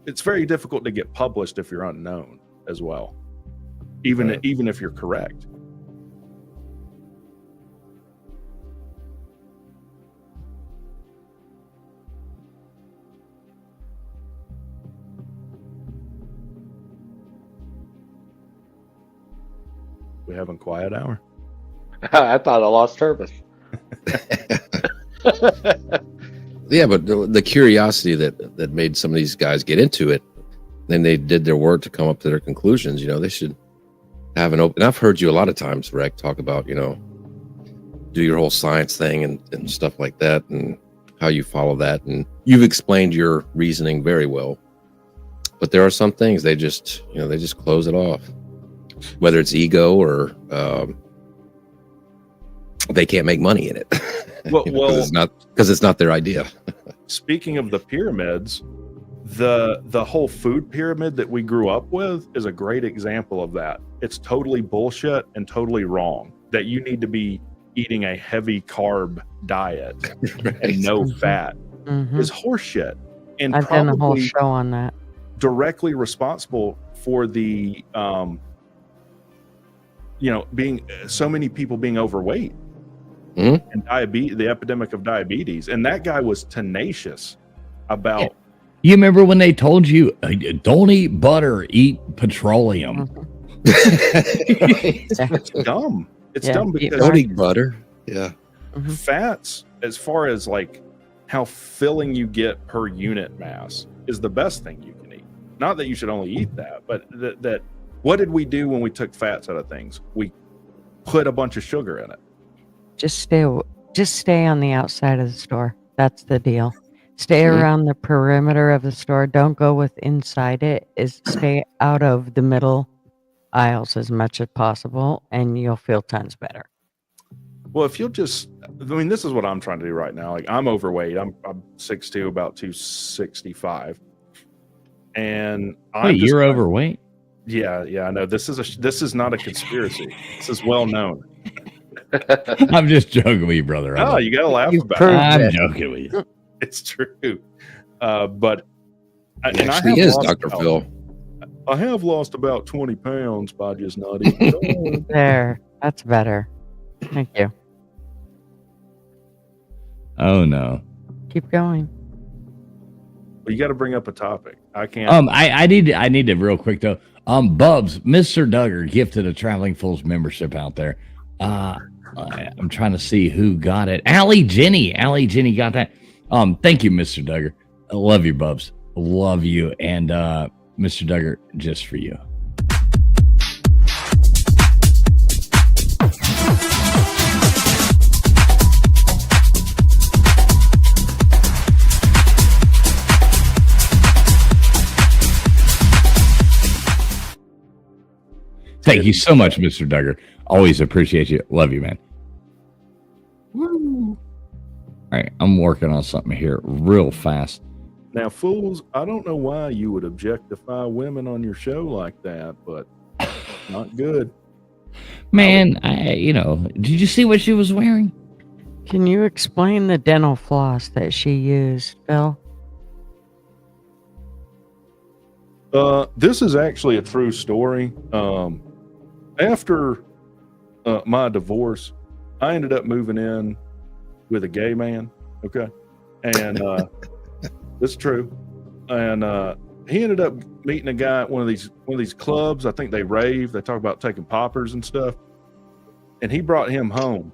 It's very difficult to get published if you're unknown as well, even if you're correct. We having quiet hour? I thought I lost service. Yeah, but the curiosity that made some of these guys get into it, then they did their work to come up to their conclusions. You know, they should have an open. I've heard you a lot of times, Rick, talk about, you know, do your whole science thing and stuff like that, and how you follow that. And you've explained your reasoning very well. But there are some things they just close it off, whether it's ego or they can't make money in it. Well, because it's not their idea. Speaking of the pyramids, the whole food pyramid that we grew up with is a great example of that. It's totally bullshit and totally wrong that you need to be eating a heavy carb diet and no fat is horseshit. And I've done a whole show on that. Directly responsible for the being so many people being overweight and diabetes, the epidemic of diabetes. And that guy was tenacious about You remember when they told you don't eat butter, eat petroleum? It's dumb. It's dumb because don't eat butter. Yeah. Fats, as far as like how filling you get per unit mass, is the best thing you can eat. Not that you should only eat that, but that what did we do when we took fats out of things? We put a bunch of sugar in it. Just stay on the outside of the store. That's the deal. Stay around the perimeter of the store. Don't go with inside it. Stay out of the middle aisles as much as possible, and you'll feel tons better. Well, if you'll just, this is what I'm trying to do right now. Like, I'm overweight. I'm 6'2", about 265. And Wait, you're overweight? Yeah, I know. This is not a conspiracy. This is well known. I'm just joking with you, brother. Oh, you gotta laugh about it. I'm joking with you. It's true. But it actually is, Dr. Phil. I have lost about 20 pounds by just not eating. There. That's better. Thank you. Oh no. Keep going. Well, you got to bring up a topic. I can't. I need to real quick though. Bubs, Mr. Duggar gifted a Traveling Fools membership out there. I'm trying to see who got it. Allie Jenny got that. Thank you, Mr. Duggar. I love you, Bubs. Love you. And Mr. Duggar, just for you. Thank you so much, Mr. Duggar. Always appreciate you. Love you, man. Woo. All right, I'm working on something here real fast. Now, fools, I don't know why you would objectify women on your show like that, but not good. Man, did you see what she was wearing? Can you explain the dental floss that she used, Phil? This is actually a true story. After my divorce, I ended up moving in with a gay man. Okay. And this is true. And he ended up meeting a guy at one of these clubs. I think they rave. They talk about taking poppers and stuff. And he brought him home.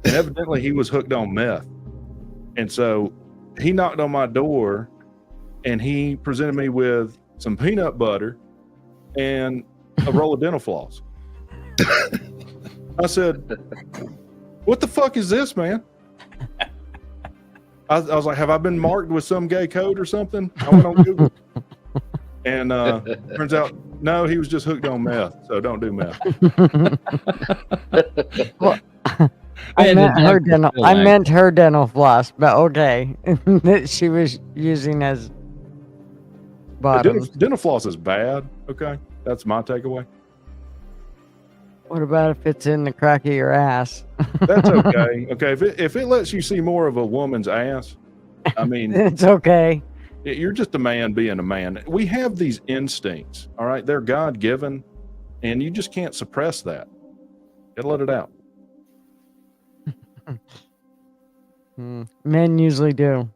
And evidently he was hooked on meth. And so he knocked on my door and he presented me with some peanut butter and a roll of dental floss. I said, "What the fuck is this, man?" I was like, "Have I been marked with some gay code or something?" I went on Google, and turns out, no, he was just hooked on meth. So don't do meth. Well, I meant her dental floss, but okay, that she was using as bottoms. Dental floss is bad. Okay, that's my takeaway. What about if it's in the crack of your ass? That's okay. Okay, if it lets you see more of a woman's ass, I mean, it's okay. You're just a man being a man. We have these instincts, all right? They're God-given, and you just can't suppress that. You gotta let it out. Men usually do.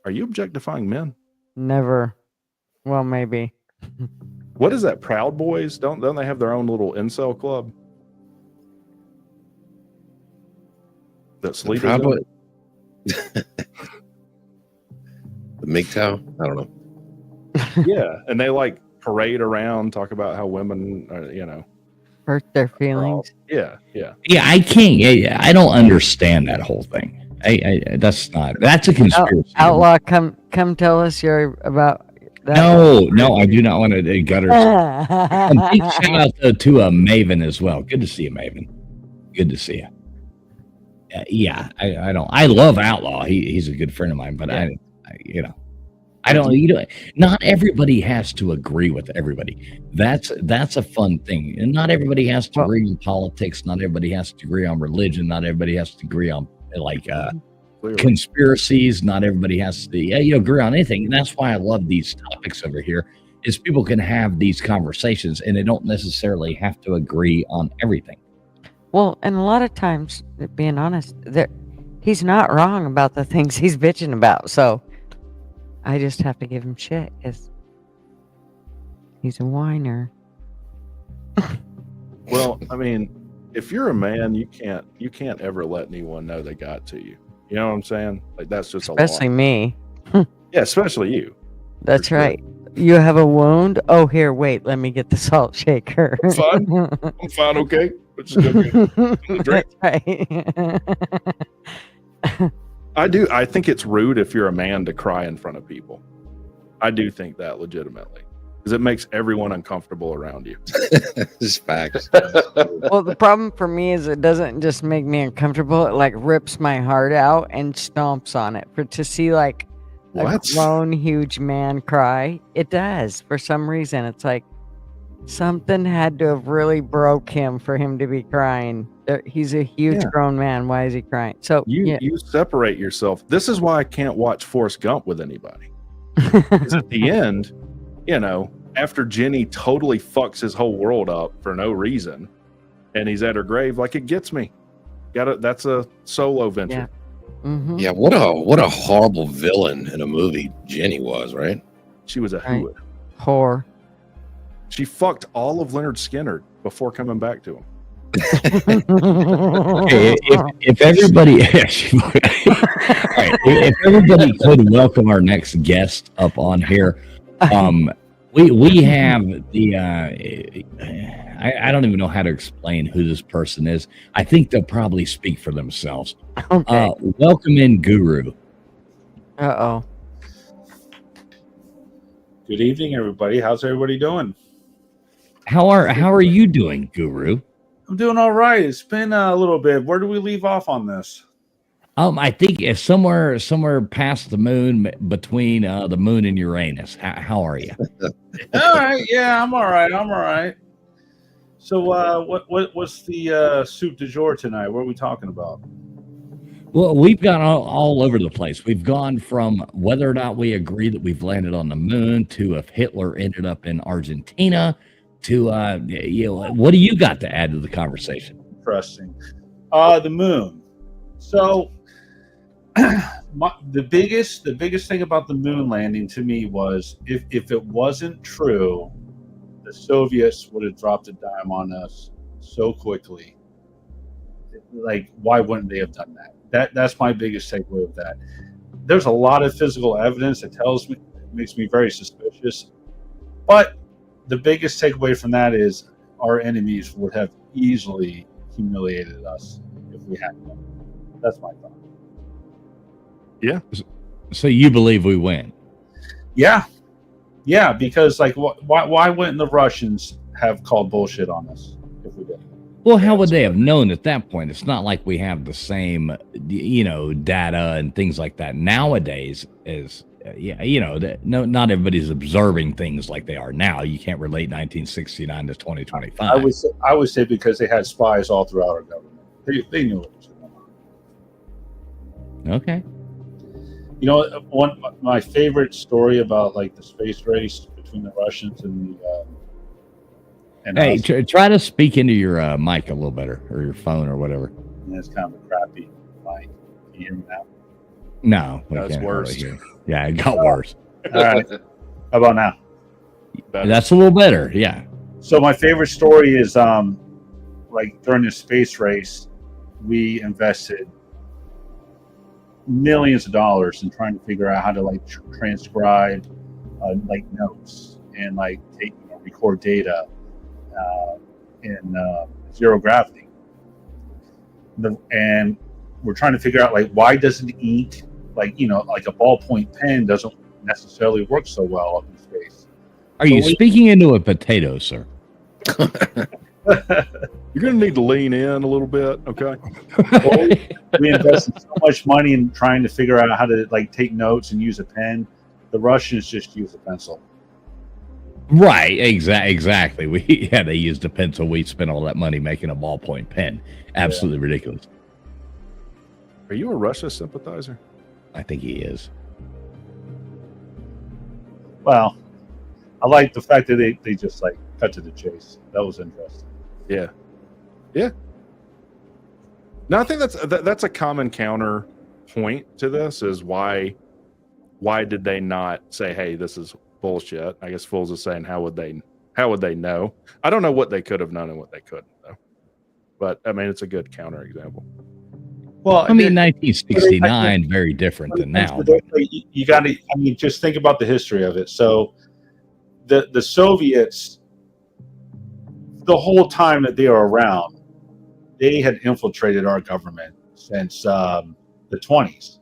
Are you objectifying men? Never. Well, maybe. What is that? Proud Boys? Don't they have their own little incel club? That sleep Proud Boy- the MGTOW? I don't know. Yeah, and they like parade around, talk about how women are, Hurt their feelings. yeah. Yeah, I can't. I don't understand that whole thing. That's a conspiracy. Outlaw, come tell us about that. No, I do not want to gutter. And big shout out to Maven as well. Good to see you, Maven. Good to see you. Yeah, I don't. I love Outlaw. He's a good friend of mine, but I don't. Not everybody has to agree with everybody. That's a fun thing, and not everybody has to agree with politics. Not everybody has to agree on religion. Not everybody has to agree on conspiracies. Not everybody has to agree on anything. And that's why I love these topics over here. Is people can have these conversations, and they don't necessarily have to agree on everything. Well, and a lot of times, being honest, he's not wrong about the things he's bitching about. So I just have to give him shit because he's a whiner. Well, I mean, if you're a man, you can't ever let anyone know they got to you. You know what I'm saying? Like that's just especially me. Yeah, especially you. That's right. You have a wound? Oh, here, wait. Let me get the salt shaker. I'm fine. I'm fine. Okay. Let's just go get a drink. Right. I think it's rude if you're a man to cry in front of people. I do think that legitimately. Because it makes everyone uncomfortable around you. Just facts. Well, the problem for me is it doesn't just make me uncomfortable. It like rips my heart out and stomps on it. To see like a grown, huge man cry, it does. For some reason, it's like something had to have really broke him for him to be crying. He's a huge grown man. Why is he crying? So you separate yourself. This is why I can't watch Forrest Gump with anybody. Because at the end, after Jenny totally fucks his whole world up for no reason, and he's at her grave, like it gets me. That's a solo venture. Yeah. Mm-hmm. Yeah, what a horrible villain in a movie Jenny was, right? She was a Right. Whore. She fucked all of Leonard Skinner before coming back to him. Okay, if everybody, if everybody could welcome our next guest up on here, we have the I don't even know how to explain who this person is. I think they'll probably speak for themselves. Okay. Welcome in, Guru. Uh-oh. Good evening, everybody. How's everybody doing? How are you doing, Guru? I'm doing all right. It's been a little bit. Where do we leave off on this? I think it's somewhere past the moon, between the moon and Uranus. How are you? All right. Yeah, I'm all right. So, what's the soup du jour tonight? What are we talking about? Well, we've gone all over the place. We've gone from whether or not we agree that we've landed on the moon to if Hitler ended up in Argentina to what do you got to add to the conversation? Interesting. The moon. So, the biggest thing about the moon landing to me was if it wasn't true, the Soviets would have dropped a dime on us so quickly. Like, why wouldn't they have done that? That's my biggest takeaway with that. There's a lot of physical evidence that makes me very suspicious. But the biggest takeaway from that is our enemies would have easily humiliated us if we had them. That's my thought. Yeah. So you believe we win? Yeah, because like, why wouldn't the Russians have called bullshit on us if we did? Well, how would they have known at that point? It's not like we have the same, data and things like that nowadays. Not everybody's observing things like they are now. You can't relate 1969 to 2025. I would say because they had spies all throughout our government. They knew what was going on. Okay. My favorite story about like the space race between the Russians and us. Try to speak into your mic a little better, or your phone, or whatever. It's kind of a crappy mic. Can you hear me now? No, that's worse. Yeah, it got worse. All right. How about now? That's a little better. Yeah. So my favorite story is like during the space race, we invested millions of dollars in trying to figure out how to like transcribe like notes and like take record data in zero gravity. And we're trying to figure out like why doesn't ink like like a ballpoint pen doesn't necessarily work so well up in space. Are you speaking into a potato, sir? You're going to need to lean in a little bit, okay? Well, we invested so much money in trying to figure out how to like take notes and use a pen. The Russians just use a pencil. Right, exactly. They used a pencil. We spent all that money making a ballpoint pen. Absolutely ridiculous. Are you a Russia sympathizer? I think he is. Well, I like the fact that they just like cut to the chase. That was interesting. Yeah. No, I think that's a common counter point to this is why did they not say, hey, this is bullshit? I guess Fools is saying how would they know? I don't know what they could have known and what they couldn't know. But I mean it's a good counter example. Well, I mean 1969 very different than now. You got to just think about the history of it. So the Soviets, the whole time that they were around, they had infiltrated our government since the 20s.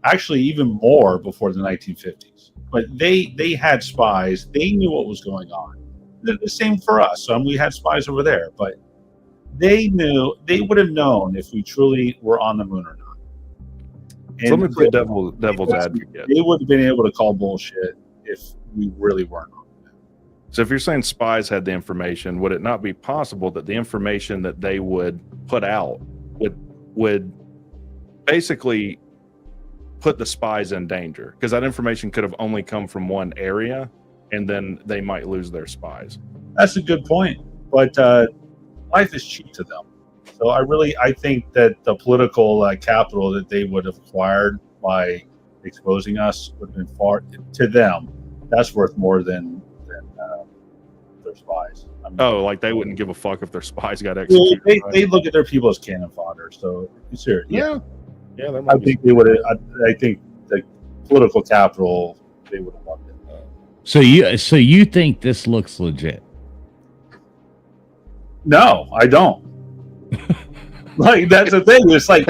Actually, even more before the 1950s. But they had spies. They knew what was going on. The same for us. So we had spies over there, but they would have known if we truly were on the moon or not. And so let me play devil's advocate. They would have been able to call bullshit if we really weren't on the moon. So if you're saying spies had the information, would it not be possible that the information that they would put out would basically put the spies in danger? Because that information could have only come from one area, and then they might lose their spies. That's a good point. But life is cheap to them. So I think that the political capital that they would have acquired by exposing us would have been far, to them, that's worth more than their spies. I mean, like they wouldn't give a fuck if their spies got executed. They look at their people as cannon fodder. So seriously, yeah. I think they would have. I think the political capital, they would have loved it. So you think this looks legit? No, I don't. Like that's the thing. It's like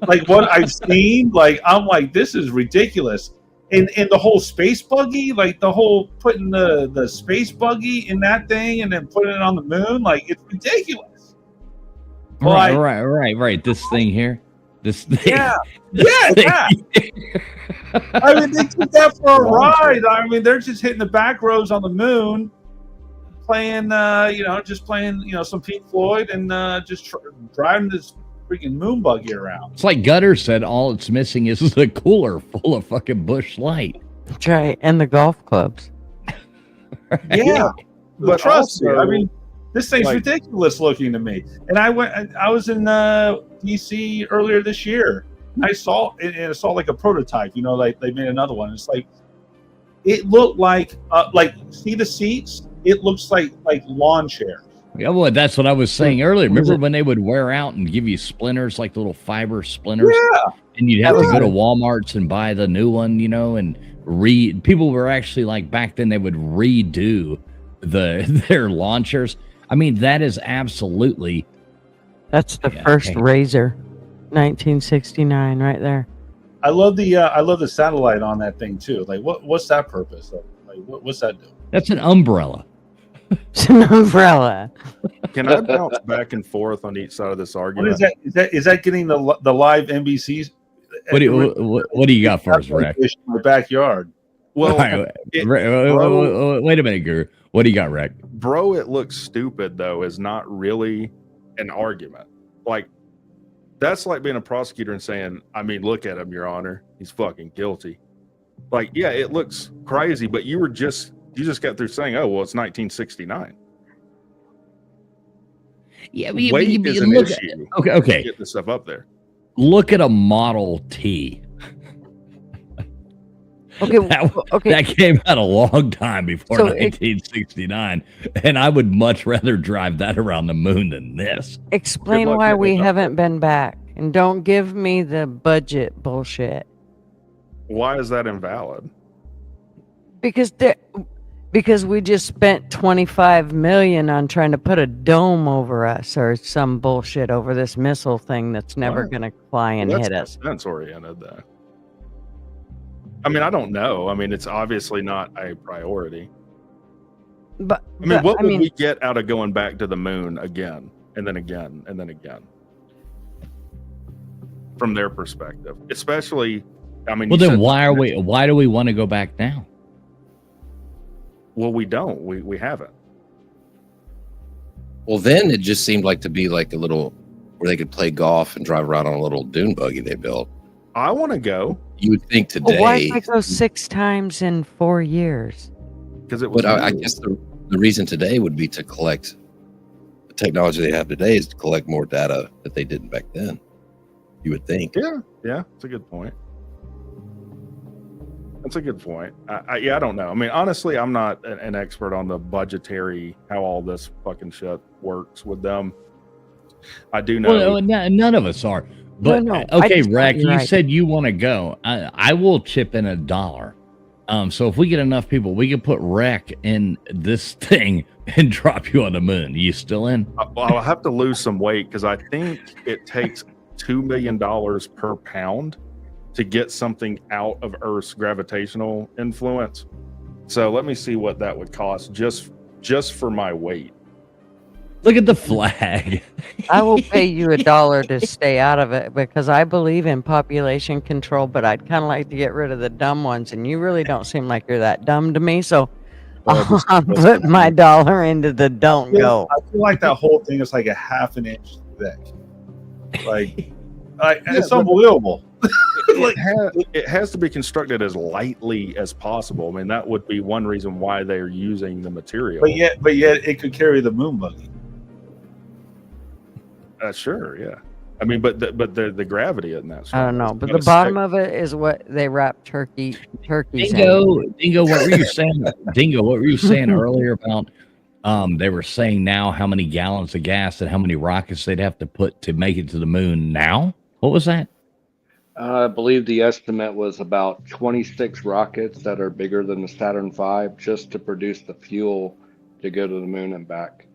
like what I've seen. Like I'm like, this is ridiculous. And the whole space buggy, like the whole putting the space buggy in that thing and then putting it on the moon, like it's ridiculous. Right. This thing here. This thing. Yeah. I mean, they took that for a ride. I mean, they're just hitting the back roads on the moon, playing, some Pink Floyd and just driving this freaking moon buggy around. It's like Gutter said, all it's missing is the cooler full of fucking Busch Light. That's right, and the golf clubs. Yeah, but trust me, also, I mean, this thing's ridiculous looking to me. And I was in DC earlier this year. And I saw like a prototype. Like they made another one. It's like it looked like see the seats. It looks like lawn chairs. Yeah, well, that's what I was saying earlier. Remember when they would wear out and give you splinters, like little fiber splinters? Yeah. And you'd have to go to Walmart's and buy the new one, and people were actually like back then they would redo their launchers. I mean, that is absolutely. That's the first Razor, 1969, right there. I love the satellite on that thing too. Like, what's that purpose of? Like, what's that do? That's an umbrella. It's an umbrella. Can I bounce back and forth on each side of this argument? What is that? Is that getting the live NBCs? What do you got for us, Rex? In my backyard. Well, wait a minute, Guru. What do you got, Rex? Bro, it looks stupid though is not really an argument. Like that's like being a prosecutor and saying, I mean, look at him, Your Honor. He's fucking guilty. Like, yeah, it looks crazy, but you just got through saying, oh, well, it's 1969. Yeah, weight is an issue. Okay. Get this stuff up there. Look at a Model T. Okay, okay. That came out a long time before So 1969, and I would much rather drive that around the moon than this. Explain luck why getting we up haven't been back, and don't give me the budget bullshit. Why is that invalid? Because we just spent 25 million on trying to put a dome over us or some bullshit over this missile thing that's never What? going to fly and Well, hit that's us. defense oriented, though. I mean, I don't know. I mean, it's obviously not a priority. But I mean, what I would mean, we get out of going back to the moon again and then again and then again? From their perspective, especially, I mean, Well, you then said- why do we want to go back now? Well, we don't. We haven't. Well, then it just seemed like to be like a little where they could play golf and drive around on a little dune buggy they built. I want to go You would think well, why today, did I go 6 times in 4 years? because it was. but I new. guess the reason today would be to collect the technology they have today is to collect more data that they didn't back then. You would think. Yeah, it's a good point. That's a good point. I don't know. I mean, honestly, I'm not an expert on the budgetary, how all this fucking shit works with them. I do know. Well, none of us are. But No, I okay, just thought Rack, you're you right. said you want to go. I will chip in $1. So if we get enough people, we can put Rack in this thing and drop you on the moon. You still in? I'll have to lose some weight because I think it takes $2 million per pound to get something out of Earth's gravitational influence. So let me see what that would cost just for my weight. Look at the flag. I will pay you $1 to stay out of it because I believe in population control, but I'd kind of like to get rid of the dumb ones, and you really don't seem like you're that dumb to me, so I'll put my $1 into the don't go. I feel like that whole thing is like a half an inch thick. Like it's unbelievable. It has to be constructed as lightly as possible. I mean, that would be one reason why they're using the material. But yet it could carry the moon buggy. Sure, yeah. I mean, but the gravity in that. I don't know, It's but gonna the bottom stick. of it is what they wrap turkeys in. Dingo, what were you saying? Dingo, what were you saying earlier about? They were saying now how many gallons of gas and how many rockets they'd have to put to make it to the moon. Now, what was that? I believe the estimate was about 26 rockets that are bigger than the Saturn V just to produce the fuel to go to the moon and back.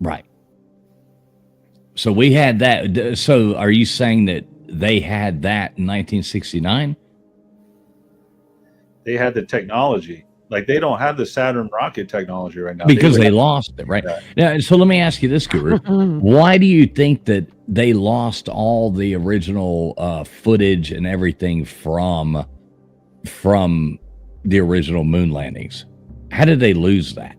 Right. So we had that. So are you saying that they had that in 1969? They had the technology. Like they don't have the Saturn rocket technology right now. Because they would- lost it, right? Yeah. Now, so let me ask you this, Guru. Why do you think that they lost all the original footage and everything from the original moon landings? How did they lose that?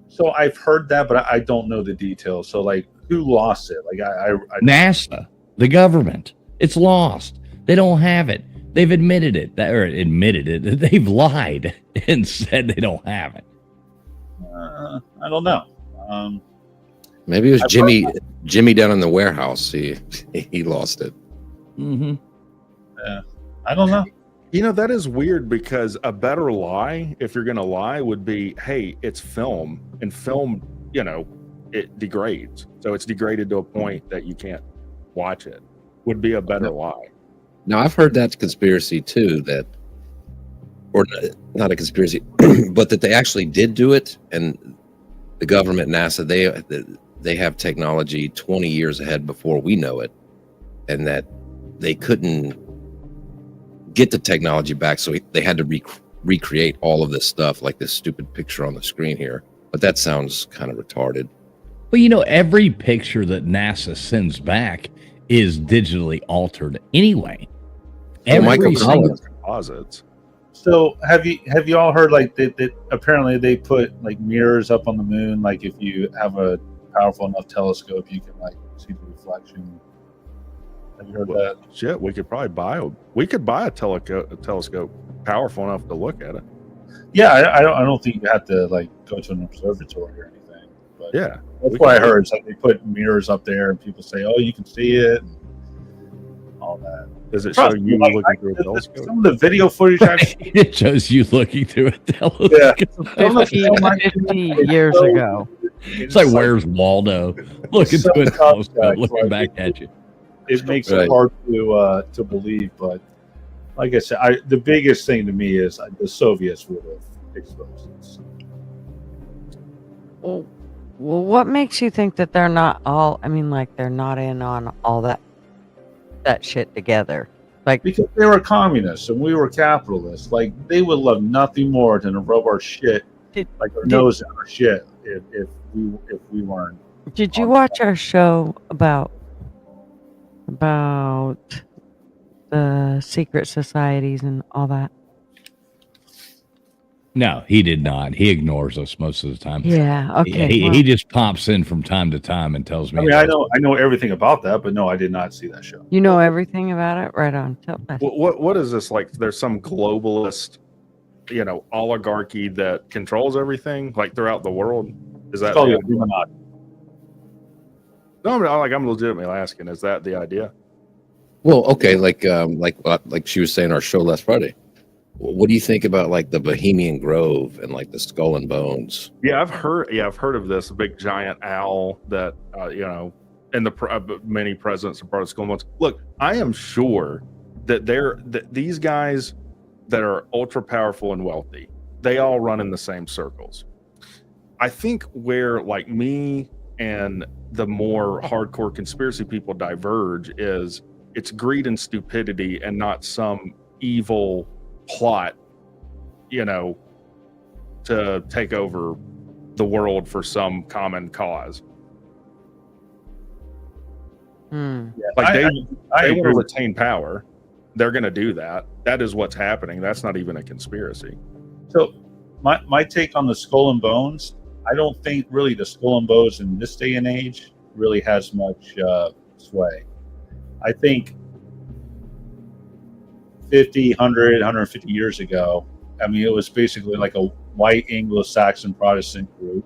So I've heard that, but I don't know the details. So like, who lost it? Like I NASA, the government. It's lost. They don't have it. They've admitted it. They've lied and said they don't have it. I don't know. Maybe it was I've Jimmy down in the warehouse. He lost it. Mm-hmm. I don't know. You know, that is weird because a better lie, if you're going to lie, would be, hey, it's film. And film, you know, it degrades. So it's degraded to a point that you can't watch it. Would be a better lie. Now, I've heard that conspiracy too, or not a conspiracy, but that they actually did do it. And the government, NASA, they have technology 20 years ahead before we know it. And that they couldn't get the technology back. So they had to recreate all of this stuff, like this stupid picture on the screen here. But that sounds kind of retarded. Well, you know, every picture that NASA sends back is digitally altered anyway. Michael Collins. Composites. So have you all heard like that apparently they put like mirrors up on the moon, like if you have a powerful enough telescope you can like see the reflection. Have you heard that? Shit, we could probably buy a telescope powerful enough to look at it. Yeah, I don't think you have to like go to an observatory or anything. But Yeah. that's what I heard. It's like they put mirrors up there and people say, "Oh, you can see it," and all that. Does it show you looking through a telescope? Some of the video footage I've seen, It shows you looking through a telescope. Yeah. 50 years ago. It's like, where's Waldo? Looking through a telescope, looking back at you. it makes Right. it hard to believe. But like I said, the biggest thing to me is the Soviets would have exposed this. Well, what makes you think that they're not all? I mean, like they're not in on all that shit together. Like, Because they were communists and we were capitalists. Like, they would love nothing more than to rub our shit, like our nose in our shit, if we weren't. did you watch our show about the secret societies and all that? No, he did not. He ignores us most of the time. Yeah. Okay. He just pops in from time to time and tells me. I mean, I know everything about that, but no, I did not see that show. You know everything about it, right on. Tell us. What is this like? There's some globalist, oligarchy that controls everything, like throughout the world. Is that It's called the the idea? Illuminati. No, I'm legitimately asking. Is that the idea? Well, okay, like she was saying our show last Friday. What do you think about like the Bohemian Grove and like the Skull and Bones? Yeah, I've heard of this big giant owl that and the many presidents are part of Skull and Bones. Look, I am sure that these guys that are ultra powerful and wealthy, they all run in the same circles. I think where like me and the more hardcore conspiracy people diverge is it's greed and stupidity and not some evil plot, to take over the world for some common cause. Like they want to retain power. They're going to do that. That is what's happening. That's not even a conspiracy. So my take on the Skull and Bones, I don't think really the Skull and Bones in this day and age really has much sway. I think 50, 100, 150 years ago, I mean, it was basically like a white Anglo-Saxon Protestant group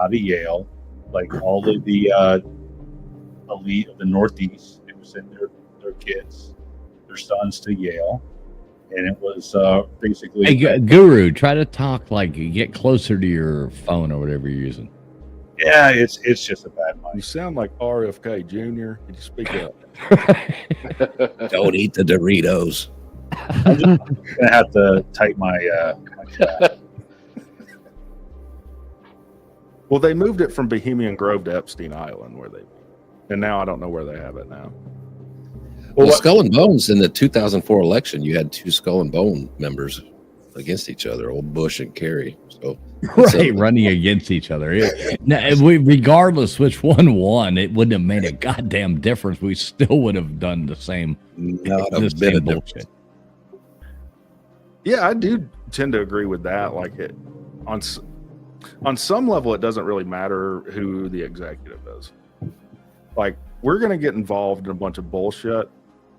out of Yale, like all of the elite of the Northeast. They would send their kids, their sons to Yale. And it was basically... Hey, Guru, try to talk get closer to your phone or whatever you're using. Yeah, it's just a bad You mic. sound like RFK Jr. Could you speak up? Don't eat the Doritos. I'm just gonna have to type my chat. Well, they moved it from Bohemian Grove to Epstein Island, and now I don't know where they have it now. Well, Skull and Bones in the 2004 election, you had two Skull and Bone members against each other, old Bush and Kerry. So Right, running against each other. Regardless which one won, it wouldn't have made a goddamn difference. We still would have done the same. not a the bit same of bullshit. difference. Yeah, I do tend to agree with that. Like on some level, it doesn't really matter who the executive is. Like, we're going to get involved in a bunch of bullshit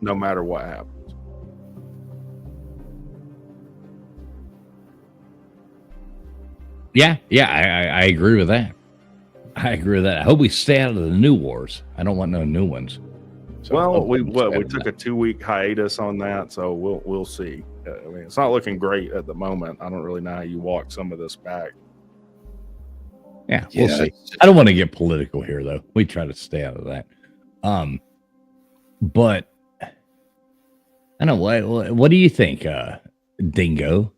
no matter what happens. Yeah, I agree with that. I hope we stay out of the new wars. I don't want no new ones. So Well, we stay out of took that. a 2-week hiatus on that, so we'll see. I mean, it's not looking great at the moment. I don't really know how you walk some of this back. Yeah, we'll Yeah, see. it's just- I don't want to get political here, though. We try to stay out of that. But I don't know. What do you think, Dingo?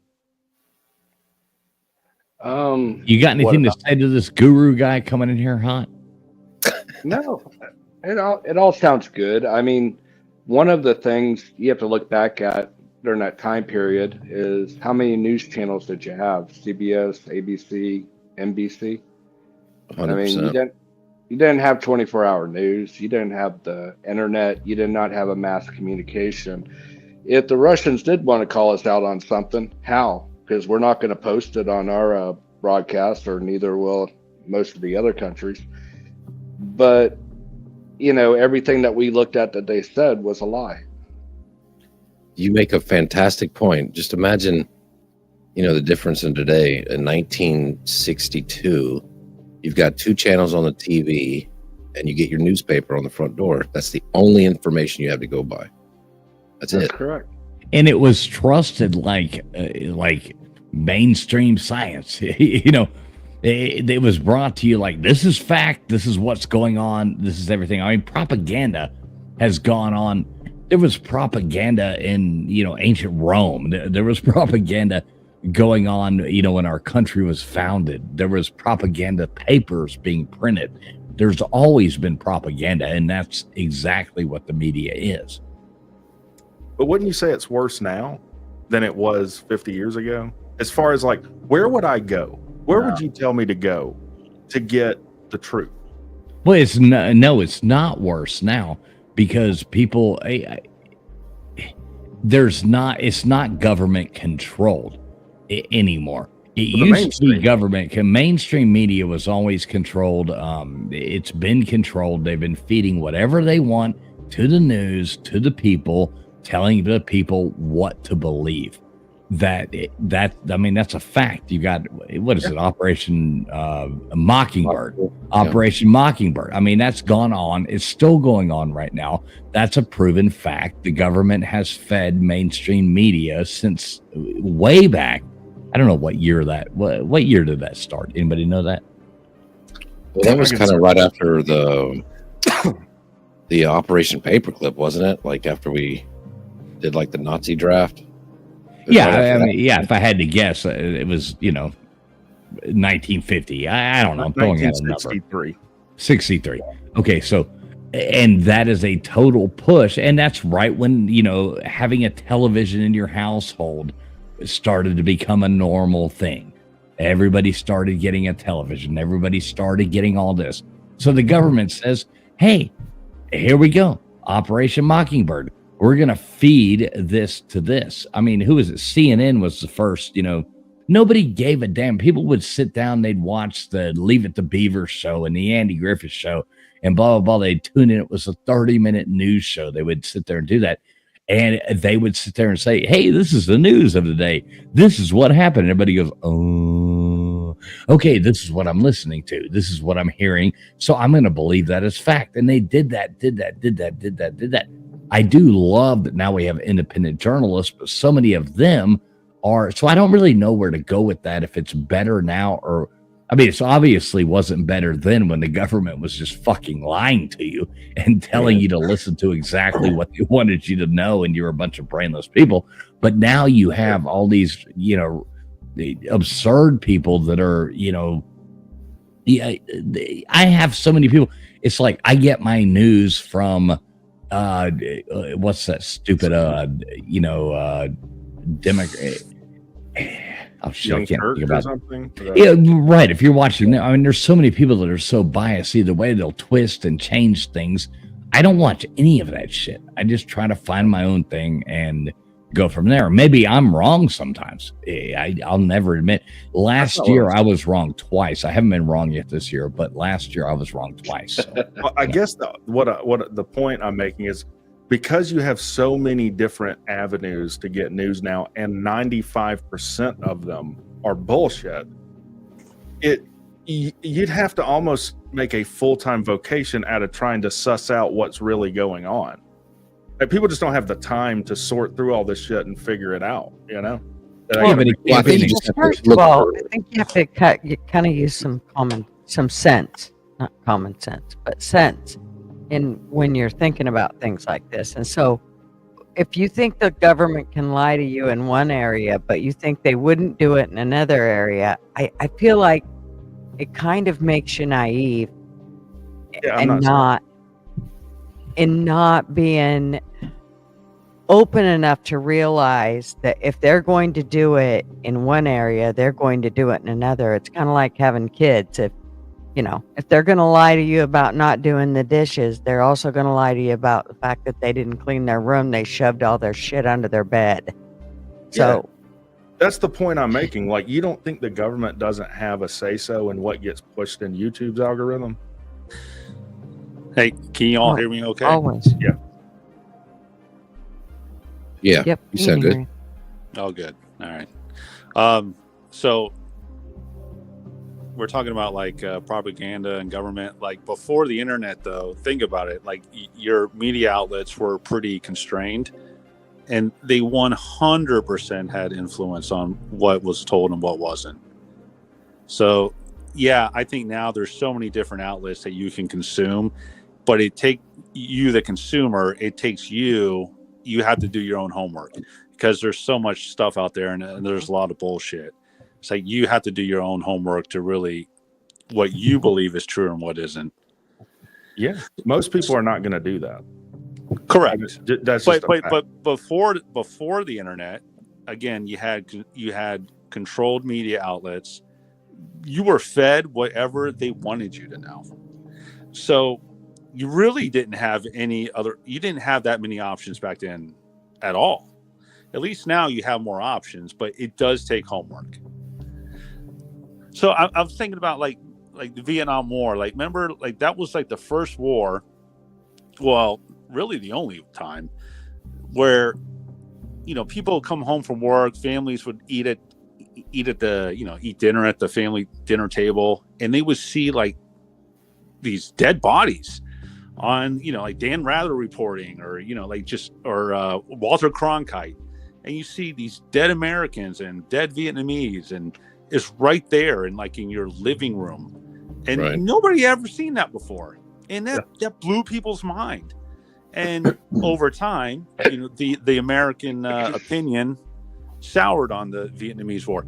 You got anything to say to this guru guy coming in here hot? No, it all sounds good. I mean, one of the things you have to look back at during that time period is how many news channels did you have? CBS, ABC, NBC. 100%. I mean, you didn't have 24-hour news. You didn't have the internet. You did not have a mass communication. If the Russians did want to call us out on something, how? Because we're not going to post it on our broadcast, or neither will most of the other countries. But, everything that we looked at that they said was a lie. You make a fantastic point. Just imagine, the difference in today. In 1962, you've got 2 channels on the TV and you get your newspaper on the front door. That's the only information you have to go by. That's That's it. correct. And it was trusted like mainstream science. You know, it was brought to you like, this is fact, this is what's going on, this is everything. I mean, propaganda has gone on. There was propaganda in, you know, ancient Rome. There was propaganda going on, you know, when our country was founded. There was propaganda papers being printed. There's always been propaganda, and that's exactly what the media is. But wouldn't you say it's worse now than it was 50 years ago? As far as like, where would I go? Where would you tell me to go to get the truth? Well, it's no, it's not worse now, because people, it's not government controlled anymore. It used to be government. Mainstream media was always controlled. It's been controlled. They've been feeding whatever they want to the news, to the people, telling the people what to believe. I mean, that's a fact. You got, what is it? Operation Mockingbird. Operation Mockingbird. I mean, that's gone on. It's still going on right now. That's a proven fact. The government has fed mainstream media since way back. I don't know what year what year did that start? Anybody know that? Well, that was kind of right after the Operation Paperclip, wasn't it? Like after we did like the Nazi draft. Yeah, I mean, yeah. If I had to guess, it was, you know, 1950. I don't know. I'm throwing out a number. 1963. 63. Okay, so, and that is a total push, and that's right when, you know, having a television in your household started to become a normal thing. Everybody started getting a television. Everybody started getting all this. So the government says, "Hey, here we go, Operation Mockingbird. We're going to feed this to this." I mean, who is it? CNN was the first, you know, nobody gave a damn. People would sit down, they'd watch the Leave It to Beaver show and the Andy Griffith show and blah, blah, blah. They'd tune in. It was a 30-minute news show. They would sit there and do that. And they would sit there and say, "Hey, this is the news of the day. This is what happened." Everybody goes, "Oh, okay, this is what I'm listening to. This is what I'm hearing. So I'm going to believe that as fact." And they did that. I do love that now we have independent journalists, but so many of them are. So I don't really know where to go with that, if it's better now or, I mean, it's obviously wasn't better then when the government was just fucking lying to you and telling you to listen to exactly what they wanted you to know, and you're a bunch of brainless people. But now you have all these, you know, the absurd people that are, you know, I have so many people. It's like I get my news from what's that stupid Democrat. Oh shit, I can't think about something. Yeah, right. If you're watching, I mean, there's so many people that are so biased. See the way they'll twist and change things. I don't watch any of that shit. I just try to find my own thing and go from there. Maybe I'm wrong sometimes. I'll never admit. Last year I was wrong twice. I haven't been wrong yet this year, but last year I was wrong twice. So. Well, I guess what the point I'm making is, because you have so many different avenues to get news now, and 95% of them are bullshit, you'd have to almost make a full-time vocation out of trying to suss out what's really going on. Like, people just don't have the time to sort through all this shit and figure it out, you know? I think you have to kind of use some sense, not common sense, but sense in when you're thinking about things like this. And so if you think the government can lie to you in one area, but you think they wouldn't do it in another area, I feel like it kind of makes you naive and not being open enough to realize that if they're going to do it in one area, they're going to do it in another. It's kind of like having kids. If they're going to lie to you about not doing the dishes, they're also going to lie to you about the fact that they didn't clean their room. They shoved all their shit under their bed. So that's the point I'm making. Like, you don't think the government doesn't have a say-so in what gets pushed in YouTube's algorithm? Hey, can you all hear me okay? Always. Yeah. Yeah. Yep. You sound good. Oh, good. All right. So we're talking about like propaganda and government. Like, before the internet, though, think about it. Like, your media outlets were pretty constrained. and they 100% had influence on what was told and what wasn't. So yeah, I think now there's so many different outlets that you can consume, but it takes you, the consumer, you have to do your own homework, because there's so much stuff out there, and there's a lot of bullshit. It's like you have to do your own homework to really what you believe is true and what isn't. Yeah, most people are not going to do that. Correct. That's just but before the internet, again, you had controlled media outlets. You were fed whatever they wanted you to know. So you really didn't have you didn't have that many options back then at all. At least now you have more options, but it does take homework. So I was thinking about like the Vietnam War. Like, remember, like that was like the first war, well, really the only time where, people come home from work, families would eat dinner at the family dinner table, and they would see like these dead bodies on, like Dan Rather reporting, or, Walter Cronkite. And you see these dead Americans and dead Vietnamese, and it's right there in your living room. And Right. Nobody ever seen that before. And that blew people's mind. And over time, the American opinion soured on the Vietnamese War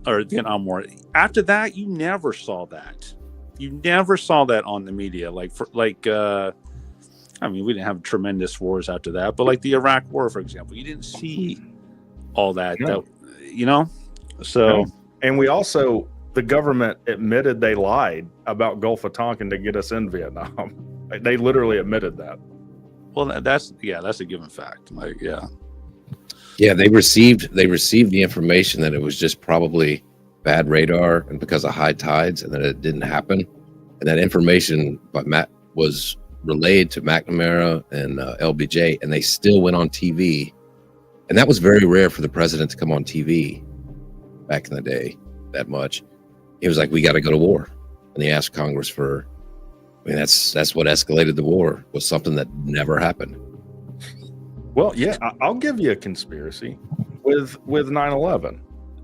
or Vietnam War. After that, you never saw that. You never saw that on the media. we didn't have tremendous wars after that, but like the Iraq War, for example, you didn't see all that. No. So, No. And we also, the government admitted they lied about Gulf of Tonkin to get us in Vietnam. They literally admitted that. well, that's a given fact. Yeah, they received the information that it was just probably bad radar and because of high tides, and that it didn't happen. And that information was relayed to McNamara and LBJ, and they still went on TV. And that was very rare for the president to come on TV back in the day that much. He was like, "We got to go to war," and he asked Congress for. That's what escalated the war, was something that never happened. Well, yeah, I'll give you a conspiracy with 9/11.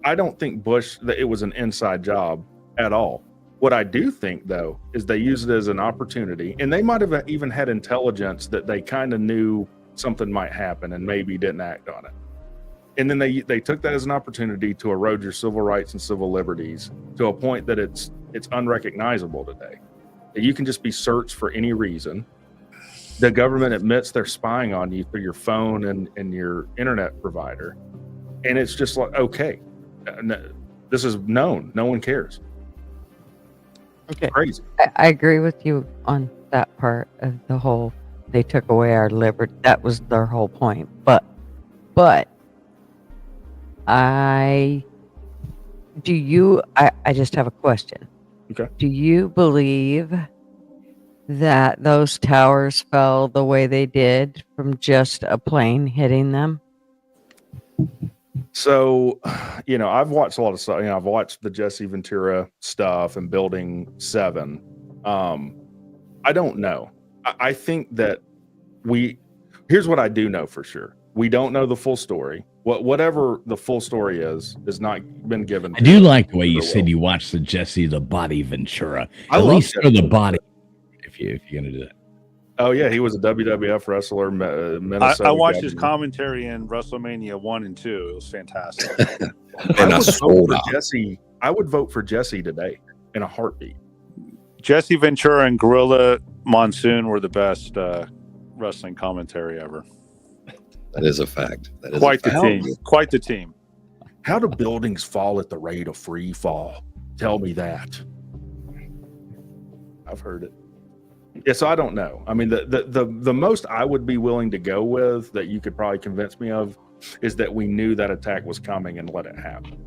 I don't think Bush, that it was an inside job at all. What I do think, though, is they used it as an opportunity, and they might have even had intelligence that they kind of knew something might happen and maybe didn't act on it. And then they took that as an opportunity to erode your civil rights and civil liberties to a point that it's unrecognizable today. That you can just be searched for any reason. The government admits they're spying on you through your phone and your internet provider. And it's just like, okay, this is known. No one cares. Okay. Crazy. I agree with you on that part of the whole, they took away our liberty. That was their whole point. But I just have a question. Okay. Do you believe that those towers fell the way they did from just a plane hitting them? So, I've watched a lot of stuff. I've watched the Jesse Ventura stuff and Building 7. I don't know. I think that here's what I do know for sure. We don't know the full story. Whatever the full story is not been given. I do like the way you said you watched the Body Ventura. At least for the body, if you're gonna do that. Oh yeah, he was a WWF wrestler. Minnesota. I watched his commentary in WrestleMania 1 and 2. It was fantastic. I would vote for Jesse today in a heartbeat. Jesse Ventura and Gorilla Monsoon were the best wrestling commentary ever. That is a fact. That is Quite the team. How do buildings fall at the rate of free fall? Tell me that. I've heard it. Yeah, so I don't know. I mean, the most I would be willing to go with that you could probably convince me of is that we knew that attack was coming and let it happen.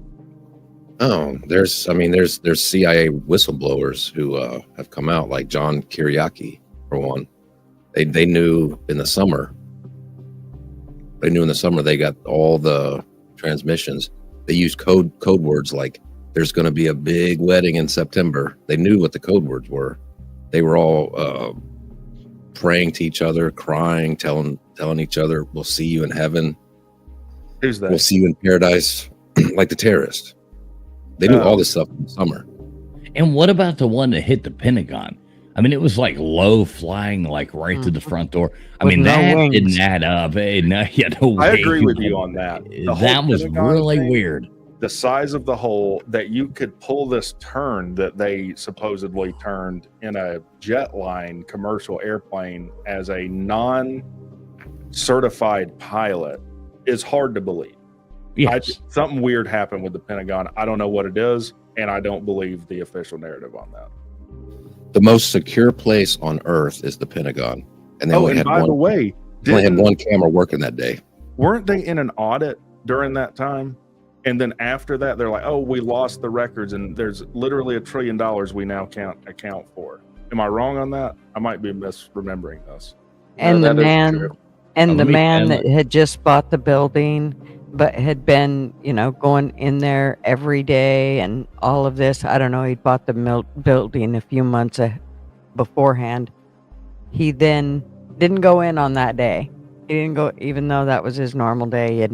Oh, there's CIA whistleblowers who have come out, like John Kiriaki, for one. They knew in the summer. They knew in the summer they got all the transmissions. They used code words like "there's going to be a big wedding in September." They knew what the code words were. They were all praying to each other, crying, telling each other, "We'll see you in heaven." Who's that? We'll see you in paradise, like the terrorist. They do all this stuff in the summer. And what about the one that hit the Pentagon? I mean, it was like low flying, like right to the front door. I mean, no that wings. didn't add up. Hey, no, yeah, no I wings. agree with you on that. The whole That was Pentagon really thing, weird. The size of the hole, that you could pull this turn that they supposedly turned in a jetline commercial airplane as a non-certified pilot is hard to believe. Yes. Something weird happened with the Pentagon. I don't know what it is, and I don't believe the official narrative on that. The most secure place on Earth is the Pentagon. And they only and by the way, only had one camera working that day. weren't they in an audit during that time? And then after that, they're like, "Oh, we lost the records, and there's literally $1 trillion we now can't account for." Am I wrong on that? I might be misremembering this. And No, the that is man, true. and the Let me- man and- that had just bought the building, but had been, going in there every day and all of this. I don't know. He'd bought the building a few months beforehand. He then didn't go in on that day. He didn't go, even though that was his normal day.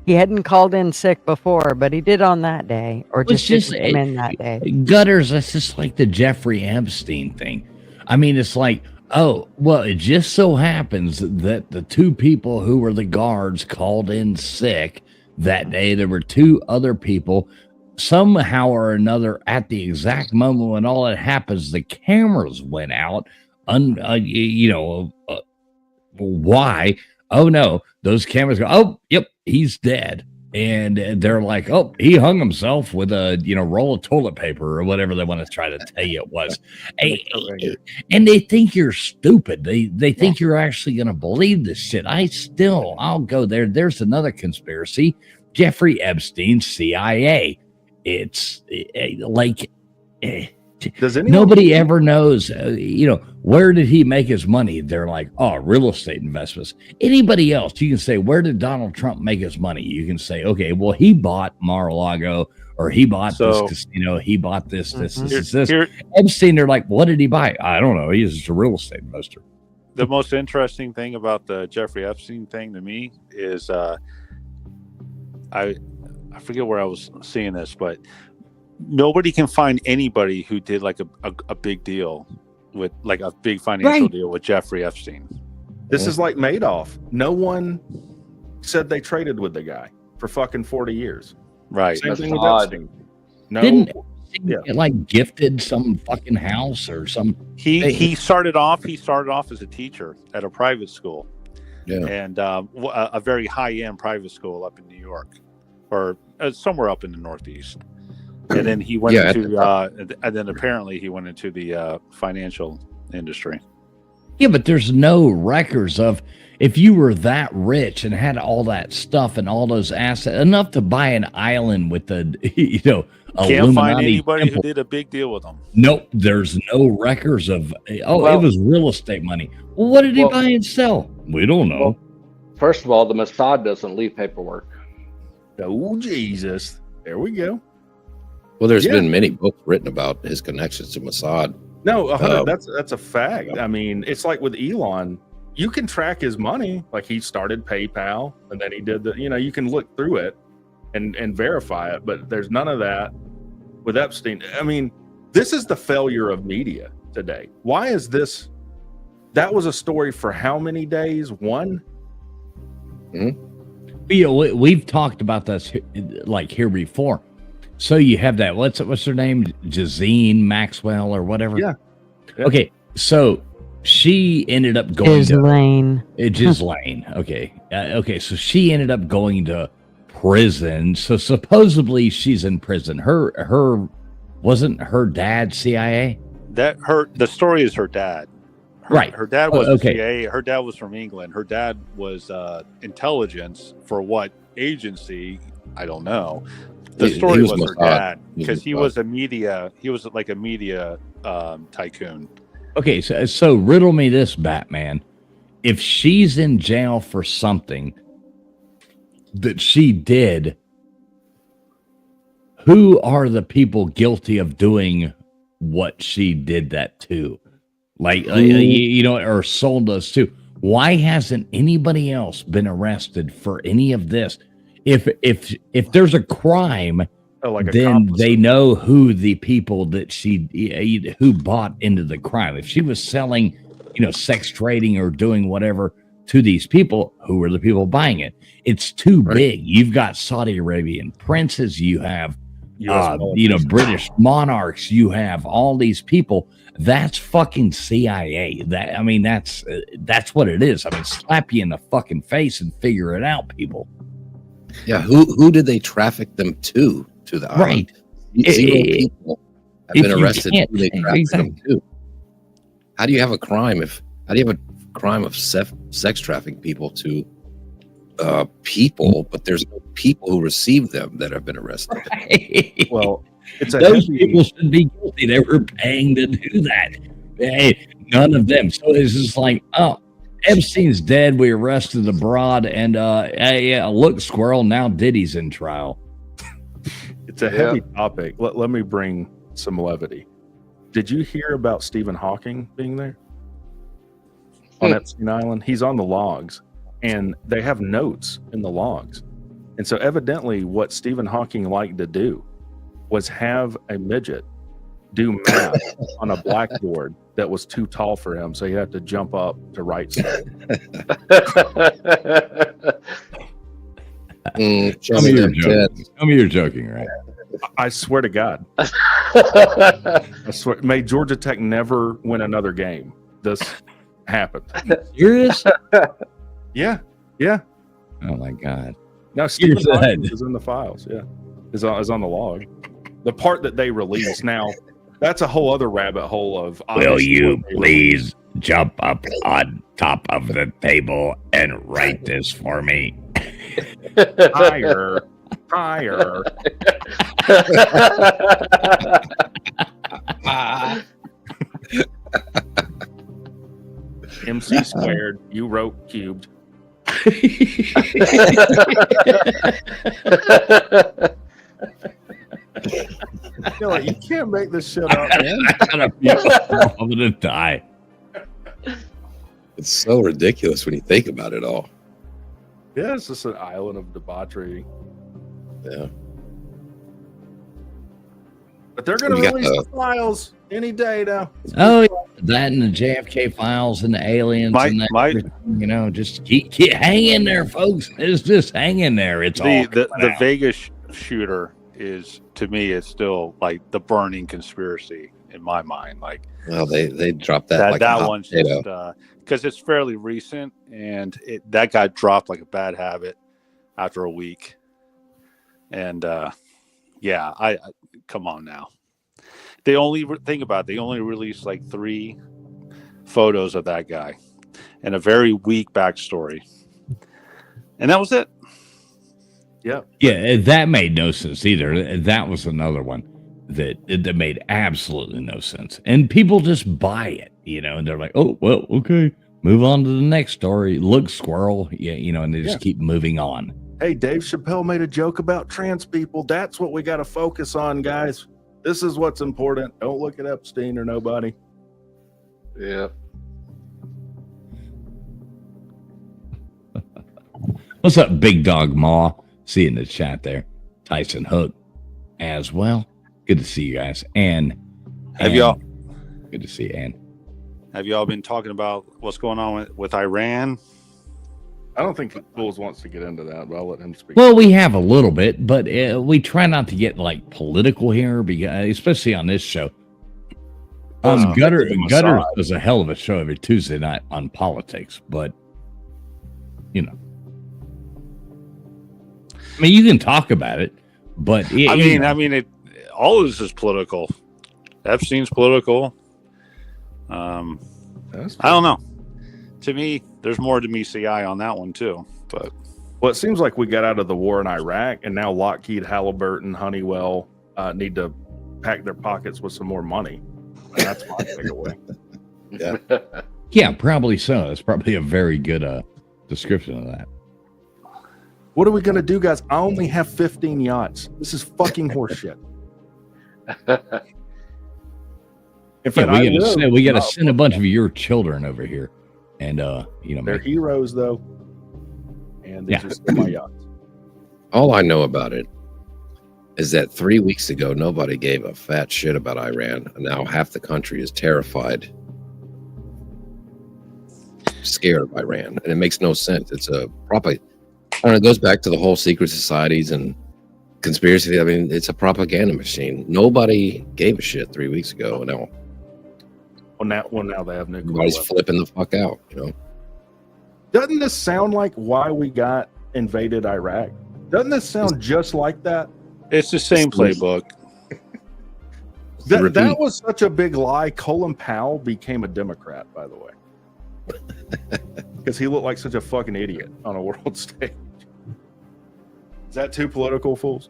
He hadn't called in sick before, but he did on that day, or It's just just didn't come in that day. Gutters, that's just like the Jeffrey Epstein thing. I mean, it's like, oh, well, it just so happens that the two people who were the guards called in sick that day. There were two other people. Somehow or another, at the exact moment when all that happens, the cameras went out. Why? Oh, no. Those cameras go, oh, yep, he's dead. And they're like, oh, he hung himself with a, roll of toilet paper or whatever they want to try to tell you it was. And they think you're stupid. They think you're actually going to believe this shit. I'll go there. There's another conspiracy. Jeffrey Epstein, CIA. It's Does anyone? nobody ever knows, where did he make his money? They're like, oh, real estate investments. Anybody else, you can say, where did Donald Trump make his money? You can say, okay, well, he bought Mar-a-Lago, or he bought this casino, he bought this. Epstein, they're like, what did he buy? I don't know. He's just a real estate investor. The most interesting thing about the Jeffrey Epstein thing to me is I forget where I was seeing this, but nobody can find anybody who did like a big deal with like a big financial deal with Jeffrey Epstein. This is like Madoff. No one said they traded with the guy for fucking 40 years. Right. Same That's thing with odd. Epstein. No. Didn't Yeah. get, like gifted some fucking house or some? He started off as a teacher at a private school. Yeah. And a very high-end private school up in New York, or somewhere up in the Northeast. And then he went and then apparently he went into the financial industry. Yeah, but there's no records of if you were that rich and had all that stuff and all those assets, enough to buy an island with the, Can't Illuminati find anybody temple. who did a big deal with them. Nope, there's no records of. It was real estate money. Well, what did he buy and sell? We don't know. Well, first of all, the Mossad doesn't leave paperwork. Oh, Jesus. There we go. Well, there's been many books written about his connections to Mossad. No, that's a fact. Yeah. I mean, it's like with Elon, you can track his money. Like he started PayPal, and then he did you can look through it and verify it, but there's none of that with Epstein. I mean, this is the failure of media today. Why is this? That was a story for how many days? One? We've talked about this like here before. So you have that. What's her name? Jazine Maxwell or whatever. Yeah. Okay. So she ended up going Ghislaine. Ghislaine. Okay. Okay. So she ended up going to prison. So supposedly she's in prison. Her wasn't her dad CIA? The story is her dad. Right. Her dad was CIA. Her dad was from England. Her dad was intelligence for what agency? I don't know. The story was her dad because he was like a media tycoon. Okay, so riddle me this, Batman. If she's in jail for something that she did, who are the people guilty of doing what she did that to? Like, or sold us to? Why hasn't anybody else been arrested for any of this? if there's a crime, like then they know who the people that who bought into the crime. If she was selling, sex trading or doing whatever to these people, who were the people buying it? It's too big. You've got Saudi Arabian princes, you have British monarchs, you have all these people. That's fucking CIA. That's what it is. I mean, slap you in the fucking face and figure it out, people. Yeah, who did they traffic them to the island? Right. Zero people have been arrested. Who they trafficked them to? How do you have a crime how do you have a crime of sex trafficking people to people, but there's no people who received them that have been arrested? Right. Well, those people should be guilty. They were paying to do that. Hey, none of them. So it's just like, oh, Epstein's dead. We arrested the broad, and look, squirrel. Now Diddy's in trial. It's a heavy topic. Let me bring some levity. Did you hear about Stephen Hawking being there on Epstein Island? He's on the logs, and they have notes in the logs. And so evidently what Stephen Hawking liked to do was have a midget do math on a blackboard that was too tall for him, so he had to jump up to write stuff. Tell me you're joking, right? I swear to God. I swear. May Georgia Tech never win another game. This happened. Serious? Yeah. Oh my God. Now Stephen Hawking is in the files. Yeah, is on the log. The part that they released. Now that's a whole other rabbit hole of. Will you please jump up on top of the table and write this for me? Higher. MC squared. You wrote cubed. You can't make this shit up, man. I'm gonna die. It's so ridiculous when you think about it all. Yeah, it's just an island of debauchery. Yeah. But they're going to release the files any day now. Oh, yeah. That and the JFK files and the aliens and that. Just keep hang in there, folks. It's just hang in there. It's the Vegas shooter is, to me, is still like the burning conspiracy in my mind. Like, well, they dropped that. That one's just because it's fairly recent, and that got dropped like a bad habit after a week. And I come on now. They only released like 3 photos of that guy and a very weak backstory, and that was it. Yeah, that made no sense either. That was another one that made absolutely no sense, and people just buy it, and they're like, "Oh, well, okay, move on to the next story." Look, squirrel, and they just keep moving on. Hey, Dave Chappelle made a joke about trans people. That's what we got to focus on, guys. This is what's important. Don't look at Epstein or nobody. Yeah. What's up, Big Dog Maw? See you in the chat there. Tyson Hook as well. Good to see you guys. And y'all? Good to see you, Ann. Have y'all been talking about what's going on with Iran? I don't think Bulls wants to get into that, but I'll let him speak. Well, we have a little bit, but we try not to get like political here, because, especially on this show. Gutter does a hell of a show every Tuesday night on politics, but I mean, you can talk about it, but all of this is political. Epstein's political. I don't know. To me, there's more to me CI on that one too. But it seems like we got out of the war in Iraq, and now Lockheed, Halliburton, Honeywell need to pack their pockets with some more money. And that's my takeaway. Yeah, probably so. That's probably a very good description of that. What are we gonna do, guys? I only have 15 yachts. This is fucking horseshit. We got to send a bunch of your children over here. And they're heroes though, and these are still my yachts. All I know about it is that 3 weeks ago, nobody gave a fat shit about Iran. And now half the country is terrified, scared of Iran. And it makes no sense. It's a probably, I don't know, it goes back to the whole secret societies and conspiracy. I mean, it's a propaganda machine. Nobody gave a shit 3 weeks ago. Now, now they have nuclear everybody's weapons. flipping the fuck out, Doesn't this sound like why we got invaded Iraq? Doesn't this sound just like that? It's the same playbook. That was such a big lie. Colin Powell became a Democrat, by the way, because he looked like such a fucking idiot on a world stage. Is that too political, fools?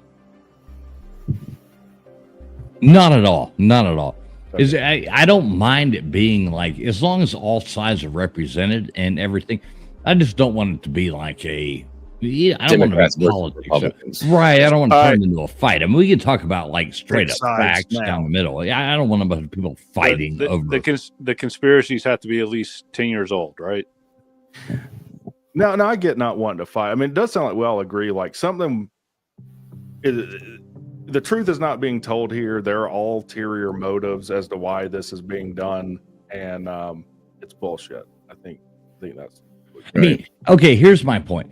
Not at all. Not at all. I don't mind it being like, as long as all sides are represented and everything. I just don't want it to be like I don't Democrats want to versus be politics. Republicans. Right. I don't want to turn it into a fight. I mean, we can talk about like straight Pick up sides facts now. down the middle. I don't want a bunch of people fighting over. The conspiracies have to be at least 10 years old, right? No, I get not wanting to fight. I mean, it does sound like we all agree, like something the truth is not being told here. There are ulterior motives as to why this is being done, and it's bullshit. I think that's I mean, okay, here's my point.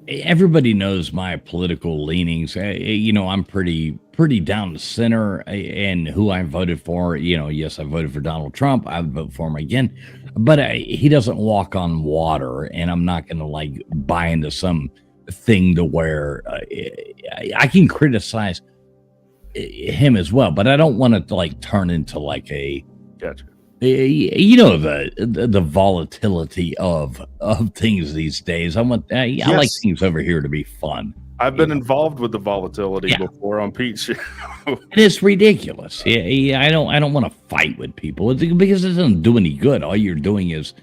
Everybody knows my political leanings. I'm pretty down the center and who I voted for. Yes, I voted for Donald Trump. I would vote for him again, but he doesn't walk on water, and I'm not going to like buy into some thing to where I can criticize him as well, but I don't want it to like turn into like a gotcha. The volatility of things these days. I like things over here to be fun. I've been involved with the volatility before on Pete's show. And it's ridiculous. I don't want to fight with people because it doesn't do any good. All you're doing is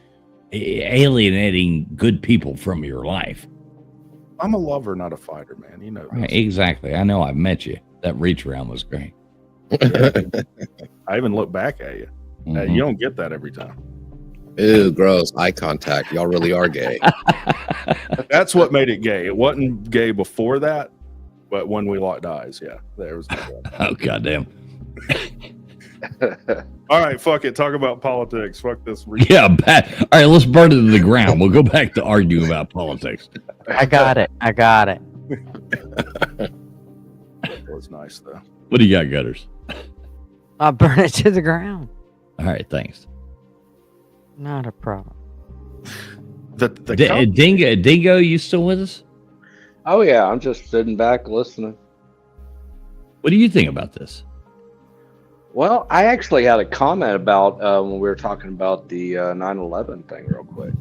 alienating good people from your life. I'm a lover, not a fighter, man. You know. Right, exactly. I know. I've met you. That reach around was great. I even look back at you. Mm-hmm. You don't get that every time. Ew, gross. Eye contact. Y'all really are gay. That's what made it gay. It wasn't gay before that, but when we locked eyes, there was no Oh, goddamn. All right, fuck it. Talk about politics. Fuck this. Yeah, bad. All right, let's burn it to the ground. We'll go back to arguing about politics. I got it. It was nice, though. What do you got, Gutters? I'll burn it to the ground. All right, thanks. Not a problem. Dingo, you still with us? Oh yeah, I'm just sitting back listening. What do you think about this? Well, I actually had a comment about when we were talking about the 9/11 thing real quick.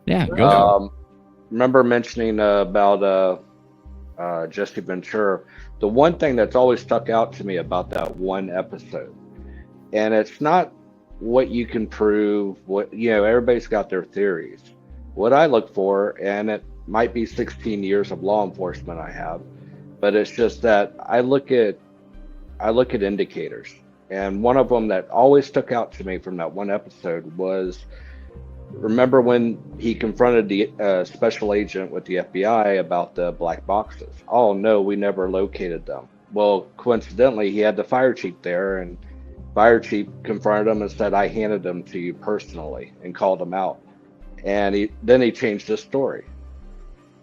Yeah, go. Remember mentioning about Jesse Ventura. The one thing that's always stuck out to me about that one episode, and it's not what you can prove, everybody's got their theories. What I look for, and it might be 16 years of law enforcement I have, but it's just that I look at indicators. And one of them that always stuck out to me from that one episode was, remember when he confronted the special agent with the FBI about the black boxes? Oh no, we never located them. Well, coincidentally, he had the fire chief there, and fire chief confronted him and said, I handed them to you personally, and called him out. And then he changed his story.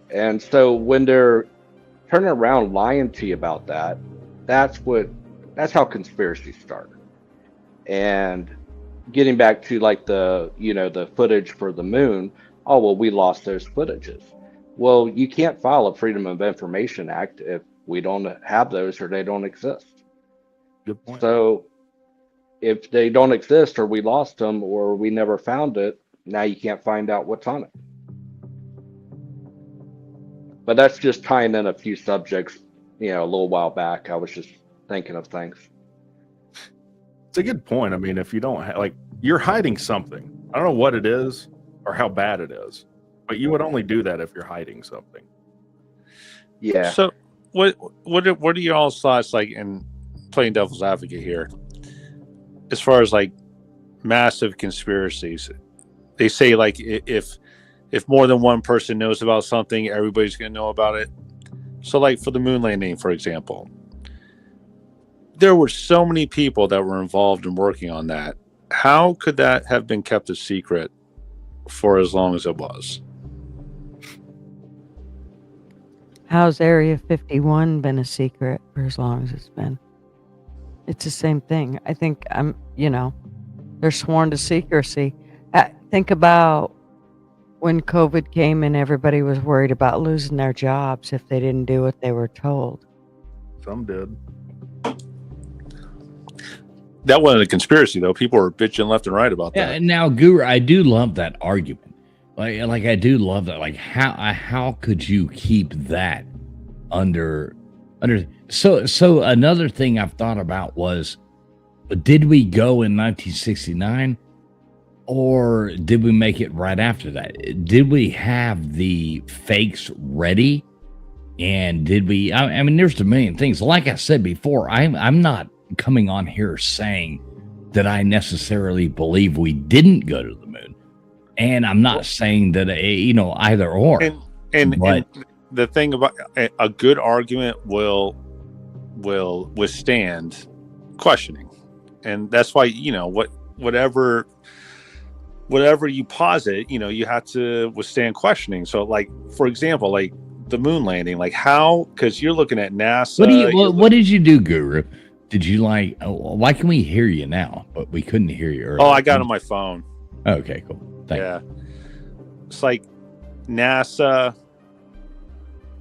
And so when they're turning around lying to you about that, that's how conspiracies start. And getting back to like the footage for the moon, oh well, we lost those footages. Well, you can't file a Freedom of Information Act if we don't have those or they don't exist. Good point. So if they don't exist or we lost them or we never found it, now you can't find out what's on it. But that's just tying in a few subjects, a little while back. I was just thinking of things. It's a good point. I mean, if you don't you're hiding something. I don't know what it is or how bad it is, but you would only do that if you're hiding something. Yeah. So what are y'all's thoughts, like, in playing devil's advocate here, as far as like massive conspiracies? They say like if more than one person knows about something, everybody's going to know about it. So, like for the moon landing, for example, there were so many people that were involved in working on that. How could that have been kept a secret for as long as it was? How's Area 51 been a secret for as long as it's been? It's the same thing. I think they're sworn to secrecy. Think about when COVID came and everybody was worried about losing their jobs if they didn't do what they were told. Some did. That wasn't a conspiracy, though. People were bitching left and right about that. Yeah, now, Guru, I do love that argument. Like I do love that. Like, how could you keep that under? So another thing I've thought about was, did we go in 1969, or did we make it right after that? Did we have the fakes ready, and did we? I mean, there's a million things. Like I said before, I'm not coming on here saying that I necessarily believe we didn't go to the moon, and I'm not saying that either or. And the thing about a good argument will withstand questioning, and that's why whatever you posit, you have to withstand questioning. So, like for example, like the moon landing, like how? Because you're looking at NASA. What did you do, Guru? Did you why can we hear you now, but we couldn't hear you earlier? Oh, I got on my phone. Okay, cool. Yeah. It's like NASA,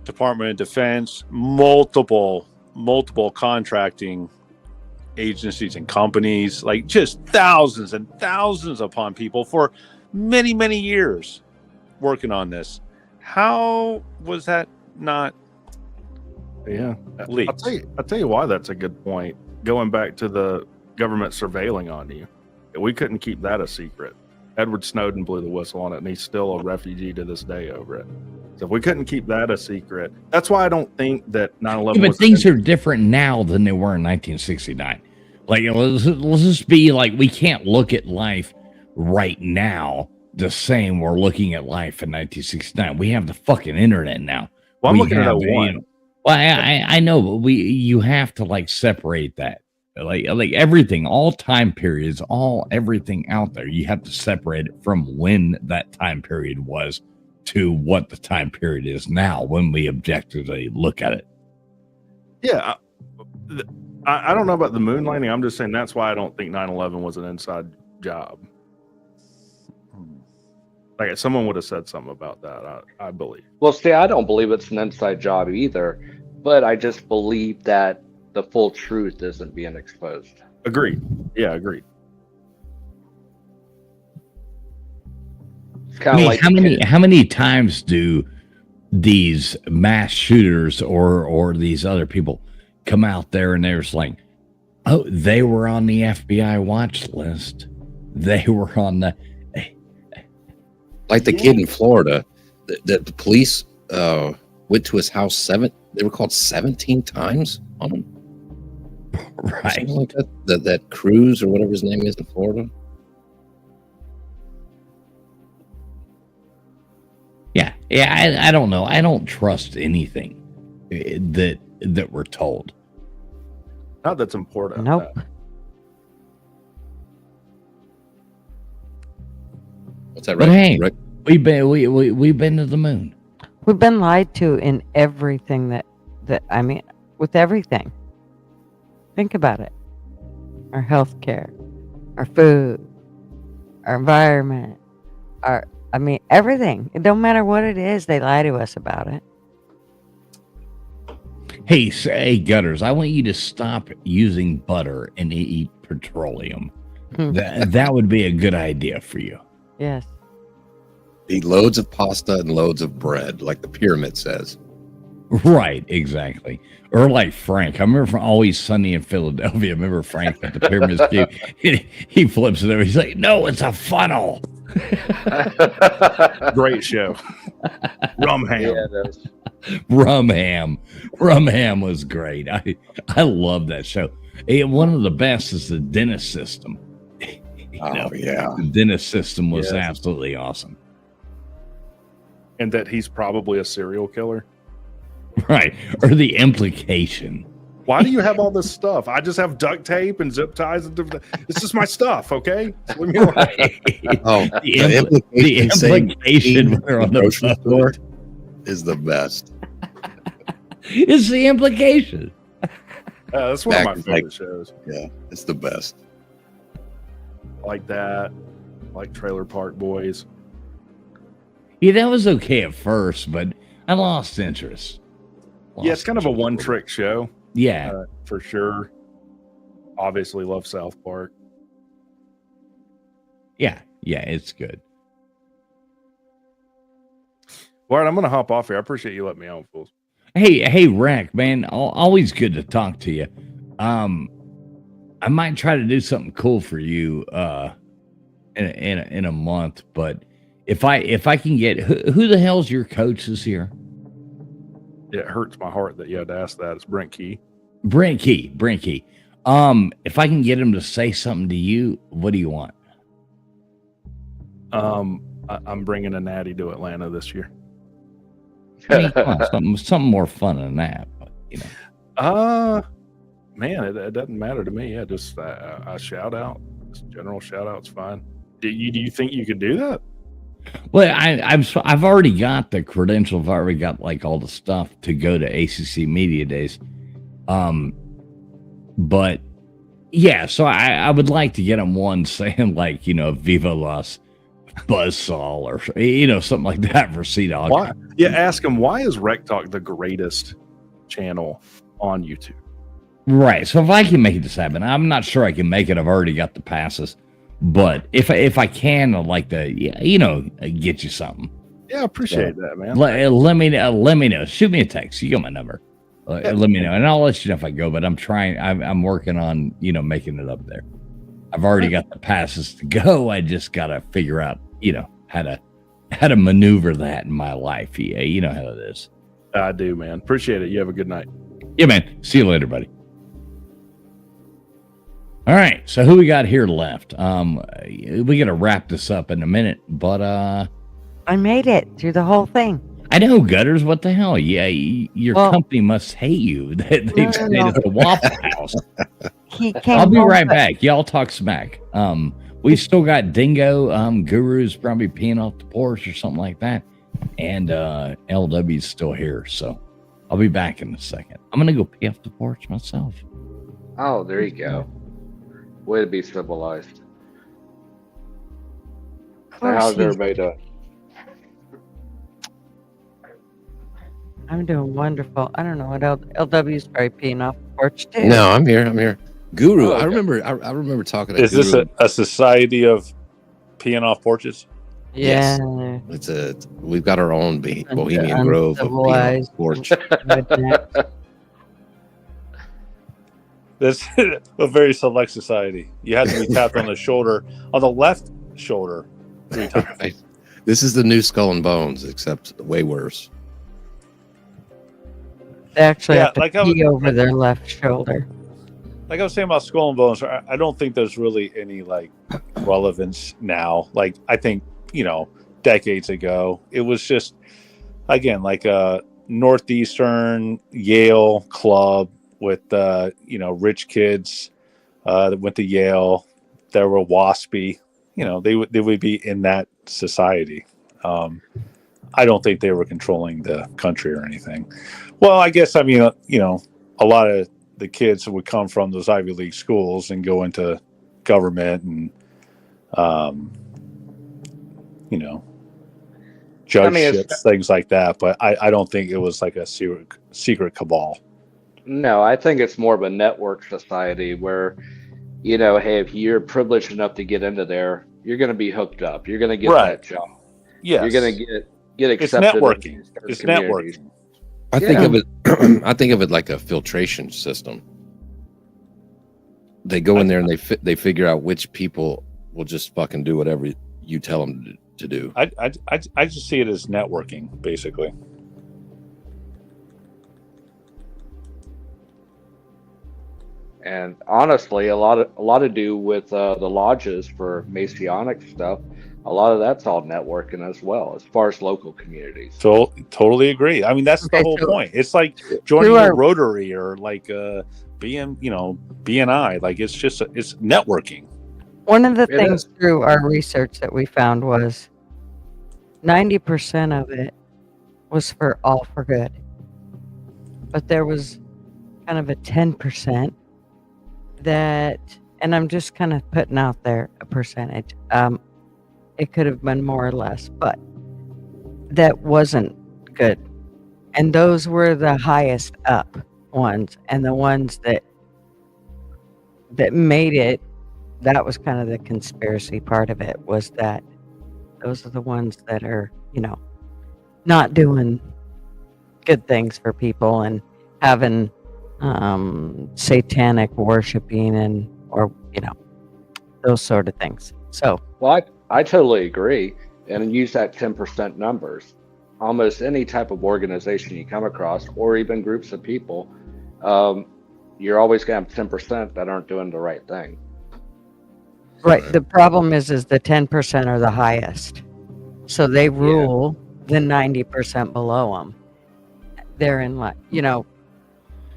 Department of Defense, multiple contracting agencies and companies, like just thousands and thousands upon people for many, many years working on this. How was that not? Yeah, leaked? I'll tell you why that's a good point. Going back to the government surveilling on you, we couldn't keep that a secret. Edward Snowden blew the whistle on it, and he's still a refugee to this day over it. So if we couldn't keep that a secret, that's why I don't think that 9/11. But things are different now than they were in 1969. Like let's just be like, we can't look at life right now the same we're looking at life in 1969. We have the fucking internet now. Well, I'm looking at one. Well, I know, but you have to separate that, like everything, all time periods, everything out there. You have to separate it from when that time period was to what the time period is now when we objectively look at it. Yeah, I don't know about the moon landing. I'm just saying that's why I don't think 9/11 was an inside job. Like someone would have said something about that, I believe. Well, see, I don't believe it's an inside job either, but I just believe that the full truth isn't being exposed. Agreed. Yeah, agreed. It's kind of like how many times do these mass shooters or these other people come out there and there's like, oh, they were on the FBI watch list. They were on the like the kid in Florida, that the police went to his house they were called 17 times on him. Right. Something like that. That Cruz or whatever his name is in Florida. Yeah. I don't know. I don't trust anything that we're told. Not that's important. Nope. What's that? But hey, Rick? we've been to the moon. We've been lied to in everything with everything. Think about it. Our healthcare, our food, our environment, everything. It don't matter what it is, they lie to us about it. Hey, Gutters, I want you to stop using butter and eat petroleum. That would be a good idea for you. Yes. Eat loads of pasta and loads of bread, like the pyramid says. Right, exactly. Or like Frank. I remember from Always Sunny in Philadelphia. I remember Frank at the pyramids too. He flips it over. He's like, no, it's a funnel. Great show. Rum ham. Yeah, it is. Rum ham was great. I love that show. One of the best is the Dennis system. Yeah. The Dennis system was absolutely awesome. And that he's probably a serial killer. Right. Or the implication. Why do you have all this stuff? I just have duct tape and zip ties and different. It's just my stuff, okay? Leave me alone. Oh, the implication we're on the grocery boat. store is the best. It's the implication. That's one of my Back, favorite like- shows. Yeah, it's the best. Like that, like Trailer Park Boys. Yeah, that was okay at first, but I lost interest. Yeah, it's kind of a one-trick show. Yeah. For sure. Obviously, love South Park. Yeah, it's good. All right, I'm going to hop off here. I appreciate you letting me on, fools. Hey, Rack, man, always good to talk to you. I might try to do something cool for you in a month, but if I can get who the hell's your coach this year? It hurts my heart that you had to ask that. It's Brent Key. Brent Key. If I can get him to say something to you, what do you want? I'm bringing a natty to Atlanta this year. I mean, come on, something more fun than that. But, you know. Man, it doesn't matter to me. Yeah, just a shout out, just general shout out's fine. Do you think you could do that? Well, I've already got the credentials. I've already got like all the stuff to go to ACC Media Days. But yeah, so I would like to get him one saying like, you know, Viva Las Buzzsaw or, you know, something like that for Sea-Dog. Why? Yeah, ask him, why is Rec Talk the greatest channel on YouTube? Right. So if I can make this happen, I'm not sure I can make it. I've already got the passes. But if I can, I'd like to, you know, get you something. Yeah, I appreciate that, man. Let me know. Shoot me a text. You got my number. Let me know, and I'll let you know if I go. But I'm trying. I'm working on, you know, making it up there. I've already got the passes to go. I just got to figure out, you know, how to maneuver that in my life. Yeah, you know how it is. I do, man. Appreciate it. You have a good night. Yeah, man. See you later, buddy. All right, so who we got here left? We got to wrap this up in a minute, but I made it through the whole thing. I know, Gutters. What the hell? Yeah, your company must hate you that they've stayed at the Waffle House. He came. I'll be right back. Y'all talk smack. We still got Dingo, Guru's probably peeing off the porch or something like that, and LW's still here. So I'll be back in a second. I'm gonna go pee off the porch myself. Oh, there you go. Way to be civilized. How's everybody doing? I'm doing wonderful. I don't know what LW's probably peeing off the porch too. No, I'm here. Guru, Oh, okay. I remember talking to Is Guru. this a society of peeing off porches? Yeah. We've got our own Bohemian Grove of being porch. That's a very select society. You have to be tapped on the shoulder, on the left shoulder, 3 times. Right. This is the new Skull and Bones, except way worse. They actually have to like pee over their left shoulder. Like I was saying about Skull and Bones, I don't think there's really any like relevance now. Like I think, you know, decades ago, it was just again like a Northeastern Yale club with you know, rich kids that went to Yale. That were waspy. You know, they would be in that society. I don't think they were controlling the country or anything. Well, I guess, I mean, you know, a lot of the kids would come from those Ivy League schools and go into government and, you know, judgeships, things like that. But I don't think it was like a secret cabal. No, I think it's more of a network society where, you know, hey, if you're privileged enough to get into there, you're going to be hooked up. You're going to get that job. Yes. You're going to get accepted. It's networking. It's communities. networking. I think of it like a filtration system. They go in there and they figure out which people will just fucking do whatever you tell them to do. I just see it as networking, basically. And honestly, a lot to do with the lodges for Masonic stuff. a lot of that's all networking as well, as far as local communities. So totally agree. I mean, that's the whole point. It's like joining a Rotary or like BNI. Like it's networking. One of the things through our research that we found was 90% of it was for good. But there was kind of a 10% that, and I'm just kind of putting out there a percentage. It could have been more or less, but that wasn't good. And those were the highest up ones, and the ones that made it. That was kind of the conspiracy part of it, was that those are the ones that are, not doing good things for people and having satanic worshiping or those sort of things. So, well, I totally agree, and use that 10% numbers. Almost any type of organization you come across, or even groups of people, you're always going to have 10% that aren't doing the right thing. Right. The problem is the 10% are the highest, so they rule the 90% below them. They're in like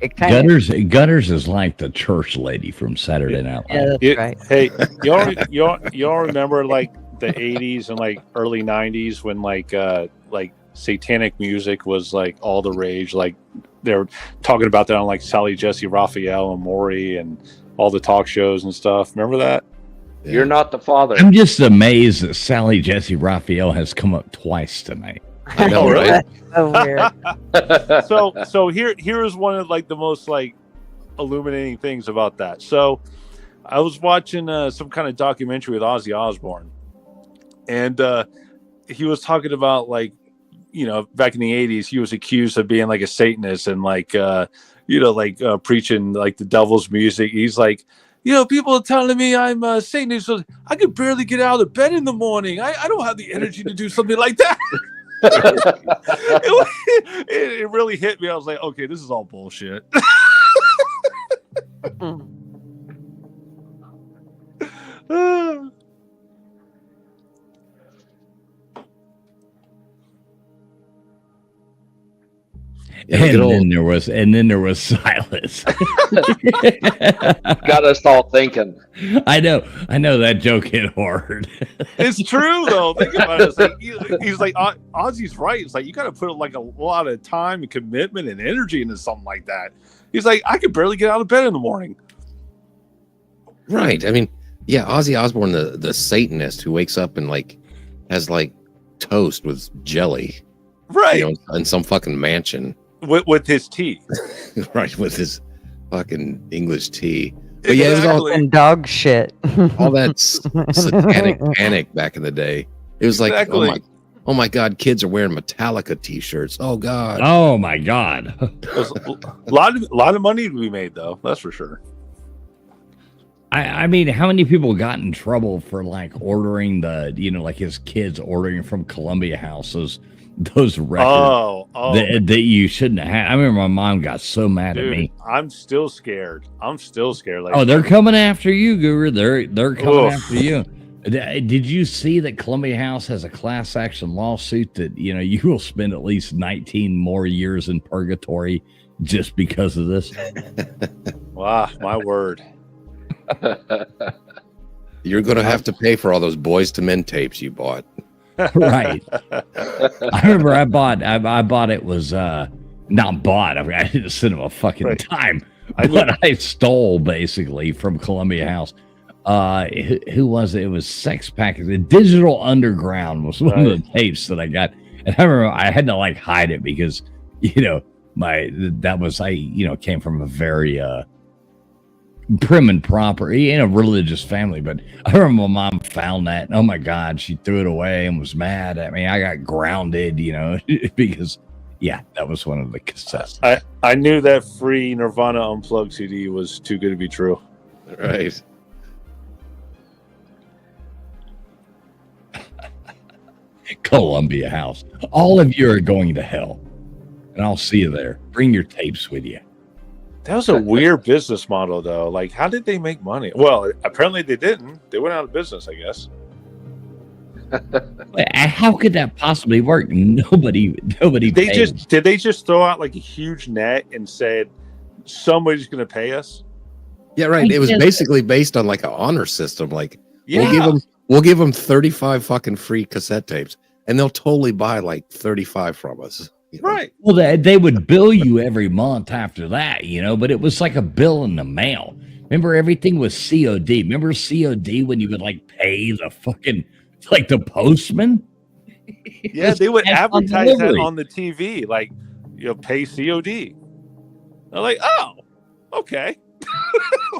it kind Gutters is like the church lady from Saturday Night Live. Yeah, that's right. Hey, y'all remember like the 80s and like early 90s when like satanic music was like all the rage. Like they were talking about that on like Sally Jesse Raphael and Maury and all the talk shows and stuff. Remember that? You're not the father. I'm just amazed that Sally Jesse Raphael has come up twice tonight. I know, right? So weird. So here is one of like the most like illuminating things about that. So I was watching some kind of documentary with Ozzy Osbourne, and he was talking about like, back in the 80s, he was accused of being like a Satanist and like preaching like the devil's music. He's like, people are telling me I'm a Satanist, so I could barely get out of bed in the morning. I don't have the energy to do something like that. It really hit me. I was like, okay, this is all bullshit. And then there was silence. Got us all thinking. I know that joke hit hard. It's true though. Think about it. It's like, he's like, Ozzy's right. It's like you got to put like a lot of time and commitment and energy into something like that. He's like, I could barely get out of bed in the morning. Right. I mean, yeah, Ozzy Osbourne, the Satanist who wakes up and like has like toast with jelly, right? In some fucking mansion. With his tea, right? With his fucking English tea. But yeah, it was all and dog shit. All that satanic panic back in the day. It was like, oh my God, kids are wearing Metallica T-shirts. Oh God. Oh my God. a lot of money to be made though. That's for sure. I mean, how many people got in trouble for like ordering like his kids ordering from Columbia House those records that you shouldn't have. I remember my mom got so mad at me. I'm still scared. Like, they're coming after you, Guru. They're coming after you. Did you see that Columbia House has a class action lawsuit that you will spend at least 19 more years in purgatory just because of this? Wow, my word. You're going to have to pay for all those Boys to Men tapes you bought. Right. I remember I bought it was not bought. I mean, I didn't send him a fucking dime, but I stole basically from Columbia House. Who was it? It was Sex Package. The Digital Underground was one of the tapes that I got, and I remember I had to like hide it because I came from a very prim and proper, in a religious family. But I remember my mom found that, and oh my God, she threw it away and was mad at me. I got grounded, because that was one of the cassettes. I knew that free Nirvana Unplugged CD was too good to be true. Right. Columbia House. All of you are going to hell, and I'll see you there. Bring your tapes with you. That was a weird business model, though. Like, how did they make money? Well, apparently they didn't. They went out of business, I guess. How could that possibly work? Nobody They pays. did they just throw out like a huge net and said somebody's going to pay us? Yeah, right. It was guess- basically based on like an honor system. Like Yeah. we'll give them 35 fucking free cassette tapes, and they'll totally buy like 35 from us. You know? Right. Well, they would bill you every month after that, but it was like a bill in the mail. Remember, everything was COD. Remember COD when you would like pay the fucking like the postman? Yeah, they would Cash on advertise that delivery. on the TV, like, pay COD. They're like, oh, okay.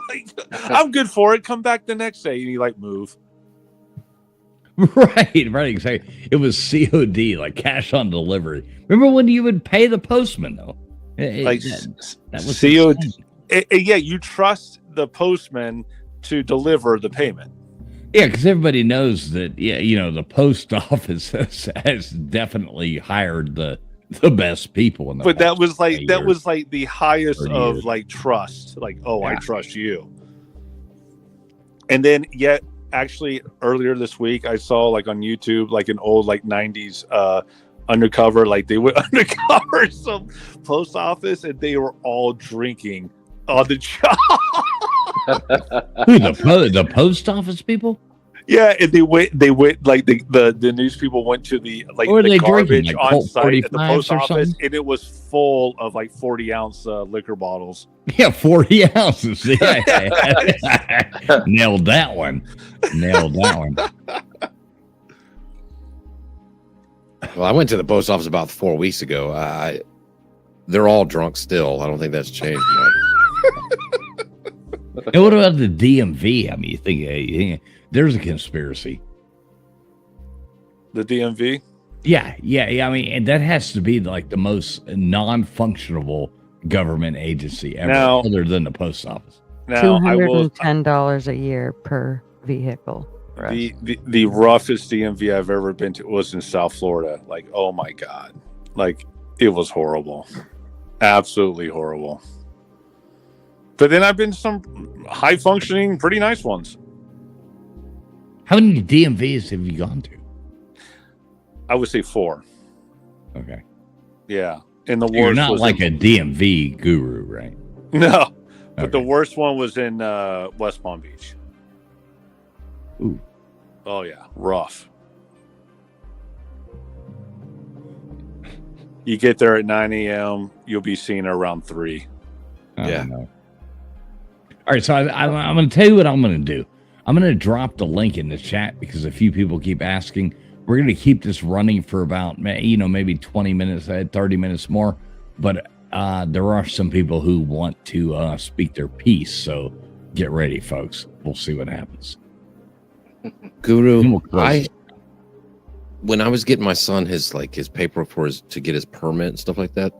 Like, I'm good for it. Come back the next day. And you like move. Right, exactly. It was COD, like cash on delivery. Remember when you would pay the postman though? Like That was COD. insane. Yeah, you trust the postman to deliver the payment. Yeah, because everybody knows that. Yeah, the post office has definitely hired the best people in the. But that past was like 20 that years. was like the highest 30 of years. like trust. Like, oh, I Yeah. trust you. And then yet actually earlier this week I saw like on YouTube like an old like 90s undercover, like they went undercover some post office and they were all drinking on the job. Who, the post office people? Yeah, and they went like the news people went to the like What were the they garbage drinking, like on Colt site at the 45s post or office, something? and it was full of like 40-ounce liquor bottles. Yeah, 40 ounces. Yeah. Nailed that one. Well, I went to the post office about 4 weeks ago. They're all drunk still. I don't think that's changed much. And what about the DMV? I mean, you think there's a conspiracy? The DMV. Yeah. I mean, and that has to be like the most non-functional government agency ever, Now- other than the post office. Now I will. $210 a year per vehicle. The roughest DMV I've ever been to was in South Florida. Like, oh my God. Like, it was horrible. Absolutely horrible. But then I've been to some high functioning, pretty nice ones. How many DMVs have you gone to? I would say 4. Okay. Yeah. And the worst You're not was like a DMV guru, right? No. But the Okay. worst one was in West Palm Beach. Ooh. Oh yeah, rough. You get there at 9 a.m., you'll be seen around 3. I Yeah. don't know. All right, so I'm going to tell you what I'm going to do. I'm going to drop the link in the chat because a few people keep asking. We're going to keep this running for about, maybe 20 minutes, 30 minutes more. But there are some people who want to speak their piece. So get ready, folks. We'll see what happens. Then Guru, we'll close it. when I was getting my son his paperwork to get his permit and stuff like that,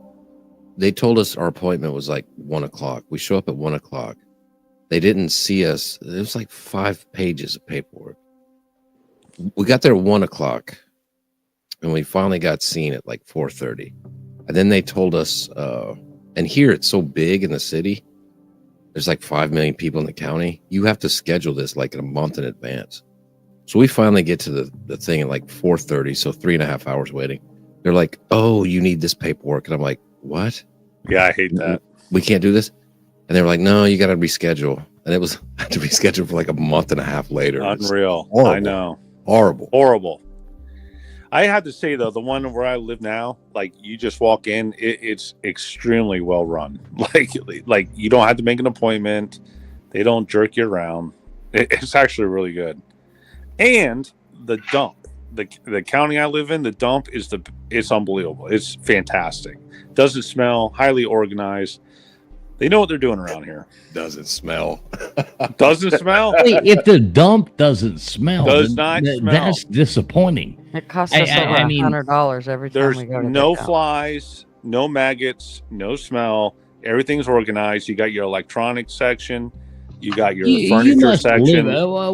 they told us our appointment was like 1 o'clock. We show up at 1 o'clock. They didn't see us. It was like 5 pages of paperwork. We got there at 1 o'clock, and we finally got seen at like 4:30. And then they told us, and here it's so big in the city. There's like 5 million people in the county. You have to schedule this like a month in advance. So we finally get to the thing at like 4:30, so 3.5 hours waiting. They're like, "Oh, you need this paperwork," and I'm like, "What? Yeah, I hate that. We can't do this?" And they were like, "No, you got to reschedule." And it was I had to reschedule for like a month and a half later. It's Unreal. horrible. I know. horrible. I have to say though, the one where I live now, like you just walk in, it's extremely well run. Like you don't have to make an appointment. They don't jerk you around. It's actually really good. And the dump, the county I live in, the dump it's unbelievable. It's fantastic. Doesn't smell, highly organized. They know what they're doing around here. Doesn't smell. Doesn't smell. Hey, if the dump doesn't smell, Does then not smell. that's disappointing. It costs us over I mean, $100 every time There's we go to no pick up. flies, no maggots, no smell. Everything's organized. You got your electronics section. You got your You furniture must section.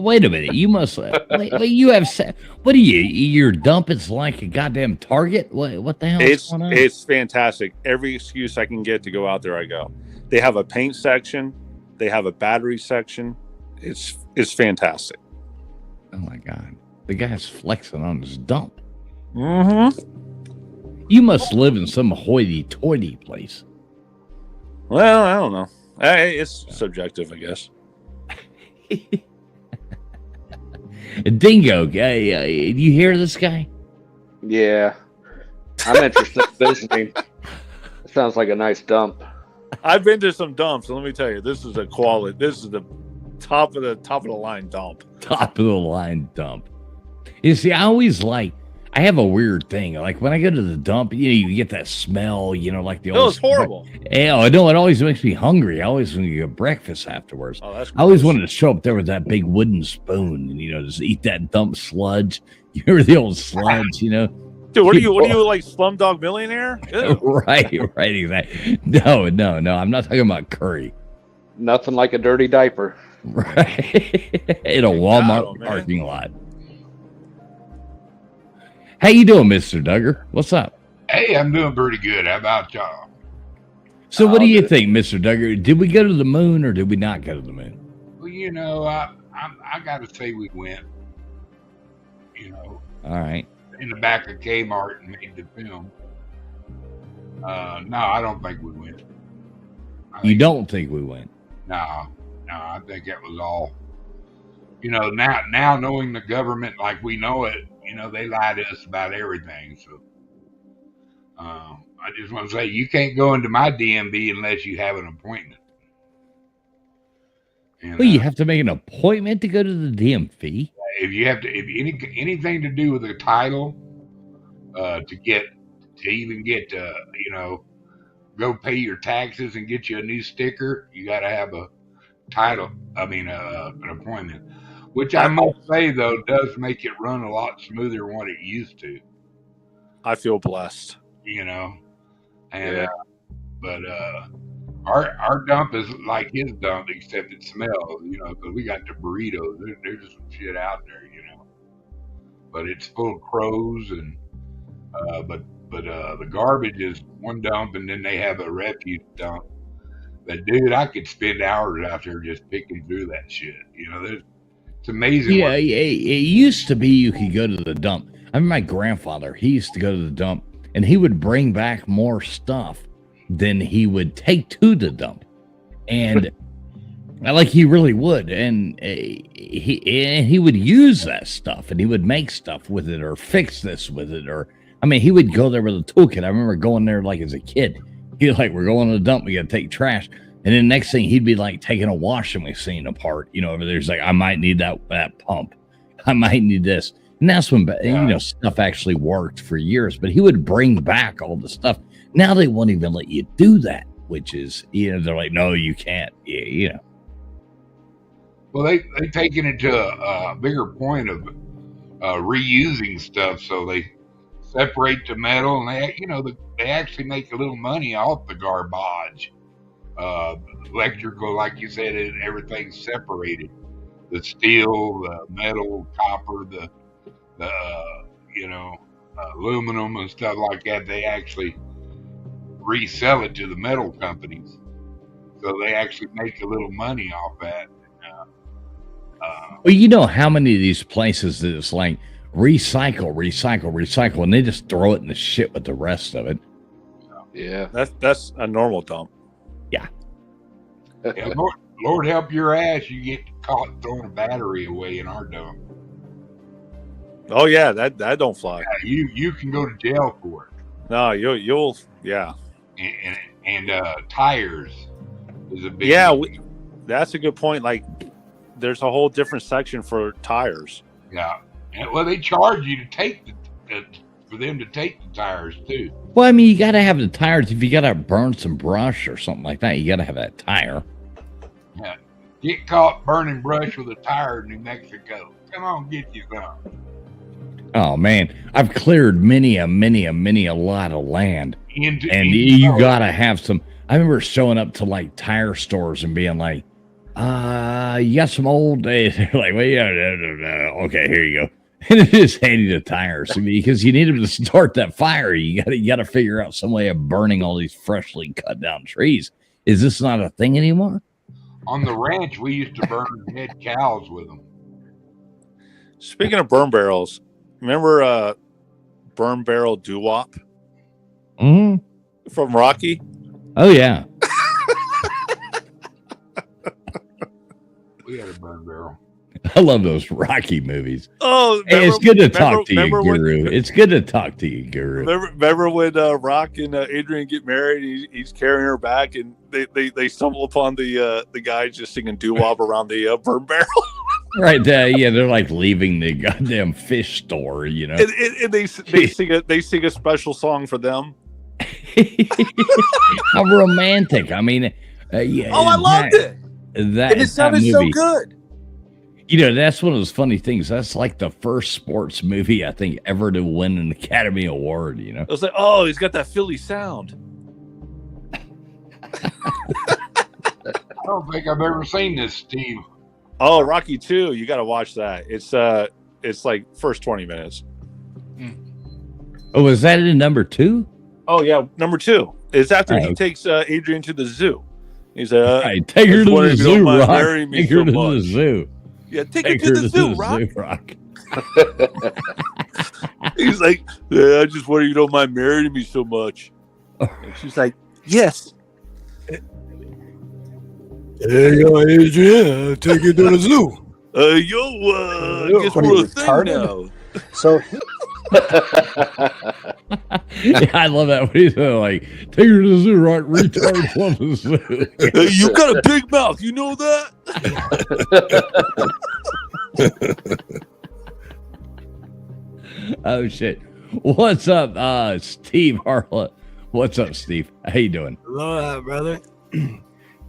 wait a minute. You must. wait, you have. What are you? Your dump is like a goddamn Target. What the hell is going on? It's fantastic. Every excuse I can get to go out there, I go. They have a paint section. They have a battery section. It's fantastic. Oh my god! The guy's flexing on his dump. Mm-hmm. You must live in some hoity-toity place. Well, I don't know. It's subjective, I guess. Dingo, guy, do you hear this guy? Yeah. I'm interested in visiting. It sounds like a nice dump. I've been to some dumps, and let me tell you, this is a quality. This is the top of the line dump. Top of the line dump. You see, I have a weird thing. Like when I go to the dump, you get that smell, like the old. No, it's horrible. Yeah, I know. It always makes me hungry. I always want to get breakfast afterwards. Oh, that's I always gross. wanted to show up there with that big wooden spoon and, just eat that dump sludge. You remember the old sludge, Dude, what are you like Slumdog Millionaire? Ew. Right, exactly. No, I'm not talking about curry. Nothing like a dirty diaper. Right. In a Walmart man. parking lot. How you doing, Mr. Duggar? What's up? Hey, I'm doing pretty good. How about y'all? So what do you think, Mr. Duggar? Did we go to the moon or did we not go to the moon? Well, I got to say we went. All right. In the back of Kmart and made the film. No, I don't think we went. You don't think we went? No, I think it was all. Now knowing the government like we know it, they lie to us about everything. So, I just want to say you can't go into my DMV unless you have an appointment. And, Well, you have to make an appointment to go to the DMV. if anything to do with a title, go pay your taxes and get you a new sticker, you got to have a title. An appointment, which I must say though does make it run a lot smoother than what it used to. I feel blessed. But our dump is like his dump, except it smells, because we got the burritos. There's some shit out there, but it's full of crows and but the garbage is one dump, and then they have a refuse dump. But dude, I could spend hours out there just picking through that shit. It's amazing. Yeah, it used to be you could go to the dump. I remember my grandfather, he used to go to the dump and he would bring back more stuff than he would take to the dump. And like he really would. And he would use that stuff and he would make stuff with it or fix this with it. He would go there with a toolkit. I remember going there like as a kid. He was like, we're going to the dump. We got to take trash. And then next thing he'd be like taking a washing machine apart, over there. He's like, I might need that pump. I might need this. And that's when, stuff actually worked for years, but he would bring back all the stuff. Now they won't even let you do that, which is, they're like, no, you can't. Yeah. Well, they taken it to a bigger point of reusing stuff. So they separate the metal and they actually make a little money off the garbage. Electrical, like you said, everything's separated. The steel, the metal, copper, the aluminum and stuff like that. They actually resell it to the metal companies, so they actually make a little money off that. Well, how many of these places that it's like recycle, and they just throw it in the shit with the rest of it. Yeah, that's a normal dump. Yeah. Yeah, Lord help your ass, you get caught throwing a battery away in our dump. Oh yeah, that don't fly. Yeah, you can go to jail for it. No, you'll yeah. And tires is a big. Yeah, that's a good point. Like, there's a whole different section for tires. Yeah, well, they charge you to take for them to take the tires too. Well, you got to have the tires. If you got to burn some brush or something like that, you got to have that tire. Yeah, get caught burning brush with a tire in New Mexico. Come on, get you some. Oh man, I've cleared many a lot of land, and you got to have some. I remember showing up to like tire stores and being like, you got some old days. They're like, well, yeah, okay, here you go. And it is handy the tires because you need them to start that fire. You got to figure out some way of burning all these freshly cut down trees. Is this not a thing anymore? On the ranch, we used to burn dead cows with them. Speaking of burn barrels, remember burn barrel doo-wop Hmm. from Rocky? Oh yeah. We had a burn barrel. I love those Rocky movies. Oh, Hey, it's good to talk to you, remember when- Guru. It's good to talk to you, Guru. Remember when Rock and Adrian get married? He's carrying her back, and they stumble upon the guy just singing doo-wop around the burn barrel, Right there, yeah, they're like leaving the goddamn fish store, you know. and they sing a special song for them. How romantic! I mean, yeah. Oh, I loved it. That It sounded so movie. good. You know, that's one of those funny things. That's like the first sports movie I think ever to win an Academy Award. You know, I was like, oh, he's got that Philly sound. I don't think I've ever seen this, Steve. Oh, Rocky 2, you got to watch that. It's like first 20 minutes. oh, was that in number 2? Oh yeah, number 2. It's after he Oh. takes Adrian to the zoo. He's like, Right, take her I to just wonder the if you don't zoo, mind Rock. marrying me Take her so to the much. zoo. Yeah, take her to the zoo, Rock. Rock. He's like, yeah, I just wonder if you don't mind marrying me so much. And she's like, yes. Hey, yo, Adrian, I'll take you to the zoo. Guess What are we're you, a thing retarded? now. So Yeah, I love that. When he's like, take her to the zoo, Rock. Retard love the zoo. Hey, you got a big mouth, you know that? Oh shit! What's up, Steve Harla? What's up, Steve? How you doing? Aloha, brother.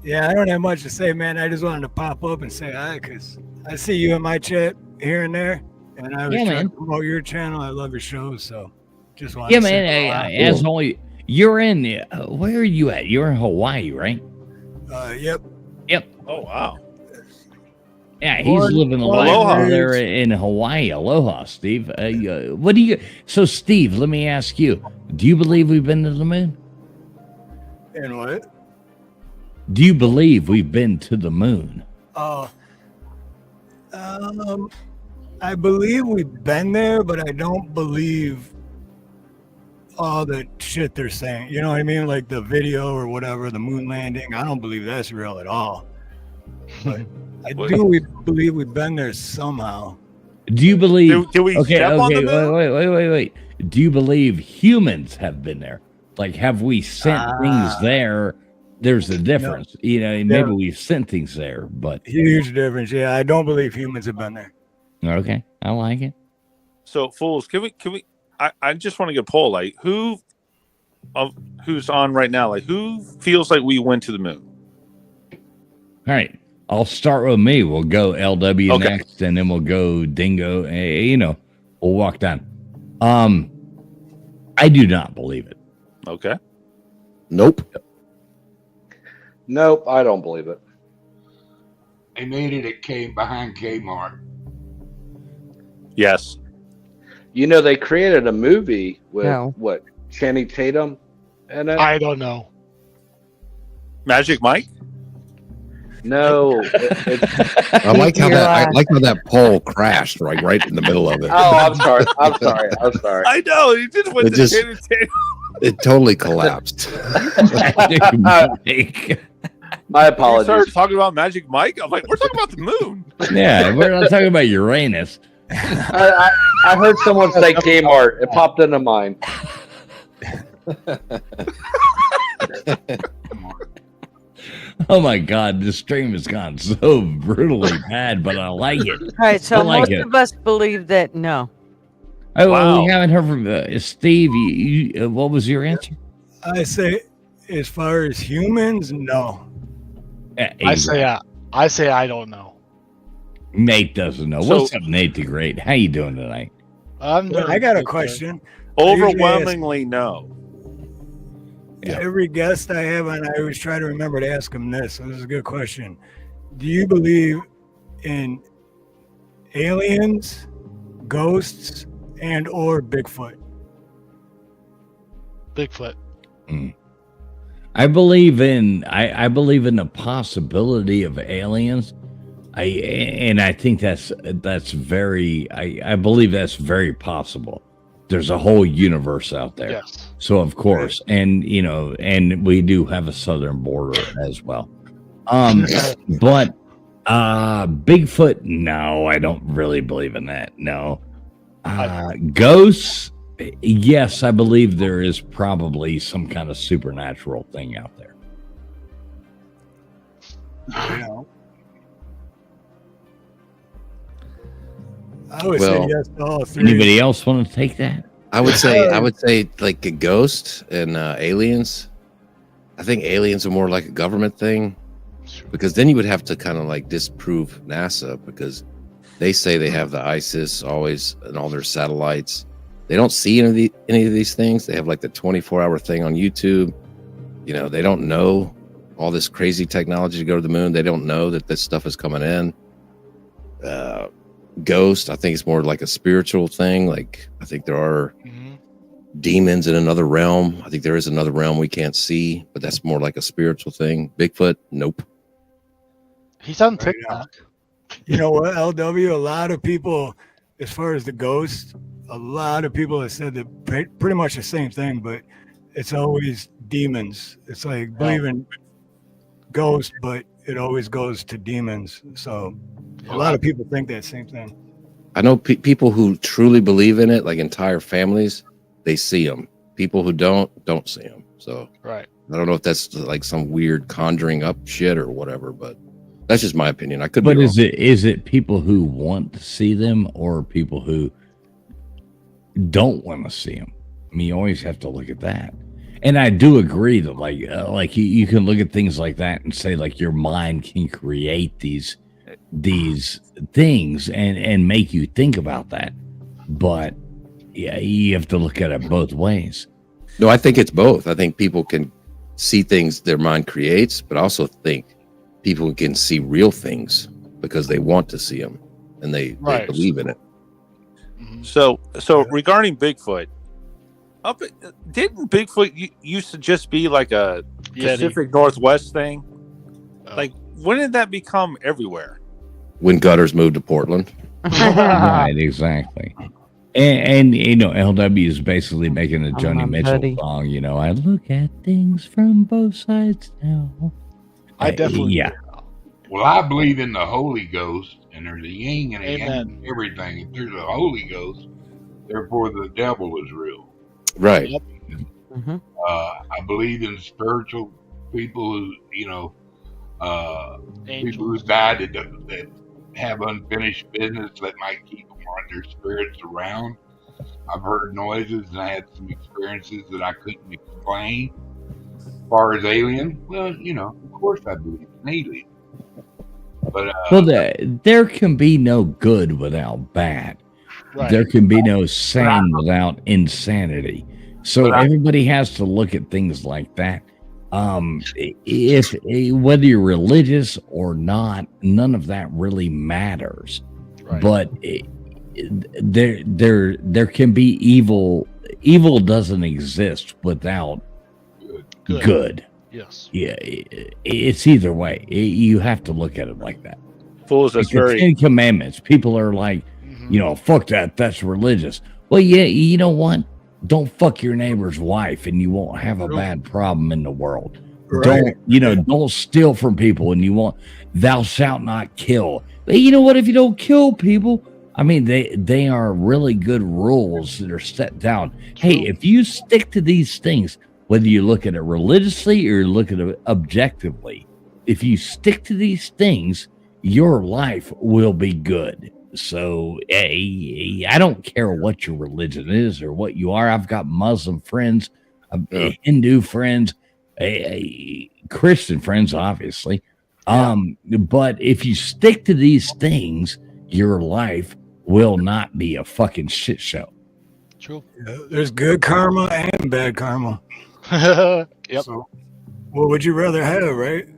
Yeah, I don't have much to say, man. I just wanted to pop up and say hi because I see you in my chat here and there, and I was Yeah, trying man. to promote your channel. I love your shows, so just wanted Yeah, to say man. hello. As always, you're in. Where are you at? You're in Hawaii, right? Yep. Yep. Oh, wow. Yeah, he's Born- living the born life Aloha. over there in Hawaii. Aloha, Steve. What do you? So, Steve, let me ask you: do you believe we've been to the moon? And what? Do you believe we've been to the moon? Oh, I believe we've been there, but I don't believe all the shit they're saying. You know what I mean? Like the video or whatever, the moon landing. I don't believe that's real at all. But I do believe we've been there somehow. Do you believe? Did we Okay, step on okay, the moon? wait. Do you believe humans have been there? Like, have we sent things there? There's a difference. You know, maybe we've sent things there, but Huge difference. Yeah, I don't believe humans have been there. okay, I like it. So, fools, can we? I just want to get a poll. Like, who's on right now? Like, who feels like we went to the moon? All right, I'll start with me. We'll go LW Okay. next, and then we'll go Dingo. You know, we'll walk down. I do not believe it. Okay. Nope. Nope, I don't believe it. They made it behind Kmart. Yes. You know, they created a movie with No. what, Channing Tatum in it? I don't know. Magic Mike? No, it's I like how You're that. I right. like how that pole crashed right in the middle of it. oh, I'm sorry. I'm sorry. I know. He just went It to just- Channing Tatum. It totally collapsed. My We apologies. started talking about Magic Mike. I'm like, we're talking about the moon. Yeah, we're not talking about Uranus. I heard someone say Kmart. It popped into mind. Oh my God, this stream has gone so brutally bad, but I like it. All right, so I like most it. of us believe that no. Oh, Wow. we haven't heard from Steve. What was your answer? I say, as far as humans, no. I say I don't know. Nate doesn't know. So- What's up, Nate the Great? How you doing tonight? Well, I got a question. Overwhelmingly, no. Yeah. Every guest I have on, I always try to remember to ask them this. So this is a good question. Do you believe in aliens, ghosts, and or Bigfoot? Bigfoot. I believe in the possibility of aliens, I think that's very I believe that's very possible. There's a whole universe out there. Yes. So of course, and and we do have a southern border as well. But Bigfoot, no, I don't really believe in that. No. Ghosts, yes, I believe there is probably some kind of supernatural thing out there. Yeah. I would say yes to all three. Anybody else want to take that? I would say like a ghost and aliens. I think aliens are more like a government thing, because then you would have to kind of like disprove NASA, because they say they have the ISIS always and all their satellites. They don't see any of these things. They have like the 24-hour thing on YouTube. They don't know all this crazy technology to go to the moon. They don't know that this stuff is coming in. Ghost, I think it's more like a spiritual thing. Like, I think there are demons in another realm. I think there is another realm we can't see, but that's more like a spiritual thing. Bigfoot, nope. He's on TikTok. You know what, LW? A lot of people, as far as the ghost, a lot of people have said that pretty much the same thing, but it's always demons. It's like believing ghosts, but it always goes to demons. So a lot of people think that same thing. I know people who truly believe in it, like entire families, they see them. People who don't see them. So right. I don't know if that's like some weird conjuring up shit or whatever, but that's just my opinion. I could But be wrong. is it people who want to see them or people who don't want to see them? I mean, you always have to look at that. And I do agree that like you can look at things like that and say like your mind can create these things and make you think about that. But yeah, you have to look at it both ways. No, I think it's both. I think people can see things their mind creates, but I also think people can see real things because they want to see them and they believe in it. So regarding Bigfoot, didn't Bigfoot used to just be like a Pacific Northwest thing? Like, when did that become everywhere? When gutters moved to Portland. Right, exactly. And LW is basically making a Joni Mitchell song. I look at things from both sides now. I definitely Well, I believe in the Holy Ghost, and there's a yin and a yang and everything. If there's a Holy Ghost, therefore the devil is real. Right. I believe in spiritual people who, people who died that have unfinished business that might keep them on their spirits around. I've heard noises and I had some experiences that I couldn't explain. As far as alien, well, of course I believe in alien. But there can be no good without bad. Right. There can be no sane without insanity. So everybody has to look at things like that. If whether you're religious or not, none of that really matters. Right. But there can be evil. Evil doesn't exist without good. Yes. Yeah, it's either way. You have to look at it like that. Fools, that's the Ten Commandments. People are like, fuck that. That's religious. Well, yeah, you know what? Don't fuck your neighbor's wife, and you won't have a bad problem in the world. Right. Don't steal from people, and you won't. Thou shalt not kill. But you know what? If you don't kill people, I mean, they are really good rules that are set down. Hey, if you stick to these things, whether you look at it religiously or you look at it objectively, if you stick to these things, your life will be good. So I don't care what your religion is or what you are. I've got Muslim friends, Hindu friends, Christian friends, obviously. But if you stick to these things, your life will not be a fucking shit show. True. Yeah, there's good karma and bad karma. Yep. So, what would you rather have, right?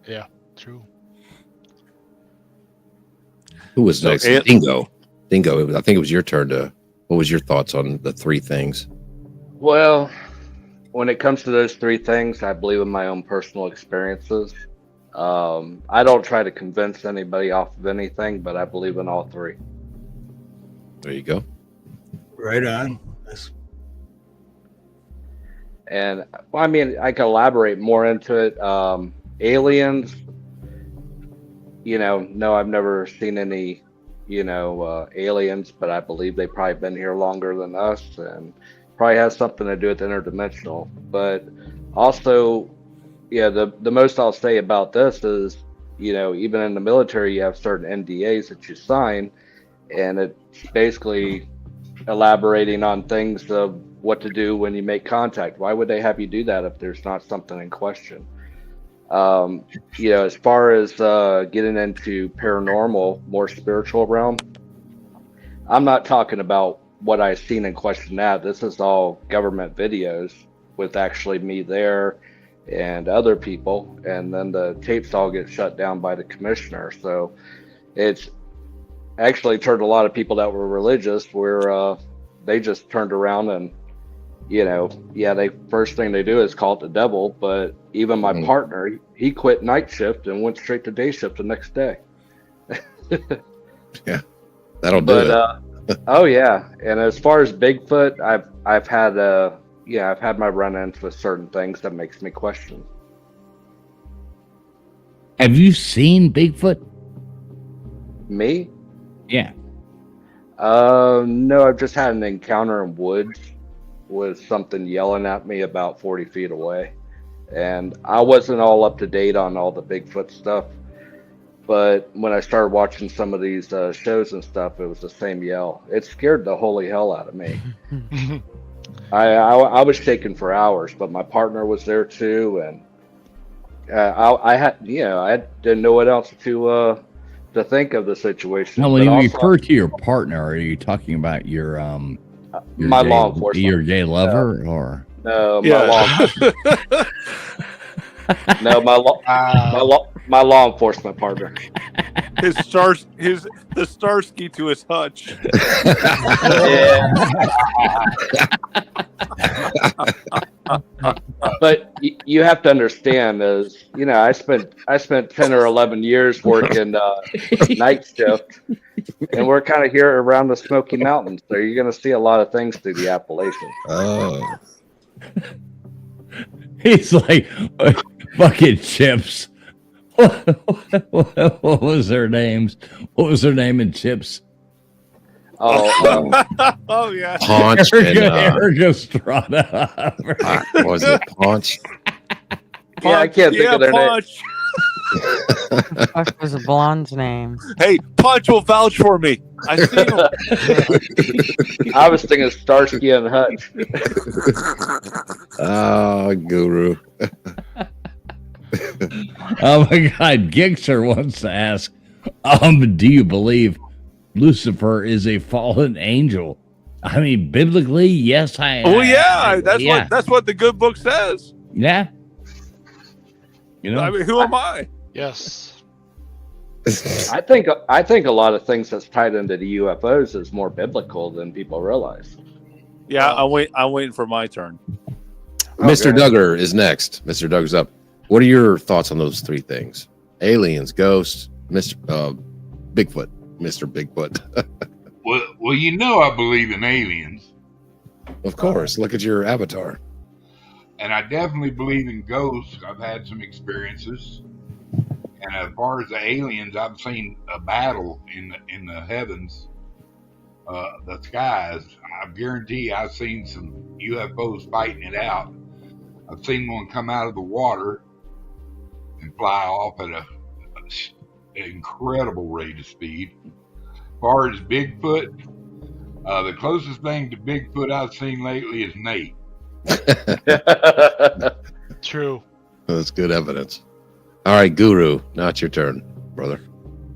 Yeah, true. Who was next? Dingo. I think it was your turn to. What was your thoughts on the three things? Well, when it comes to those three things, I believe in my own personal experiences. I don't try to convince anybody off of anything, but I believe in all three. There you go. Right on. And well, I mean, I can elaborate more into it. Aliens, no, I've never seen any, aliens, but I believe they've probably been here longer than us and probably has something to do with interdimensional. But also, yeah, the most I'll say about this is, even in the military, you have certain NDAs that you sign, and it's basically elaborating on things of what to do when you make contact. Why would they have you do that if there's not something in question? As far as getting into paranormal, more spiritual realm, I'm not talking about what I've seen in question that. This is all government videos with actually me there and other people, and then the tapes all get shut down by the commissioner. So it's actually turned a lot of people that were religious where they just turned around and they first thing they do is call it the devil. But even my partner, he quit night shift and went straight to day shift the next day. Yeah, that'll do it. Oh yeah, and as far as Bigfoot, I've had my run-ins with certain things that makes me question. Have you seen Bigfoot? Me? Yeah. No, I've just had an encounter in woods with something yelling at me about 40 feet away. And I wasn't all up to date on all the Bigfoot stuff. But when I started watching some of these shows and stuff, it was the same yell. It scared the holy hell out of me. I was shaking for hours, but my partner was there too. And I didn't know what else to think of the situation. Now, when you also, refer to your partner, are you talking about your my gay, law enforcement, your gay lover, or no, my law enforcement partner. The Starsky to his hutch. But you have to understand is, I spent 10 or 11 years working night shift, and we're kind of here around the Smoky Mountains, so you're going to see a lot of things through the Appalachians. Oh. He's like, fucking Chips. What was their names? What was their name in Chips? Oh yeah, Paunch Erica Estrada. What was it, Paunch? Yeah, I can't think of their name. What was the blonde's name? Hey, Punch will vouch for me. I seen him. I was thinking Starsky and Hutch. Oh, Guru. Oh my God, Gixer wants to ask, do you believe Lucifer is a fallen angel? I mean, biblically, yes, that's what the good book says. Yeah. I mean, who am I? Yes. I think a lot of things that's tied into the UFOs is more biblical than people realize. Yeah, I'm waiting for my turn. Mr. Duggar is next. Mr. Duggar's up. What are your thoughts on those three things? Aliens, ghosts, Mr. Bigfoot, Mr. Bigfoot. Well, I believe in aliens. Of course. Look at your avatar. And I definitely believe in ghosts. I've had some experiences. And as far as the aliens, I've seen a battle in the heavens, the skies. I guarantee I've seen some UFOs fighting it out. I've seen one come out of the water and fly off at an incredible rate of speed. As far as Bigfoot, the closest thing to Bigfoot I've seen lately is Nate. True. That's good evidence. All right, Guru, now it's your turn, brother.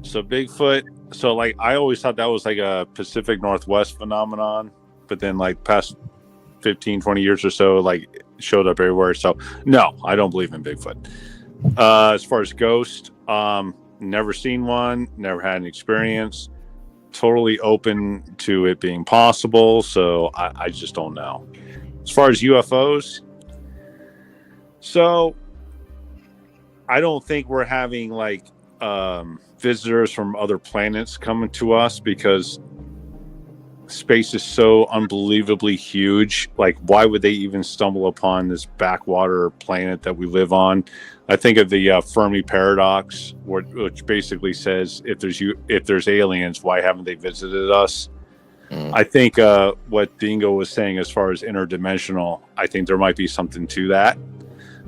So Bigfoot. So like I always thought that was like a Pacific Northwest phenomenon, but then like past 15, 20 years or so, like it showed up everywhere. So no, I don't believe in Bigfoot. As far as ghost, never seen one, never had an experience. Totally open to it being possible. So I just don't know. As far as UFOs, so I don't think we're having like visitors from other planets coming to us because space is so unbelievably huge. Like, why would they even stumble upon this backwater planet that we live on? I think of the Fermi paradox, which basically says if there's aliens, why haven't they visited us? I think what Dingo was saying as far as interdimensional, I think there might be something to that,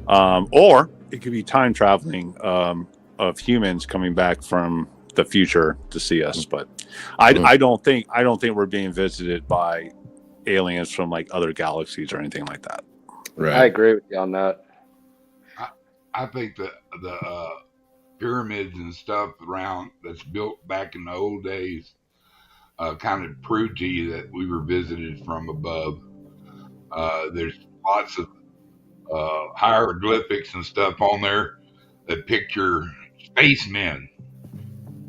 or it could be time traveling of humans coming back from the future to see us. But I don't think we're being visited by aliens from like other galaxies or anything like that. Right. I agree with you on that. I think the pyramids and stuff around that's built back in the old days kind of prove to you that we were visited from above. There's lots of hieroglyphics and stuff on there that picture spacemen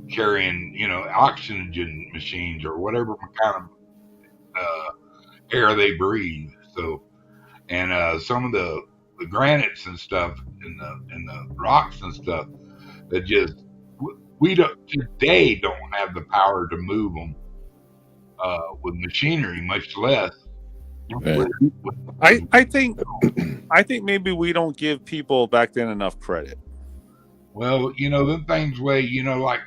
carrying, oxygen machines or whatever kind of air they breathe. So, and some of the granites and stuff in the rocks and stuff that just we today don't have the power to move them with machinery, much less. Right. I think maybe we don't give people back then enough credit. Well, them things weigh, like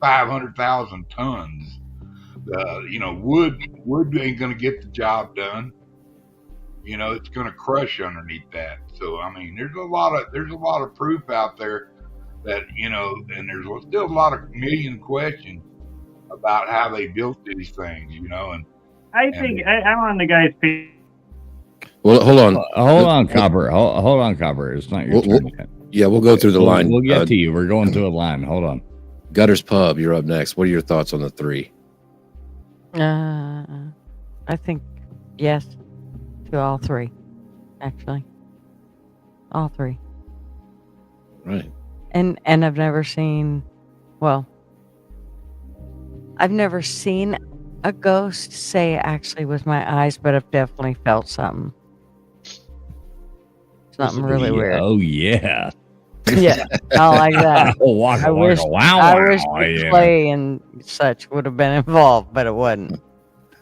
500,000 tons. Wood ain't going to get the job done. It's going to crush underneath that. So, I mean, there's a lot of proof out there that, and there's still a lot of million questions about how they built these things, and I'm on the guy's page. Well, hold on. Hold on, Copper. Hold on, Copper. It's not your turn yet. Yeah, we'll go through the line. We'll get to you. We're going through a line. Hold on. Gutters Pub, you're up next. What are your thoughts on the three? I think yes to all three, actually. All three. Right. And I've never seen, I've never seen a ghost say actually with my eyes, but I've definitely felt something. Something really weird. Oh, yeah. Yeah, I like that. Waka, I wish, waka, wow, I wow, wish yeah. Clay and such would have been involved, but it wasn't.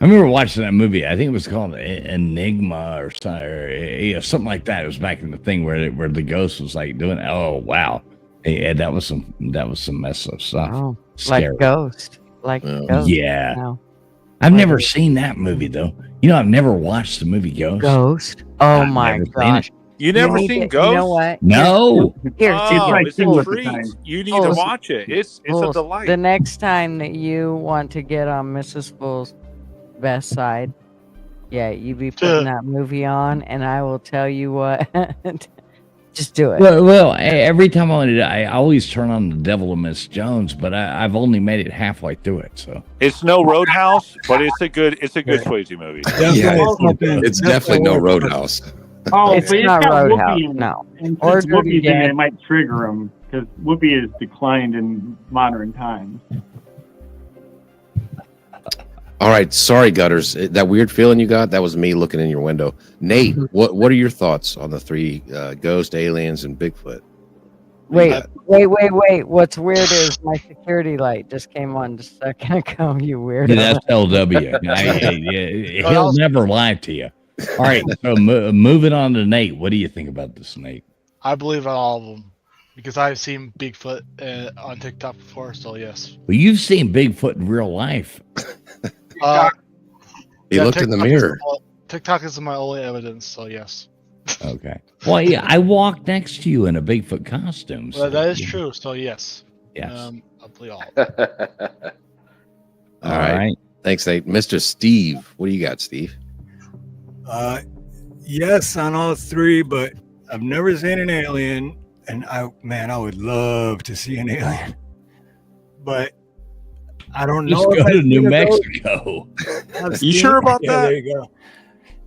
I remember watching that movie. I think it was called Enigma or something like that. It was back in the thing where the ghost was like doing. Oh wow, yeah, that was some messed up stuff. Oh, Scary. like Ghost, Ghost. Yeah, No. I've never seen that movie though. I've never watched the movie Ghost. Ghost. Oh I've my never seen gosh. it. You never need seen to- Ghost? You know what? No. Here, It's a Fools. treat. You need to watch it. It's a Fools. delight. The next time that you want to get on Mrs. Fool's best side, yeah, you be putting that movie on, and I will tell you what. Just do it. Well, every time I always turn on The Devil and Miss Jones, but I've only made it halfway through it. So It's no Roadhouse, but it's a good Swayze movie. Yeah, it's definitely no Roadhouse. Oh, It's but not got Roadhouse, Whoopi, no. And Or since Dirty Whoopi's in it, Dan. it might trigger him because Whoopi has declined in modern times. All right, sorry, Gutters. That weird feeling you got, that was me looking in your window. Nate, what are your thoughts on the three ghost, aliens, and Bigfoot? Wait. What's weird is my security light just came on just a second ago, you weirdo. yeah, that's LW. He'll never lie to you. All right, so moving on to Nate. What do you think about this, Nate? I believe in all of them because I've seen Bigfoot on TikTok before. So yes. Well, you've seen Bigfoot in real life. He looked in the mirror. TikTok is my only evidence. So yes. Okay. Well, yeah, I walked next to you in a Bigfoot costume. Well, that is true. So yes. Yes. I believe all. All right. Thanks, Nate. Mr. Steve, what do you got, Steve? Yes on all three, but I've never seen an alien, and I would love to see an alien, but I don't Just know. go to New I've Mexico. You sure about yeah, that? There you go.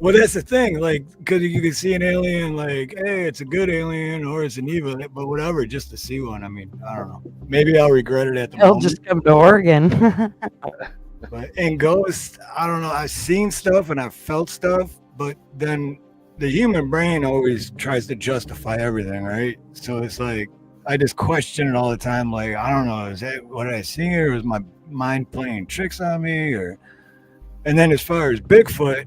Well, that's the thing, because you can see an alien, hey, it's a good alien or it's an evil, but whatever, just to see one. I mean, I don't know. Maybe I'll regret it at the He'll moment. just come to Oregon. And ghosts, I don't know. I've seen stuff and I've felt stuff, but then the human brain always tries to justify everything, right? So it's like, I just question it all the time. Like, I don't know, is that what I see, or is my mind playing tricks on me? And then as far as Bigfoot,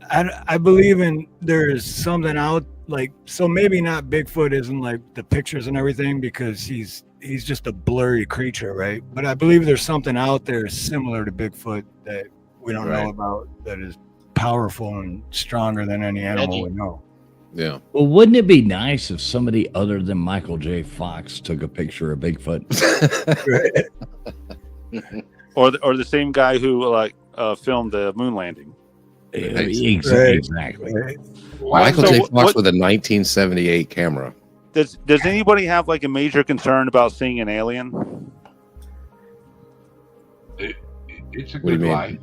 I believe in there's something out, like, so maybe not Bigfoot isn't like the pictures and everything, because he's just a blurry creature, right? But I believe there's something out there similar to Bigfoot that we don't know about, that is powerful and stronger than any animal we know. Yeah. Well, wouldn't it be nice if somebody other than Michael J. Fox took a picture of Bigfoot? Or the same guy who filmed the moon landing. Exactly. Michael J. Fox with a 1978 camera. Does anybody have like a major concern about seeing an alien? It's a What do you good mean? life.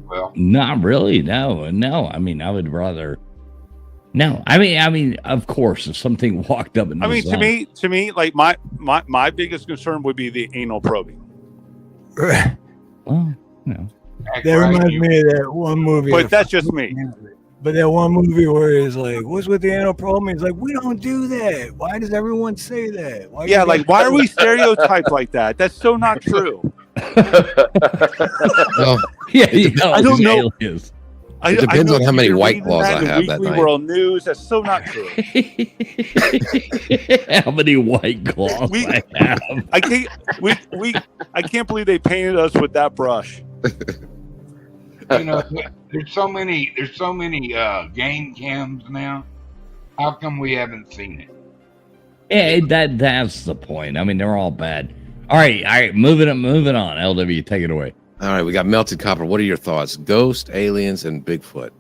Well, Not really. No. I mean, I would rather. No, I mean, of course, if something walked up and I mean, to me, like my biggest concern would be the anal probing. Well, no. That reminds me of that one movie. But that's just me. But that one movie where he's like, "What's with the anal problem?" He's like, "We don't do that. Why does everyone say that? Why Yeah, like why are we stereotyped like that? That's so not true. Well, I don't know. Aliens. It depends on how many White Claws I in have that Weekly night. World News. That's so not true. How many White Claws I have? I can't believe they painted us with that brush. you know, there's so many game cams now. How come we haven't seen it? Yeah, that's the point. I mean, they're all bad. All right, moving on. LW, take it away. All right, we got Melted Copper. What are your thoughts? Ghost, aliens, and Bigfoot.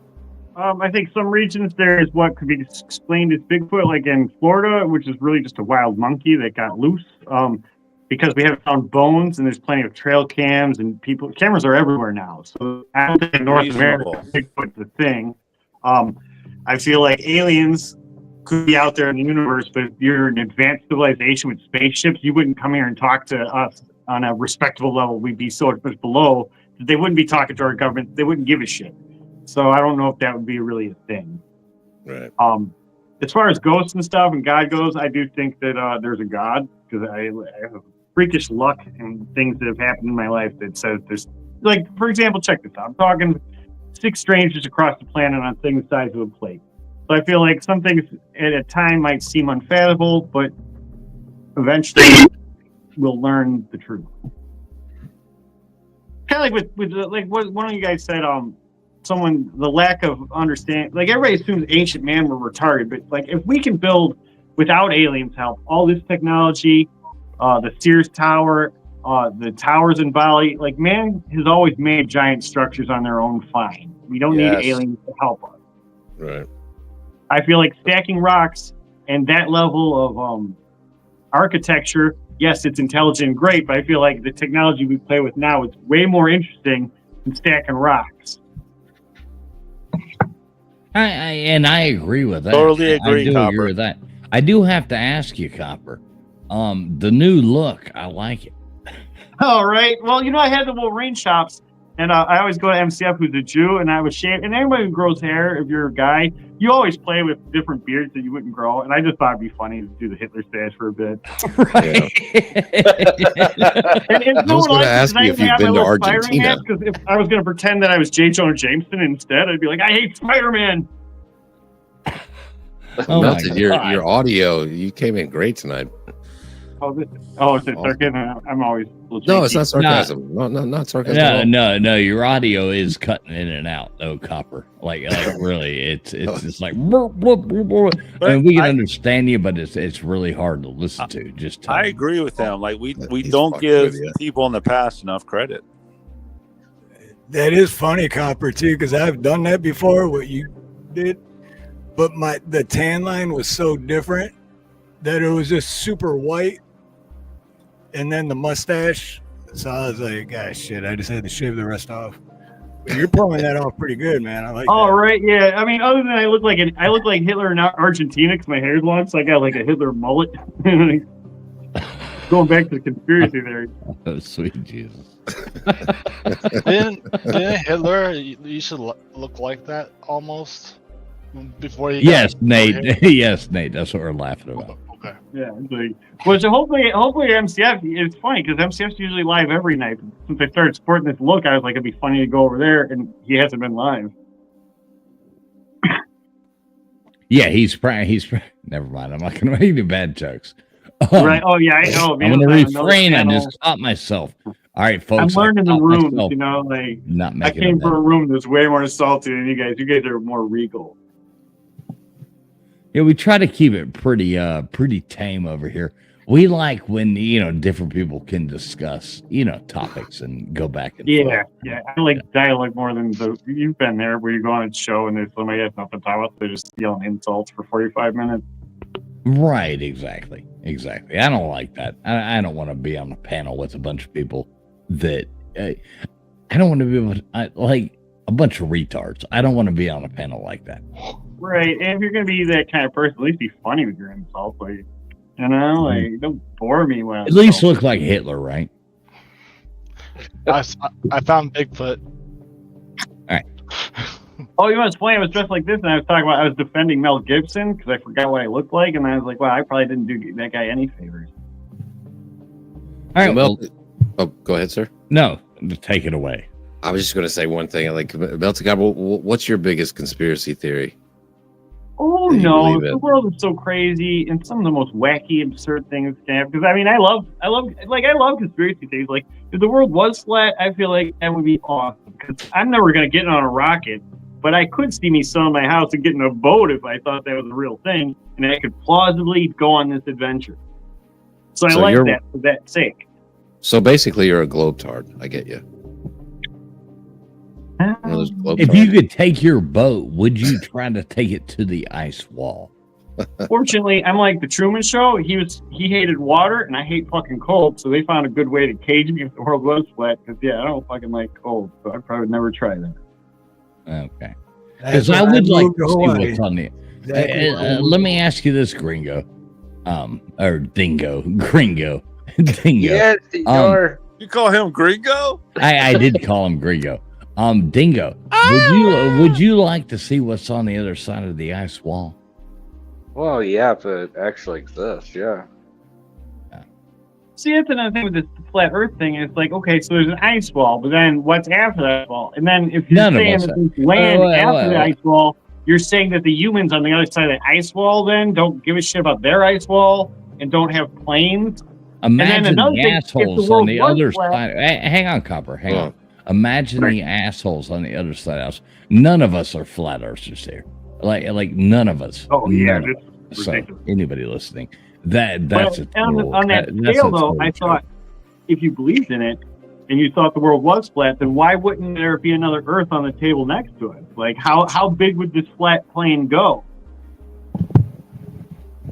I think some regions there is what could be explained as Bigfoot, like in Florida, which is really just a wild monkey that got loose. Because we haven't found bones, and there's plenty of trail cams, and cameras are everywhere now. So I don't think in North America Bigfoot's a thing. I feel like aliens could be out there in the universe, but if you're an advanced civilization with spaceships, you wouldn't come here and talk to us on a respectable level. We'd be so much below that they wouldn't be talking to our government. They wouldn't give a shit. So I don't know if that would be really a thing. Right. As far as ghosts and stuff and God goes, I do think that there's a God, because I have a freakish luck and things that have happened in my life that says there's, like, for example, check this out. I'm talking 6 strangers across the planet on things the size of a plate. So I feel like some things at a time might seem unfathomable, but eventually we'll learn the truth. Kind of like with like what one of you guys said, the lack of understanding. Like, everybody assumes ancient man were retarded, but like, if we can build without aliens' help all this technology, the Sears Tower, the towers in Bali, like, man has always made giant structures on their own fine. We don't need aliens to help us. Right. I feel like stacking rocks and that level of architecture, yes, it's intelligent and great, but I feel like the technology we play with now is way more interesting than stacking rocks. I agree with that. Totally agree, I do Copper. agree with that. I do have to ask you, Copper. The new look, I like it. All right. Well, I had the Wolverine shops, and I always go to MCF, who's a Jew, and I was shaved. And anybody who grows hair, if you're a guy, you always play with different beards that you wouldn't grow. And I just thought it'd be funny to do the Hitler stash for a bit. Right. And I was going to ask you if you've been to Argentina. Because if I was going to pretend that I was J. Jonah Jameson instead, I'd be like, I hate Spider-Man. Oh, Melted, your audio, you came in great tonight. Is it sarcasm? I'm always No, it's not sarcasm. No, not sarcasm. at all. No. Your audio is cutting in and out, though, Copper. Like really, it's just like. I mean, we can understand you, but it's really hard to listen to. Just I agree with them. Like we don't give people in the past enough credit. That is funny, Copper, too, because I've done that before, what you did. But the tan line was so different that it was just super white. And then the mustache. So I was like, gosh, shit, I just had to shave the rest off. But you're pulling that off pretty good, man. I like that. All right, yeah. I mean, other than I look like Hitler in Argentina because my hair's long, so I got like a Hitler mullet. Going back to the conspiracy theory. Oh, sweet Jesus. Didn't Hitler used to look like that almost before he Yes, Nate. Yes, Nate. That's what we're laughing about. Okay. Yeah, it's like, well, so hopefully MCF. It's funny because MCF's usually live every night. Since I started sporting this look, I was like, it'd be funny to go over there, and he hasn't been live. Yeah, he's never mind. I'm not going to make any bad jokes. Right? Oh yeah, I know. I'm going to refrain and just stop myself. All right, folks. I'm learning the caught rooms. myself You know, like not I making came a from bad- a room that's way more salty than you guys. You guys are more regal. Yeah, we try to keep it pretty tame over here. We like when different people can discuss topics and go back and Yeah, yeah. I like dialogue more than you've been there where you go on a show and there's somebody has nothing to talk about. They're just yelling insults for 45 minutes. Right, exactly. I don't like that. I don't want to be on a panel with a bunch of people that I don't want to be with, like a bunch of retards. I don't want to be on a panel like that. Right, and if you're gonna be that kind of person, at least be funny with your insults. Like, like don't bore me when. At least look like Hitler, right? I found Bigfoot. All right. Oh, you know what's funny? I was dressed like this, and I was defending Mel Gibson because I forgot what I looked like, and I was like, "Wow, I probably didn't do that guy any favors." All right, well, go ahead, sir. No, take it away. I was just going to say one thing. Like, Melticab, what's your biggest conspiracy theory? Oh that you no, believe the in? world is so crazy, and some of the most wacky, absurd things can happen. Because I mean, I love conspiracy theories. Like, if the world was flat, I feel like that would be awesome. Because I'm never gonna get on a rocket, but I could see me selling my house and getting a boat if I thought that was a real thing, and I could plausibly go on this adventure. So I like that for that sake. So basically, you're a globetard. I get you. One of those If you could take your boat, would you try to take it to the ice wall? Fortunately, I'm like the Truman Show. He hated water, and I hate fucking cold. So they found a good way to cage me if the world was flat. Because I don't fucking like cold, so I probably would never try that. Okay. Because I would like to see what's on the. Let me ask you this, Gringo, or Dingo, Gringo, Dingo. Yes, you call him Gringo? I did call him Gringo. Dingo. Would you like to see what's on the other side of the ice wall? Well, yeah, if it actually exists, yeah. See, that's another thing with this flat Earth thing. It's like, okay, so there's an ice wall, but then what's after that wall? And then if you're saying that there's land after the ice wall, you're saying that the humans on the other side of the ice wall then don't give a shit about their ice wall and don't have planes. Imagine the assholes on the other flat, side. Hang on, Copper. Hang on. Imagine the assholes on the other side of the house. None of us are flat earthers here. Like none of us. Oh yeah, None of us. So anybody listening, that's on that scale though. I thought if you believed in it and you thought the world was flat, then why wouldn't there be another Earth on the table next to it? Like how big would this flat plane go?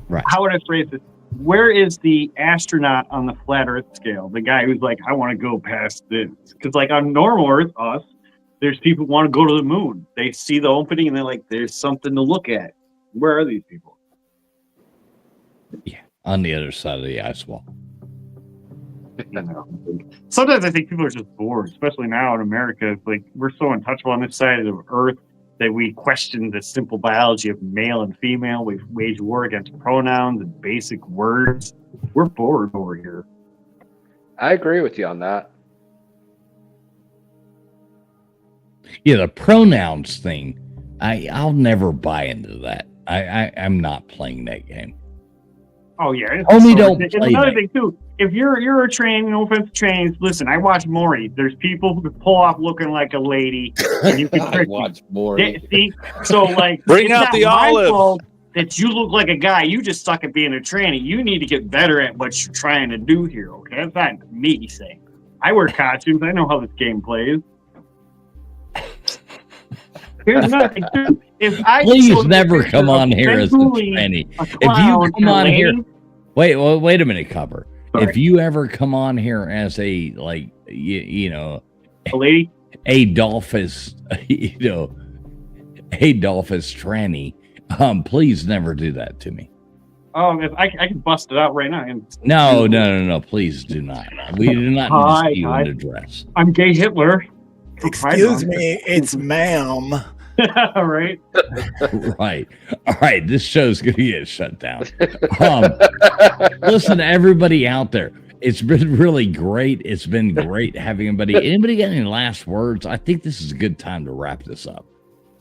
Right. How would I phrase this? Where is the astronaut on the flat Earth scale? The guy who's like, I want to go past this. Because like on normal Earth, there's people who want to go to the moon. They see the opening and they're like, there's something to look at. Where are these people? Yeah, on the other side of the ice wall. Sometimes I think people are just bored, especially now in America. It's like we're so untouchable on this side of the Earth that we question the simple biology of male and female. We wage war against pronouns and basic words. We're bored over here. I agree with you on that. Yeah, the pronouns thing. I'll never buy into that. I'm not playing that game. Oh yeah, Homie, don't and play another that. thing too. If you're a train, no offense to trains, listen. I watch Maury. There's people who can pull off looking like a lady, and you can I trick watch them. Maury. See, so like, Bring it's out not the my olive. fault that you look like a guy. You just suck at being a tranny. You need to get better at what you're trying to do here. Okay, that's not me saying. I wear costumes. I know how this game plays. Here's another thing too. If I Please showed never picture come of on here as a Julie, tranny. a If you clown, come and a on here, lady, wait a minute, Copper. Sorry. If you ever come on here as a you know, a lady, Adolphus, Adolphus tranny, please never do that to me. if I can bust it out right now. And No, please do not. We do not need to see you in a dress. I'm gay Hitler. Excuse me, it's ma'am. Right. Right. All right. This show's going to get shut down. Listen to everybody out there. It's been really great. It's been great having anybody. Anybody got any last words? I think this is a good time to wrap this up.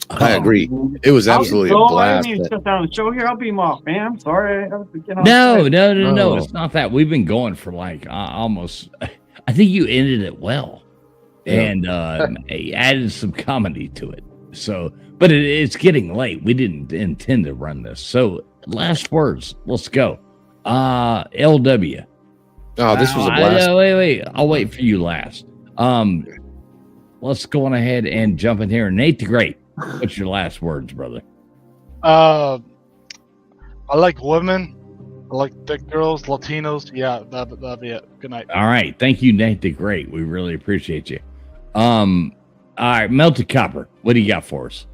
I agree. It was absolutely a blast. I didn't shut down the show here. I'll beam off, man. I'm sorry. I was getting off No. Oh. It's not that. We've been going for like almost. I think you ended it well, and added some comedy to it. So, but it's getting late. We didn't intend to run this. So, last words. Let's go. LW. Oh, this was a blast. Wait. I'll wait for you last. Let's go on ahead and jump in here. Nate the Great. What's your last words, brother? I like women. I like thick girls, Latinos. Yeah, that'd be it. Good night. All right. Thank you, Nate the Great. We really appreciate you. All right, Melted Copper. What do you got for us?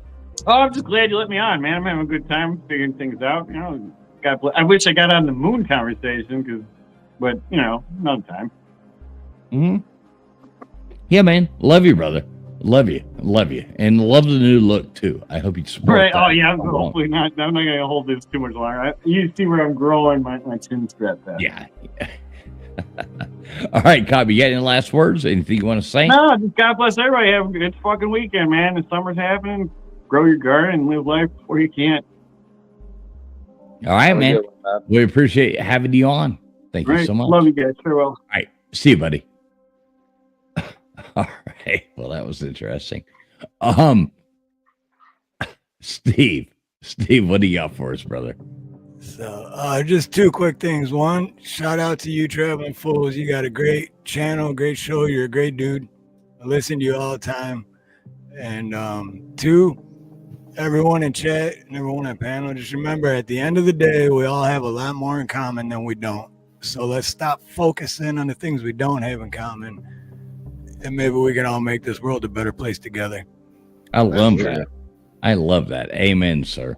Oh, I'm just glad you let me on, man. I'm having a good time figuring things out. You know, I wish I got on the moon conversation, but you know, another time. Mm-hmm. Yeah, man. Love you, brother. Love you, and love the new look too. I hope you support. Right. That. Oh yeah. Hopefully not. I'm not gonna hold this too much longer. You see where I'm growing my chin strap back. Yeah. All right, Cobb. You got any last words? Anything you want to say? No, just God bless everybody. Have a good fucking weekend, man. The summer's happening. Grow your garden and live life before you can't. All right, man. We appreciate having you on. Thank you so much. Love you guys. Farewell. All right. See you, buddy. All right. Well, that was interesting. Steve, what do you got for us, brother? So, just two quick things. One, shout out to you, Traveling Fools. You got a great channel, great show. You're a great dude. I listen to you all the time. And two, everyone in chat and everyone in panel, just remember at the end of the day, we all have a lot more in common than we don't. So let's stop focusing on the things we don't have in common. And maybe we can all make this world a better place together. I love that. I love that. Amen, sir.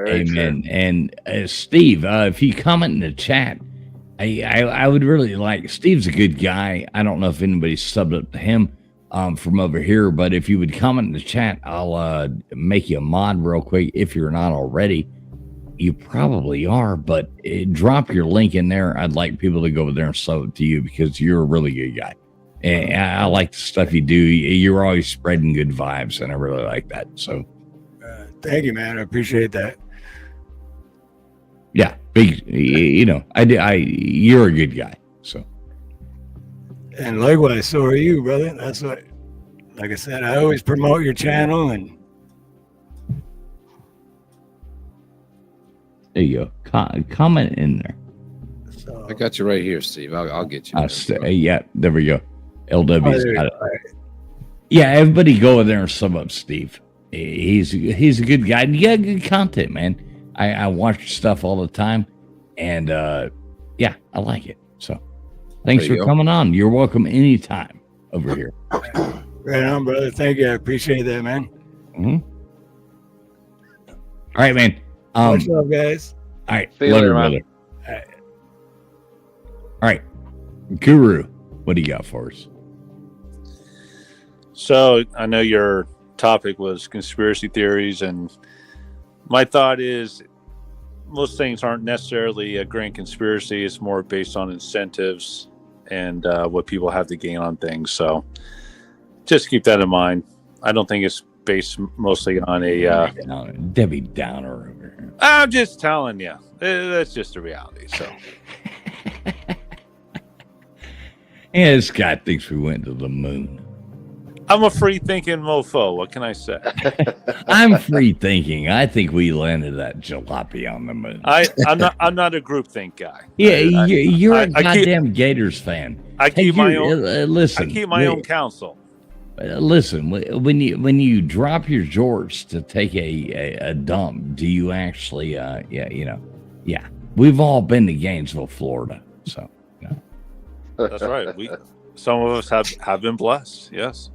Amen. And Steve, if you comment in the chat, I would really like. Steve's a good guy. I don't know if anybody's subbed up to him from over here, but if you would comment in the chat, I'll make you a mod real quick. If you're not already, you probably are. But drop your link in there. I'd like people to go over there and sub it to you because you're a really good guy. And I like the stuff you do. You're always spreading good vibes, and I really like that. So, thank you, man. I appreciate that. Yeah, big. You know, you're a good guy. So, and likewise, so are you, brother. That's what. Like I said, I always promote your channel, and there you go. Comment in there. So, I got you right here, Steve. I'll get you. Yeah, there we go. LW's got it. Yeah, everybody go in there and sum up Steve. He's a good guy. You got good content, man. I watch your stuff all the time, and yeah, I like it. So, thanks for coming on. You're welcome anytime over here. Right on, brother. Thank you. I appreciate that, man. Mm-hmm. All right, man. Much love, guys. All right, love you, brother. All right, Guru, what do you got for us? So I know your topic was conspiracy theories, and my thought is most things aren't necessarily a grand conspiracy. It's more based on incentives and what people have to gain on things. So just keep that in mind. I don't think it's based mostly on a Debbie Downer over here. I'm just telling you, that's just the reality. So yeah, this guy thinks we went to the moon. I'm a free thinking mofo. What can I say? I'm free thinking. I think we landed that jalopy on the moon. I'm not a groupthink guy. Yeah, you're a goddamn Gators fan. I keep my own. Listen, I keep my own counsel. Listen, when you drop your jorts to take a dump, do you actually? Yeah. We've all been to Gainesville, Florida, so. That's right. Some of us have been blessed. Yes.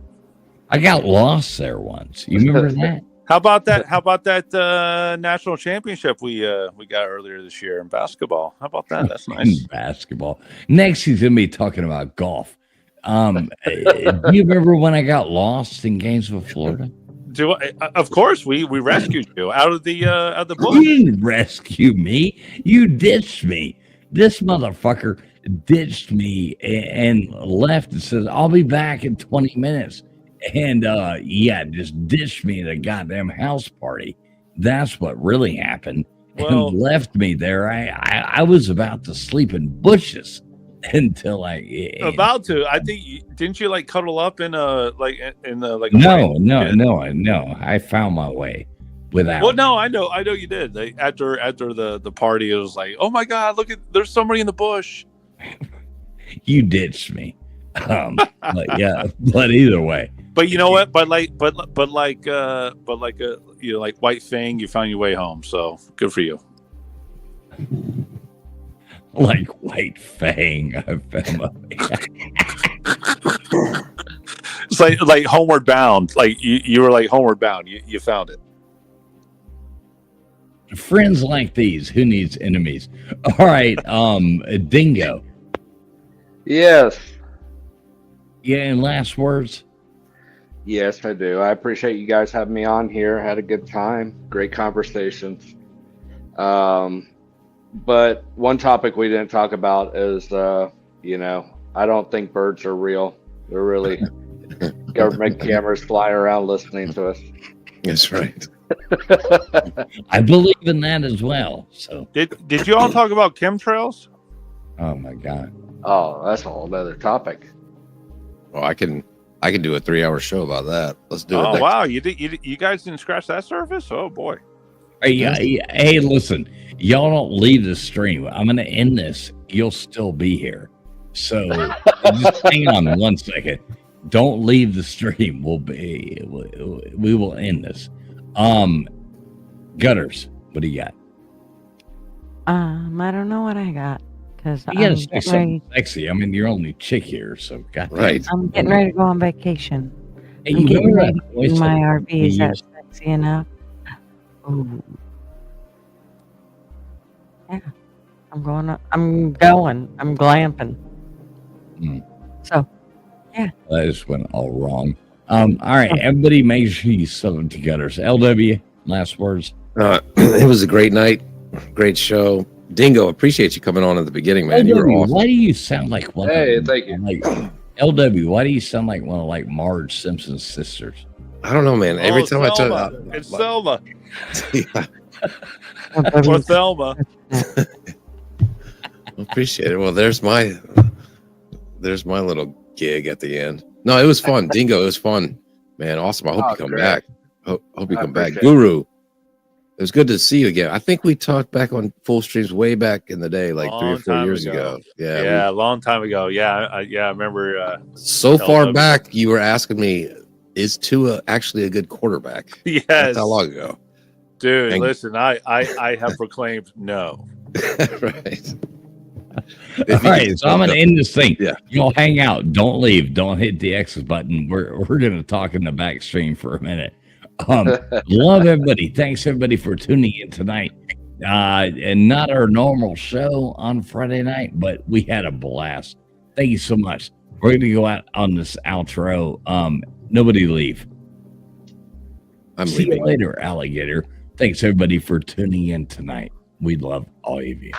I got lost there once. You remember that? How about that national championship we got earlier this year in basketball? How about that? That's nice. Basketball. Next, he's gonna be talking about golf. Do you remember when I got lost in Gainesville, Florida? Of course, we rescued you out of the bush. You didn't rescue me. You ditched me. This motherfucker ditched me and left and says, I'll be back in 20 minutes. And just ditched me at a goddamn house party. That's what really happened. Well, and left me there. I was about to sleep in bushes until I think didn't you like cuddle up in a no. I found my way without. Well, no, I know you did. Like, after the party, it was like, oh my god, look, there's somebody in the bush. You ditched me. But either way. But you know what? But like White Fang, you found your way home. So good for you. Like White Fang, I found my way. It's like Homeward Bound. Like you were like Homeward Bound. You found it. Friends like these, who needs enemies? All right, Dingo. Yes. Yeah, and last words. Yes, I do. I appreciate you guys having me on here. Had a good time. Great conversations. But one topic we didn't talk about is, I don't think birds are real. They're really government cameras fly around listening to us. That's right. I believe in that as well. So did you all talk about chemtrails? Oh my god. Oh, that's a whole other topic. Well, I can do a 3-hour show about that. Let's do it. Oh wow, you guys didn't scratch that surface? Oh boy. Hey, listen, y'all don't leave the stream. I'm going to end this. You'll still be here. So just hang on 1 second. Don't leave the stream. We will end this. Gutters, what do you got? I don't know what I got. Because You got to say something sexy. I mean, you're only chick here, so right. I'm getting ready to go on vacation. Hey, I'm you getting remember ready that to voice do my that RV. Is that used? sexy enough? Ooh. Yeah. I'm glamping. So, yeah. That just went all wrong. All right, everybody make sure you sub it to Gutters. LW, last words. It was a great night. Great show. Dingo, appreciate you coming on at the beginning, man. LW, You were awesome. why do you sound like one Hey, of, thank you. like LW, why do you sound like one of like Marge Simpson's sisters? I don't know, man. Every time Selma. I talk, It's Selma. yeah, Or Thelma. appreciate it. Well, there's my little gig at the end. No, it was fun. Dingo, it was fun, man. Awesome. I hope you come great. back. Hope you come back. appreciate it. Guru, it was good to see you again. I think we talked back on full streams way back in the day, like 3 or Long 4 time years ago. ago. Yeah. Yeah, a long time ago. Yeah, I remember. So far LW. back, you were asking me, is Tua actually a good quarterback? Yes. That's how long ago. Dude, And- listen, I have proclaimed no. Right. All right, so I'm going to end this thing. Yeah. Y'all hang out. Don't leave. Don't hit the X button. We're going to talk in the back stream for a minute. Love everybody. Thanks everybody for tuning in tonight. And not our normal show on Friday night, but we had a blast. Thank you so much. We're going to go out on this outro. Nobody leave. I'm See leaving. you later, alligator. Thanks everybody for tuning in tonight. We love all of you.